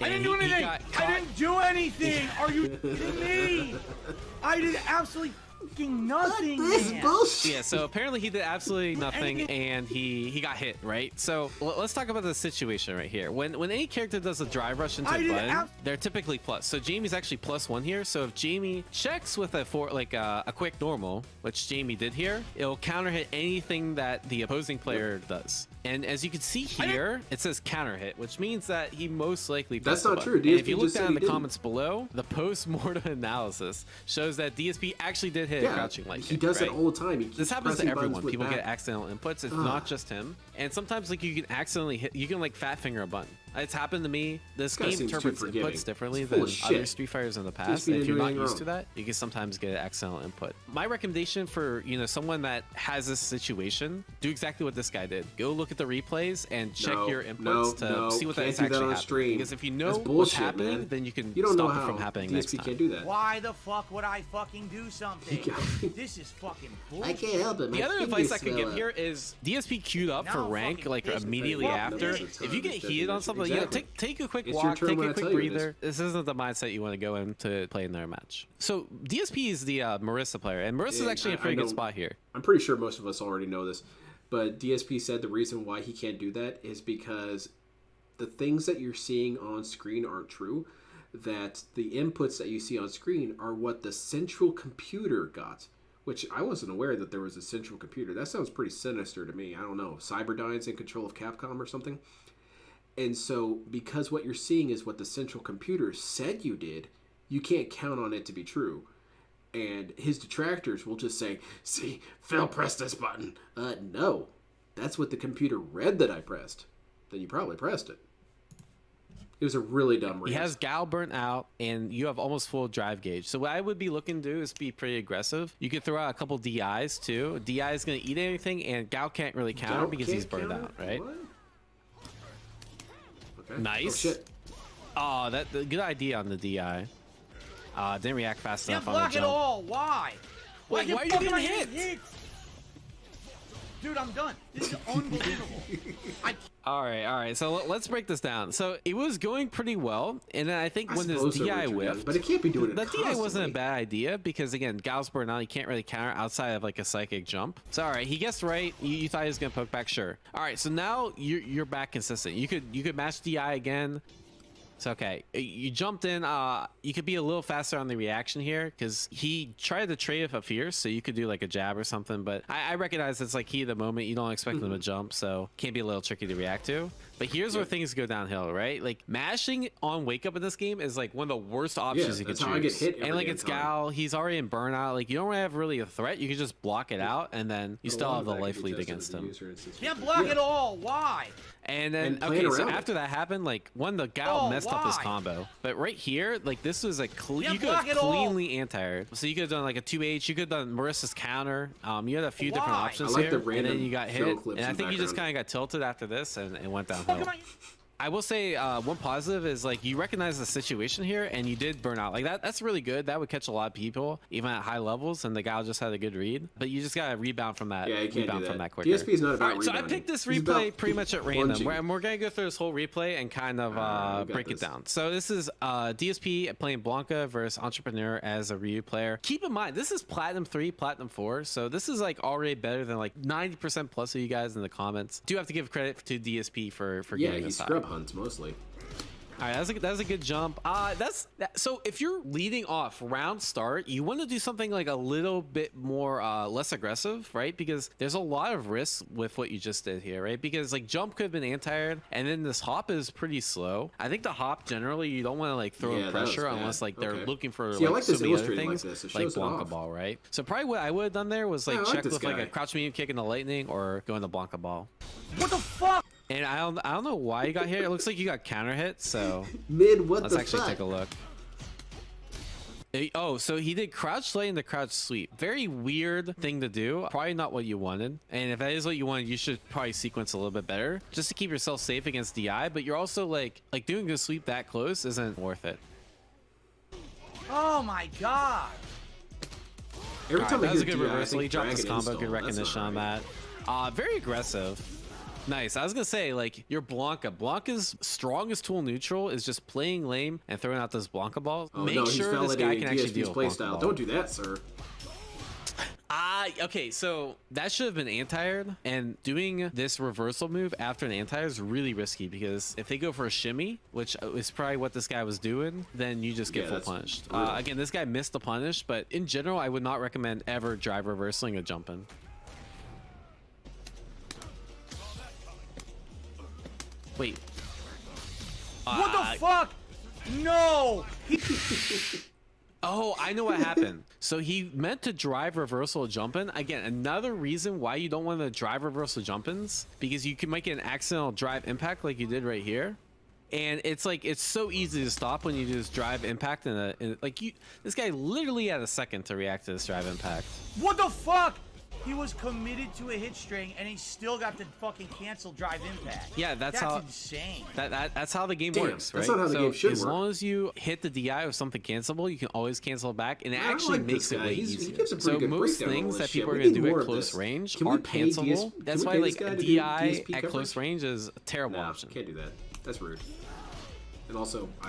I didn't do anything. I didn't do anything. Are you kidding me? I did absolutely fucking nothing. This man. bullshit. Yeah, so apparently he did absolutely nothing, and he got hit, right? So let's talk about the situation right here. When any character does a drive rush into I a did button, they're typically plus. So Jamie's actually +1 here. So if Jamie checks with a quick normal, which Jamie did here, it'll counter hit anything that the opposing player does. And as you can see here, it says counter hit, which means that he most likely That's pressed the not button. true. And if DSP you look just said down in he the didn't. comments below, the post-mortem analysis shows that DSP actually did hit a Yeah, crouching light he kick, does right? it all the time. He keeps This happens to pressing everyone. buttons with People back. get accidental inputs. It's not just him. And sometimes like you can accidentally hit. You can like fat finger a button. It's happened to me. This guy game seems too interprets forgiving. inputs differently He's full than of other shit. Street Fighters in the past. DSP And didn't if you're do not anything used to wrong. that, you can sometimes get accidental input. My recommendation for someone that has this situation, do exactly what this guy did. Go look at the replays and check No, your inputs to see what can't that's do that actually on happening. stream. Because if you know That's what's bullshit, happening, man. then you can You don't know stop it how from happening DSP next time. can't do that. Why the fuck would I fucking do something? This is fucking bullshit. help it. The other advice I could give here is DSP queued up for Now rank fucking like pissed immediately me off. after. Most of the If you time, get it's heated on definition. something, Exactly. take a quick It's your walk, turn take when a I quick tell you this. breather. This isn't the mindset you want to go in to play in their match. So DSP is the Marissa player, and Marissa's Yeah, actually in a I pretty good know- spot here. I'm pretty sure most of us already know this, but DSP said the reason why he can't do that is because the things that you're seeing on screen aren't true. That the inputs that you see on screen are what the central computer got, which I wasn't aware that there was a central computer. That sounds pretty sinister to me. I don't know, Cyberdyne's in control of Capcom or something. And so, because what you're seeing is what the central computer said you did, you can't count on it to be true. And his detractors will just say, see, Phil pressed this button. No. That's what the computer read that I pressed. Then you probably pressed it. It was a really dumb He reason. has Gal burnt out, and you have almost full drive gauge. So what I would be looking to do is be pretty aggressive. You could throw out a couple DIs too. DI is going to eat anything, and Gal can't really counter because he's burned out, right? What? Okay. Nice. Oh, shit. Oh, good idea on the DI. Didn't react fast Can't enough on the block it jump. all. Why? Wait, can't why are you fucking getting I hit? hit? Dude, I'm done. This is unbelievable. All right. So let's break this down. So it was going pretty well, and then I think I when this suppose so, DI Richard, whiffed, but it can't be doing it the DI wasn't a constantly. bad idea because again, Gal's burnt out. You can't really counter outside of like a psychic jump. So all right, he guessed right. You thought he was gonna poke back, sure. All right, so now you're back consistent. You could match DI again. It's okay. You jumped in. You could be a little faster on the reaction here because he tried to trade with a fierce, so you could do like a jab or something. But I recognize it's like heat of the moment. You don't expect them to jump, so can't be a little tricky to react to. But here's where things go downhill, right? Like mashing on wake up in this game is like one of the worst options you could choose. How I get hit every and like damn it's time. Gal, he's already in burnout. Like you don't really have really a threat. You can just block it out, and then you still have the life lead against him. Can't block it all. Why? And then And playing okay, so around after that happened, like one the Gal messed up his why? combo, but right here, like this was like Yeah, you could block have it all. cleanly anti-aired. So you could have done like a 2H. You could have done Marissa's counter. You had a few different Why? options I like here, the and random then you got shell hit. clips And I in think you just background. kind of got tilted after this, and it went Fuck downhill. am I? I will say one positive is like you recognize the situation here and you did burn out like that. That's really good. That would catch a lot of people even at high levels, and the guy just had a good read. But you just gotta rebound from that. Yeah, you can't rebound do that. from that quicker. DSP is not about All right, so I rebounding. picked this He's replay about pretty much at random. plunging. We're gonna go through this whole replay and kind of got break this. it down. So this is DSP playing Blanca versus Entrepreneur as a Ryu player. Keep in mind this is Platinum 3, Platinum 4, so this is like already better than like 90% plus of you guys in the comments. Do have to give credit to DSP for Yeah, getting he this high. scrub hunts mostly. All right, that was a good jump. So if you're leading off round start, you want to do something like a little bit more less aggressive, right? Because there's a lot of risks with what you just did here, right? Because like jump could have been anti-aired, and then this hop is pretty slow. I think the hop generally you don't want to like throw Yeah, in that was pressure bad. unless like they're Okay. looking for See, I like like so this many other illustrated like things this. It like shows it Blanca off. ball, right? So probably what I would have done there was like Yeah, I like check this with like guy. a crouch medium kick in the lightning or go in the Blanca ball. What the fuck? And I don't know why you got here. It looks like you got counter hit, so Mid, what let's the actually fuck? take a look. Oh, so he did crouch lay into crouch sweep. Very weird thing to do. Probably not what you wanted. And if that is what you wanted, you should probably sequence a little bit better just to keep yourself safe against DI. But you're also like doing a sweep that close isn't worth it. Oh my god. Every time that I was a hear good DI, I reversal. think He dropped his Dragon combo. install. Good That's recognition on not that. Very aggressive. Nice. I was gonna say like your Blanca's strongest tool neutral is just playing lame and throwing out those Blanca balls. Oh, Make no, he's sure this guy validating can actually DSP's deal with Blanca playstyle. ball. Don't do that, sir. Okay, so that should have been anti-aired, and doing this reversal move after an anti-air is really risky because if they go for a shimmy, which is probably what this guy was doing, then you just get Yeah, full that's punished. brutal. Again, this guy missed the punish, but in general, I would not recommend ever drive reversing or jumping. Wait. What the fuck? No. Oh, I know what happened. So he meant to drive reversal jumping. Again, another reason why you don't want to drive reversal jump-ins, because you can make an accidental drive impact like you did right here. And it's like, it's so easy to stop when you just drive impact this guy literally had a second to react to this drive impact. What the fuck? He was committed to a hit string and he still got the fucking cancel drive impact. Yeah, that's That's how insane. that's how the game Damn, works, right? that's not how the game should as work. long as you hit the DI with something cancelable, you can always cancel it back, and it I actually like makes this it guy. way He easier. gives a pretty So good most breakdown on all things this that shit. people are We gonna need do more at of close this. range Can we are pay cancelable. can That's we why pay like this guy to do DI DSP at close coverage? range is a terrible No, option. can't do that. That's rude. And also, I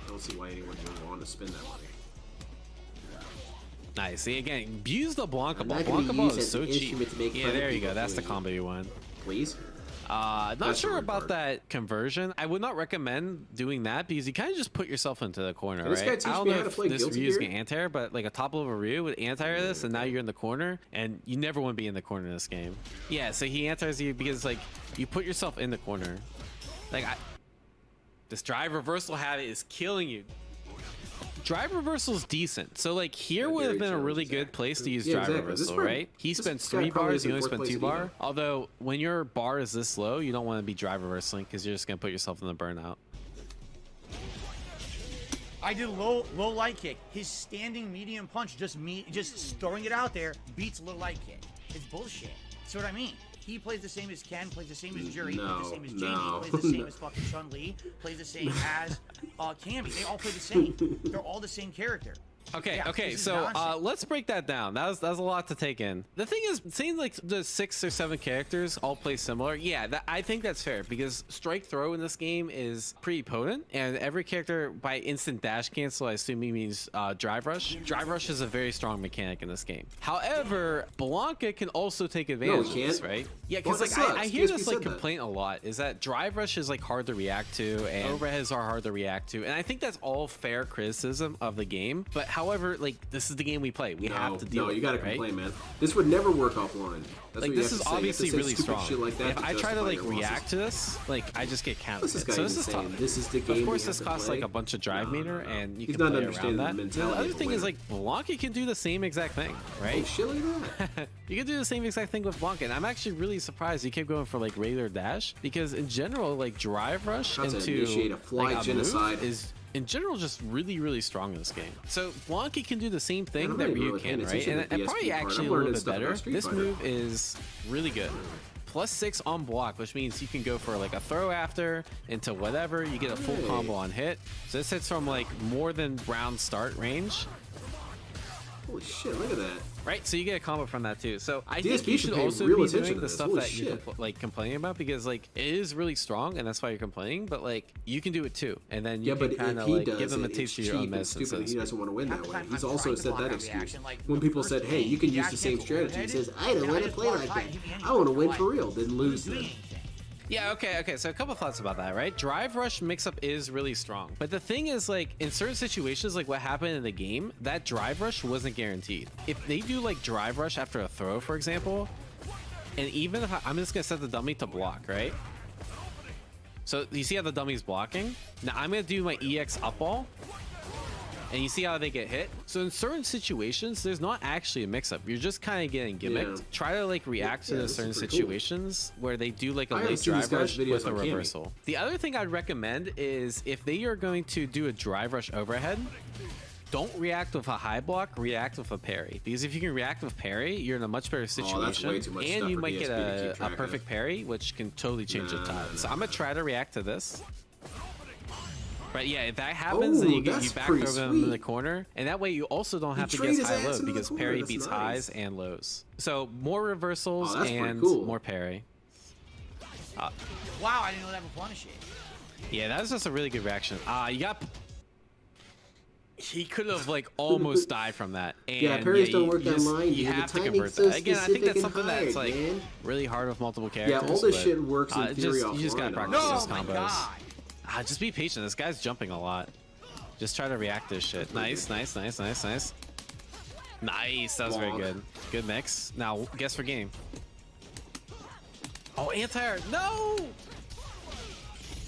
don't see why anyone would want to spend that money. Nice. See, again, use the Blanca I'm ball. not gonna Blanca ball use is it as so an cheap. instrument to make Yeah, fun of there you people go. That's the doing combo you want. Please? Not That's the sure rude about part. that conversion. I would not recommend doing that because you kind of just put yourself into the corner, Can this guy right? teach I don't me know how to if play this Guilty Ryu's Gear? gonna anti-air, but like a top level Ryu would anti-air this, and now you're in the corner, and you never want to be in the corner in this game. Yeah, so he anti-airs you because like you put yourself in the corner. Like this drive reversal habit is killing you. Drive reversal is decent. So like here Yeah, would have very been a chill, really exactly. good place to use Yeah, drive exactly. This reversal, part- right? He this spends guy 3 probably bars, you isn't only fourth spend place 2 in bar. either. Although when your bar is this low, you don't want to be drive reversing because you're just gonna put yourself in the burnout. I did low light kick. His standing medium punch, just throwing it out there, beats low light kick. It's bullshit. See what I mean? He plays the same as Ken, plays the same as Jury, plays the same as Jamie, plays the same as fucking Chun Li, plays the same as Cammy. They all play the same. They're all the same character. Okay, Yeah, okay, this is so nonsense. let's break that down. That was a lot to take in. The thing is, it seems like the 6 or 7 characters all play similar. Yeah, I think that's fair because strike throw in this game is pretty potent, and every character by instant dash cancel, I assume he means drive rush. Drive rush is a very strong mechanic in this game. However, Blanca can also take advantage of this, right? Yeah, because like Blanca I sucks. hear DSP this like said that. complaint a lot is that drive rush is like hard to react to, and overheads are hard to react to, and I think that's all fair criticism of the game. But however, like this is the game we play. We have to deal No, with you gotta it, right? complain, man. This would never work offline. That's Like what you this have is to say. You have to obviously say really stupid strong. shit like that If to I try to justify like your losses. react to this, like I just get counted. This So guy this is insane. tough. This is the game. Of course, we this have to costs play. like a bunch of drive No, meter, no. and you He's can not play around understanding the that. And the mentality other of the thing is winner. like Blanca can do the same exact thing, Oh, right? shit like that. You can do the same exact thing with Blanca, and I'm actually really surprised you kept going for like regular dash because in general, like drive rush Not to into initiate a fly like, genocide. move is in general just really strong in this game. So Blanca can do the same thing I'm that not even Ryu really paying can, right? attention And to the probably DSP part. actually I'm a little learning bit stuff about better. Street This Fighter. move is really good. +6 on block, which means you can go for like a throw after into whatever. You get a full Hey. combo on hit. So this hits from like more than round start range. Holy shit, look at that. Right, so you get a combo from that too. So I DSP think you should should pay also real be attention doing to the this. stuff Holy that you're shit. like complaining about because like it is really strong and that's why you're complaining. But like you can do it too, and then you Yeah, but can kind if of he like does give them a it, it's taste of your cheap own and medicine. stupid. So to He speak. doesn't want to win Half that the way. time He's I'm also trying to said block that that excuse. reaction, like, When the people first said, hey, game, you can use Jack the same Nicholson strategy, he overheaded, says, I don't and I want to just play blocked like high, that. didn't do I want to win anything. for real, then lose Doing then. anything. Yeah, okay. So a couple thoughts about that, right? Drive rush mix-up is really strong. But the thing is, like, in certain situations, like what happened in the game, that drive rush wasn't guaranteed. If they do, like, drive rush after a throw, for example, and even if I'm just going to set the dummy to block, right? So you see how the dummy's blocking? Now I'm going to do my EX up ball. And you see how they get hit? So in certain situations, there's not actually a mix-up. You're just kind of getting gimmicked. Yeah. Try to like react Yeah, to this is certain pretty cool. situations where they do like a I haven't late seen these drive guys' rush videos with a on Cammy. reversal. The other thing I'd recommend is if they are going to do a drive rush overhead, don't react with a high block, react with a parry. Because if you can react with parry, you're in a much better situation. that's way too much and stuff you for might get DSP to keep a track of. perfect parry, which can totally change the tide. So I'm going to try to react to this. Right, yeah, if that happens, then Oh, you that's back pretty throw them in the sweet. corner, and that way you also don't have to trade guess his high ass low into the because corner, parry that's beats nice. highs and lows. So more reversals Oh, that's pretty and cool. more parry. Wow, I didn't know that replenish it. Yeah, that was just a really good reaction. You got. He could have like almost died from that. And Yeah, parries don't work you just- online, You dude. have The to timing's convert so that. Again, I think that's specific something and that's hard, like man. really hard with multiple characters. all this but, shit works in it theory you just gotta offline, practice honestly. those No, combos. my God. Just be patient. This guy's jumping a lot. Just try to react to this shit. Nice. Nice. That was very Long. good. Good mix. Now, guess for game. Oh, anti-air. No!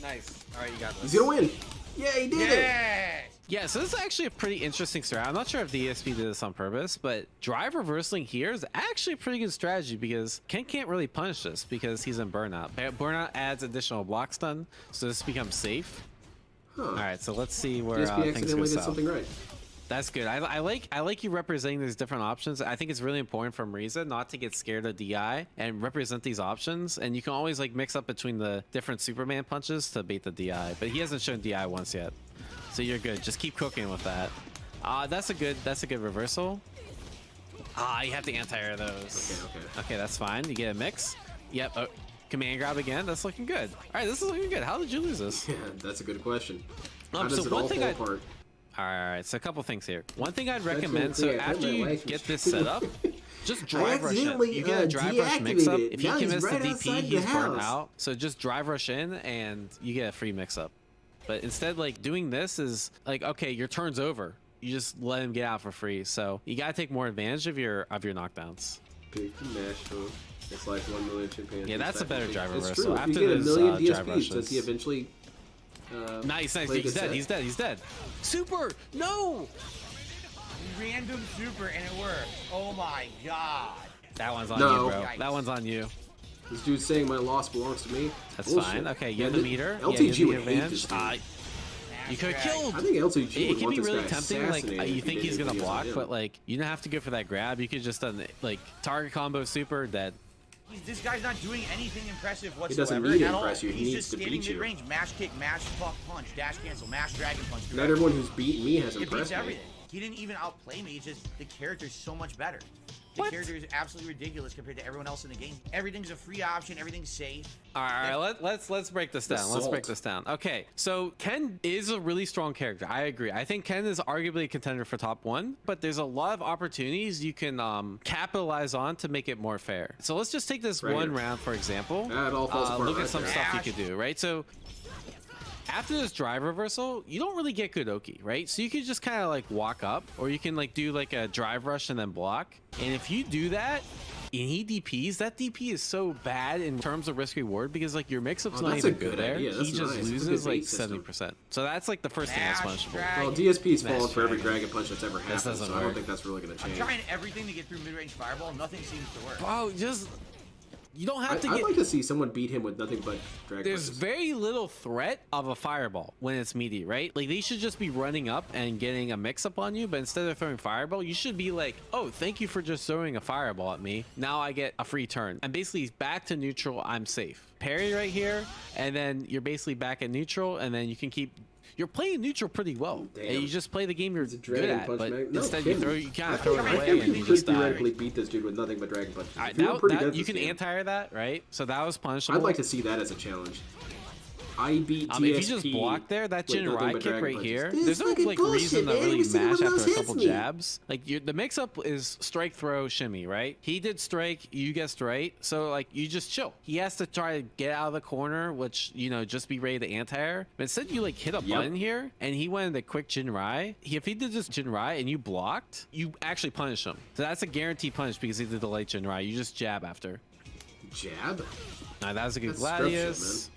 Nice. All right, you got this. He's gonna win. Yeah, he did it. Yes. Yeah, so this is actually a pretty interesting strat. I'm not sure if DSP did this on purpose, but drive reversing here is actually a pretty good strategy because Ken can't really punish this because he's in burnout. Burnout adds additional block stun, so this becomes safe. Huh. All right, so let's see where DSP things go accidentally did south. something right. That's good. I like you representing these different options. I think it's really important for Marisa not to get scared of DI and represent these options. And you can always like mix up between the different Superman punches to bait the DI. But he hasn't shown DI once yet, so you're good. Just keep cooking with that. That's a good reversal. You have to anti-air those. Okay, that's fine. You get a mix. Yep. Command grab again. That's looking good. All right, this is looking good. How did you lose this? Yeah, that's a good question. How So does it one all thing fall I- apart? All right, so a couple things here. One thing I'd really recommend, so clear. I after my you life get was- this set up, just drive rush in. accidentally, You get a drive rush mix up. deactivated. If he Now he's commits right the DP, outside the he's burnt house. out. So just drive rush in and you get a free mix up. But instead, like doing this is like, okay, your turn's over. You just let him get out for free. So you gotta take more advantage of your knockdowns. Big Nashville. It's like 1 million chimpanzees. Yeah, that's a better drive It's reversal. true. If After you get a those, million drive DSPs, rushes. does he eventually? Nice. play a He's good dead. set? He's dead. Super. No. Random super and it worked. Oh my God. That one's on No. you, bro. Yikes. That one's on you. This dude's saying my loss belongs to me. That's Bullshit. fine. Okay, you Yeah, have the th- meter. LTG you would have hate the this advantage. dude. You could have killed. I think LTG It would can want be this really guy tempting. Like assassinated you if he think did he's gonna anything block, on him. but like you don't have to go for that grab. You could just done like target combo super dead. This guy's not doing anything impressive doesn't whatsoever need to at all. impress you, he He's needs just to standing beat you. mid-range, mash kick, mash fuck punch, dash cancel, mash dragon punch. Not everyone who's beaten me has It beats impressed me. everything. He didn't even outplay me. It's just the character's so much better. The What? character is absolutely ridiculous compared to everyone else in the game. Everything's a free option. Everything's safe. All right, let's break this down. Let's break salt. this down. Okay, so Ken is a really strong character. I agree. I think Ken is arguably a contender for top 1, but there's a lot of opportunities you can capitalize on to make it more fair. So let's just take this Right one here. round for example. That all falls apart Look at right some there. stuff you could do, right? So after this drive reversal, you don't really get Kudoki, right? So you can just kind of like walk up, or you can like do like a drive rush and then block. And if you do that, and he DPs, that DP is so bad in terms of risk reward because like your mix-up's not that's a even good good there. idea. He That's just nice. It's a good loses like bait system. 70%. So that's like the first thing that's Mash punishable. dragon. Well, DSP's Mass fallen for every Dragon. Dragon Punch that's ever happened, doesn't so I don't work. think that's really going to I'm change. trying everything to get through mid-range fireball. Nothing seems to work. Oh, just you don't have to I'd get. like to see someone beat him with nothing but Dragon There's Punches. very little threat of a fireball when it's meaty, right? Like they should just be running up and getting a mix-up on you, but instead of throwing fireball, you should be like, oh, thank you for just throwing a fireball at me. Now I get a free turn. I'm basically back to neutral. I'm safe. Parry right here, and then you're basically back at neutral, and then you can keep. You're playing neutral pretty well, Damn. and you just play the game you're It's a good Dragon at. Punch, But man. No instead, kidding. you kind I of throw it think away and you you could just die. theoretically beat this dude with nothing but Dragon Punches. I, If you were that, pretty that- good you this can game. anti-air that, right? So that was punishable. I'd like to see that as a challenge. I beat TSP. If you just block there, that with Jin nothing Rai but kick Dragon right Punches. here, This there's no fucking like bullshit, reason to man. really Every single mash one of after a those couple hits me. jabs. Like the mix-up is strike, throw, shimmy, right? He did strike, you guessed right. So like you just chill. He has to try to get out of the corner, which just be ready to anti-air. But instead you like hit a button here, and he went into quick Jin Rai. If he did just Jin Rai and you blocked, you actually punish him. So that's a guaranteed punish because he did the late Jin Rai. You just jab after. Jab? That was a good That's scrub shit, Gladius.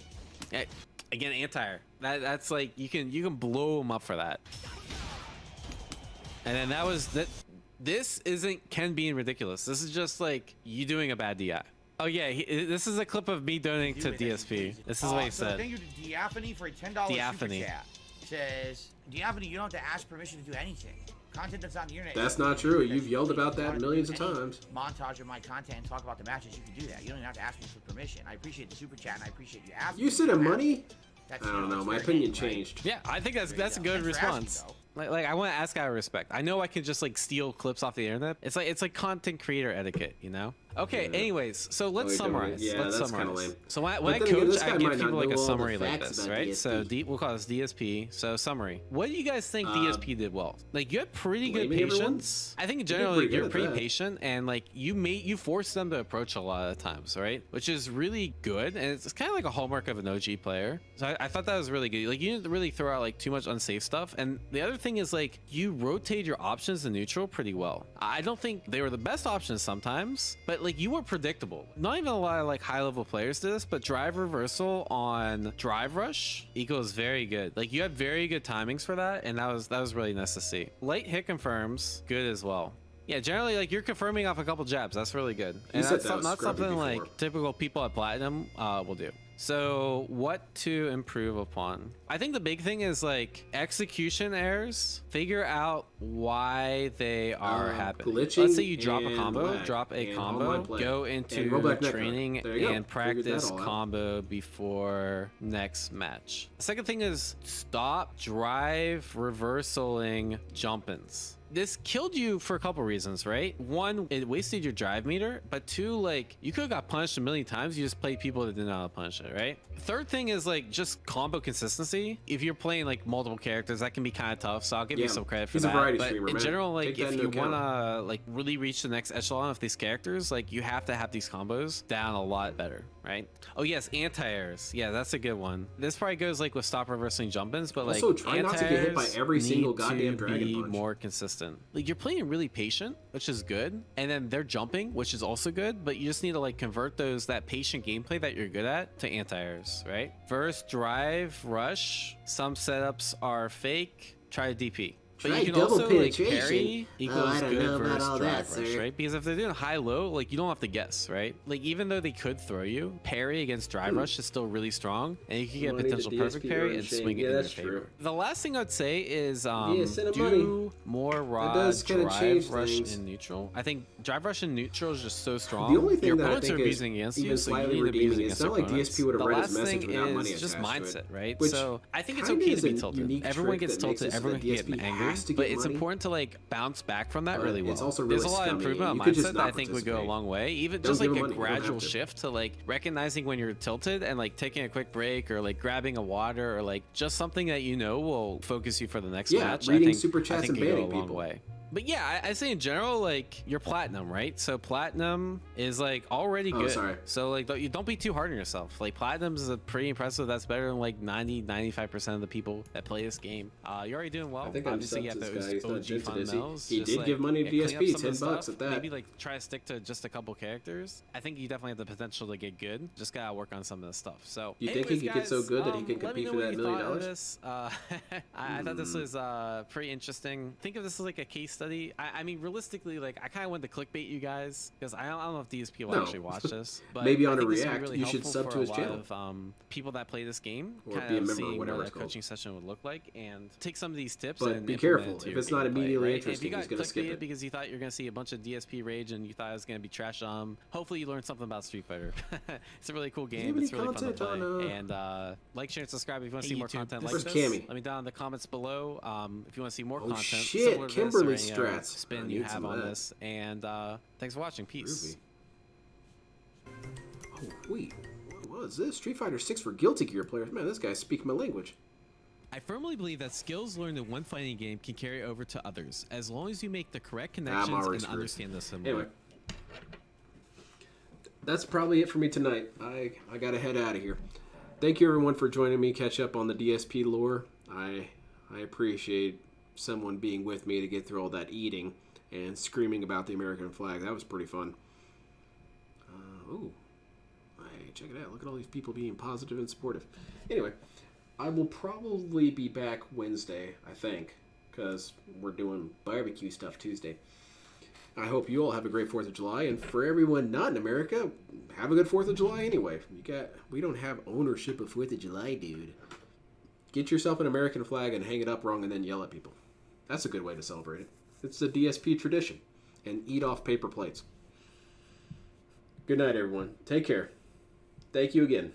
Again, anti-air. That's like you can blow him up for that. And then that was that. This isn't Ken being ridiculous. This is just like you doing a bad DI. Oh yeah, this is a clip of me donating to DSP. This is what he So said. thank you to Diaphany for a $10 super Diaphany. chat. Says, Diaphany, you don't have to ask permission to do anything. Content that's on the internet. That's you not can true. do You've yelled about If you that wanted to millions do of any times. Montage of my content and talk about the matches. You can do that. You don't even have to ask me for permission. I appreciate the super chat and I appreciate you asking. You me. said You a don't have money? to. That's, I don't know. it's My fair opinion game, right? changed. Yeah, I think that's a good Thanks for asking, response. though. Like I want to ask out of respect. I know I can just like steal clips off the internet. It's like content creator etiquette, Okay. Yeah. Anyways, so let's Oh, you're doing it. summarize. Yeah, let's that's summarize. kinda lame. So when I But then again, coach, this guy I give might not people like know a all the summary like facts this, about right? DSP. So we'll call this DSP. So summary. What do you guys think DSP did well? Like you had pretty good Blaming everyone? patience. I think in did general pretty good you're at pretty that. patient and like you force them to approach a lot of times, right? Which is really good and it's kind of like a hallmark of an OG player. So I thought that was really good. Like you didn't really throw out like too much unsafe stuff. And the other thing is like you rotate your options in neutral pretty well. I don't think they were the best options sometimes, but like you were predictable. Not even a lot of like high level players did this, but drive reversal on drive rush equals very good. Like you had very good timings for that, and that was really nice to see. Late hit confirms, good as well. Yeah, generally like you're confirming off a couple jabs. That's really good. And said that's that was not scrubbing something before. like typical people at Platinum will do. So what to improve upon? I think the big thing is like execution errors. Figure out why they are happening. glitching Let's say you drop a and combo, lag drop a and combo, online play go and into rollback neck training guard. There you go. and Figured that practice all out. combo before next match. The second thing is stop drive reversaling jump-ins. This killed you for a couple reasons, right? One, it wasted your drive meter, but two, like you could have got punished a million times. You just played people that didn't know how to punish it, right? Third thing is like just combo consistency. If you're playing like multiple characters, that can be kind of tough. So I'll give you some credit for He's a that. variety But streamer, in man. general, like Take that if into you account. wanna like really reach the next echelon of these characters, like you have to have these combos down a lot better, right? Oh yes, anti-airs. Yeah, that's a good one. This probably goes like with stop reversing jump-ins, but Also, like try not to get hit by anti-airs every single need goddamn to Dragon be Punch. more consistent. Like you're playing really patient, which is good, and then they're jumping, which is also good, but you just need to like convert that patient gameplay that you're good at to anti-airs, right? First drive rush. Some setups are fake. Try DP. But Try you can double also like penetration. parry equals I don't know good about versus all drive that, rush, sir. right? Because if they're doing high-low, like you don't have to guess, right? Like even though they could throw you, parry against drive rush is still really strong, and you can get Money to potential perfect DSP parry run and chain. swing it Yeah, in your that's favor. true. The last thing I'd say is send him do money. more raw does kinda change drive rush things. in neutral. I think drive rush in neutral is just so strong. The only thing your that I opponents think are is abusing against even you, so you slightly need to be redeeming using is against not your like opponents. DSP would have The read his last message thing without money is just attached to mindset, it, right? which So I think it's kinda okay is to be a tilted. unique Everyone trick gets that makes tilted. it so Everyone that can get DSP angry. has to but get it's money. important to like bounce back from that But really well. it's also There's a really lot of scummy, improvement on and you could just mindset that I not think would go a participate. long way. Even Don't just give like them a money, you don't gradual have to. shift to like recognizing when you're tilted and like taking a quick break or like grabbing a water or like just something that you know will focus you for the next Yeah, match. reading I think, super I chats think and could go a banning long people. way. But yeah, I say in general, like you're platinum, right? So platinum is like already Oh, good. sorry. So like you don't be too hard on yourself. Like platinum is a pretty impressive. That's better than like 95% of the people that play this game. You're already doing well. I think I'm Obviously, you subbed have to this guy. those He's not OG dented, is he? fundamentals. He Just, did like, give money to clean up DSP, some of the 10 bucks stuff. at that. Maybe like try to stick to just a couple characters. I think you definitely have the potential to get good. Just gotta work on some of the stuff. So You think he anyways, could get so guys, good that he can let me compete know for what that you $1 million? thought of this. I thought this was pretty interesting. Think of this as like a case study. I mean, realistically, like I kind of wanted to clickbait you guys because I don't know if DSP will No. actually watch this. But Maybe I on a think this would be React, really you should helpful sub for to a his lot channel. of people that play this game, Or kind be a of member or seeing whatever what a it's called. coaching session would look like and take some of these tips. But and be implement careful. into If your it's not gameplay, immediately right? interesting, if you he's got gonna skip clickbaited it. because you thought you're gonna see a bunch of DSP rage and you thought it was gonna be trash, hopefully you learned something about Street Fighter. It's a really cool Do you game. have It's any really fun to content play. on, And like, share, and subscribe if you want to Hey, see more YouTube, content this like is this. Cammy. Let me down in the comments below if you want to see more Oh, content. shit, similar to this Kimberly or any other strats. I spin you need have some of on that. this. And thanks for watching. Peace. Groovy. Oh, wait. What was this? Street Fighter 6 for Guilty Gear players. Man, this guy's speaking my language. I firmly believe that skills learned in one fighting game can carry over to others, as long as you make the correct connections already and screwed. understand the symbol. Anyway. That's probably it for me tonight. I gotta head out of here. Thank you everyone for joining me catch up on the DSP lore. I appreciate someone being with me to get through all that eating and screaming about the American flag. That was pretty fun. Ooh. Hey, check it out. Look at all these people being positive and supportive. Anyway, I will probably be back Wednesday, I think, because we're doing barbecue stuff Tuesday. I hope you all have a great 4th of July, and for everyone not in America, have a good 4th of July anyway. We don't have ownership of 4th of July, dude. Get yourself an American flag and hang it up wrong and then yell at people. That's a good way to celebrate it. It's the DSP tradition. And eat off paper plates. Good night, everyone. Take care. Thank you again.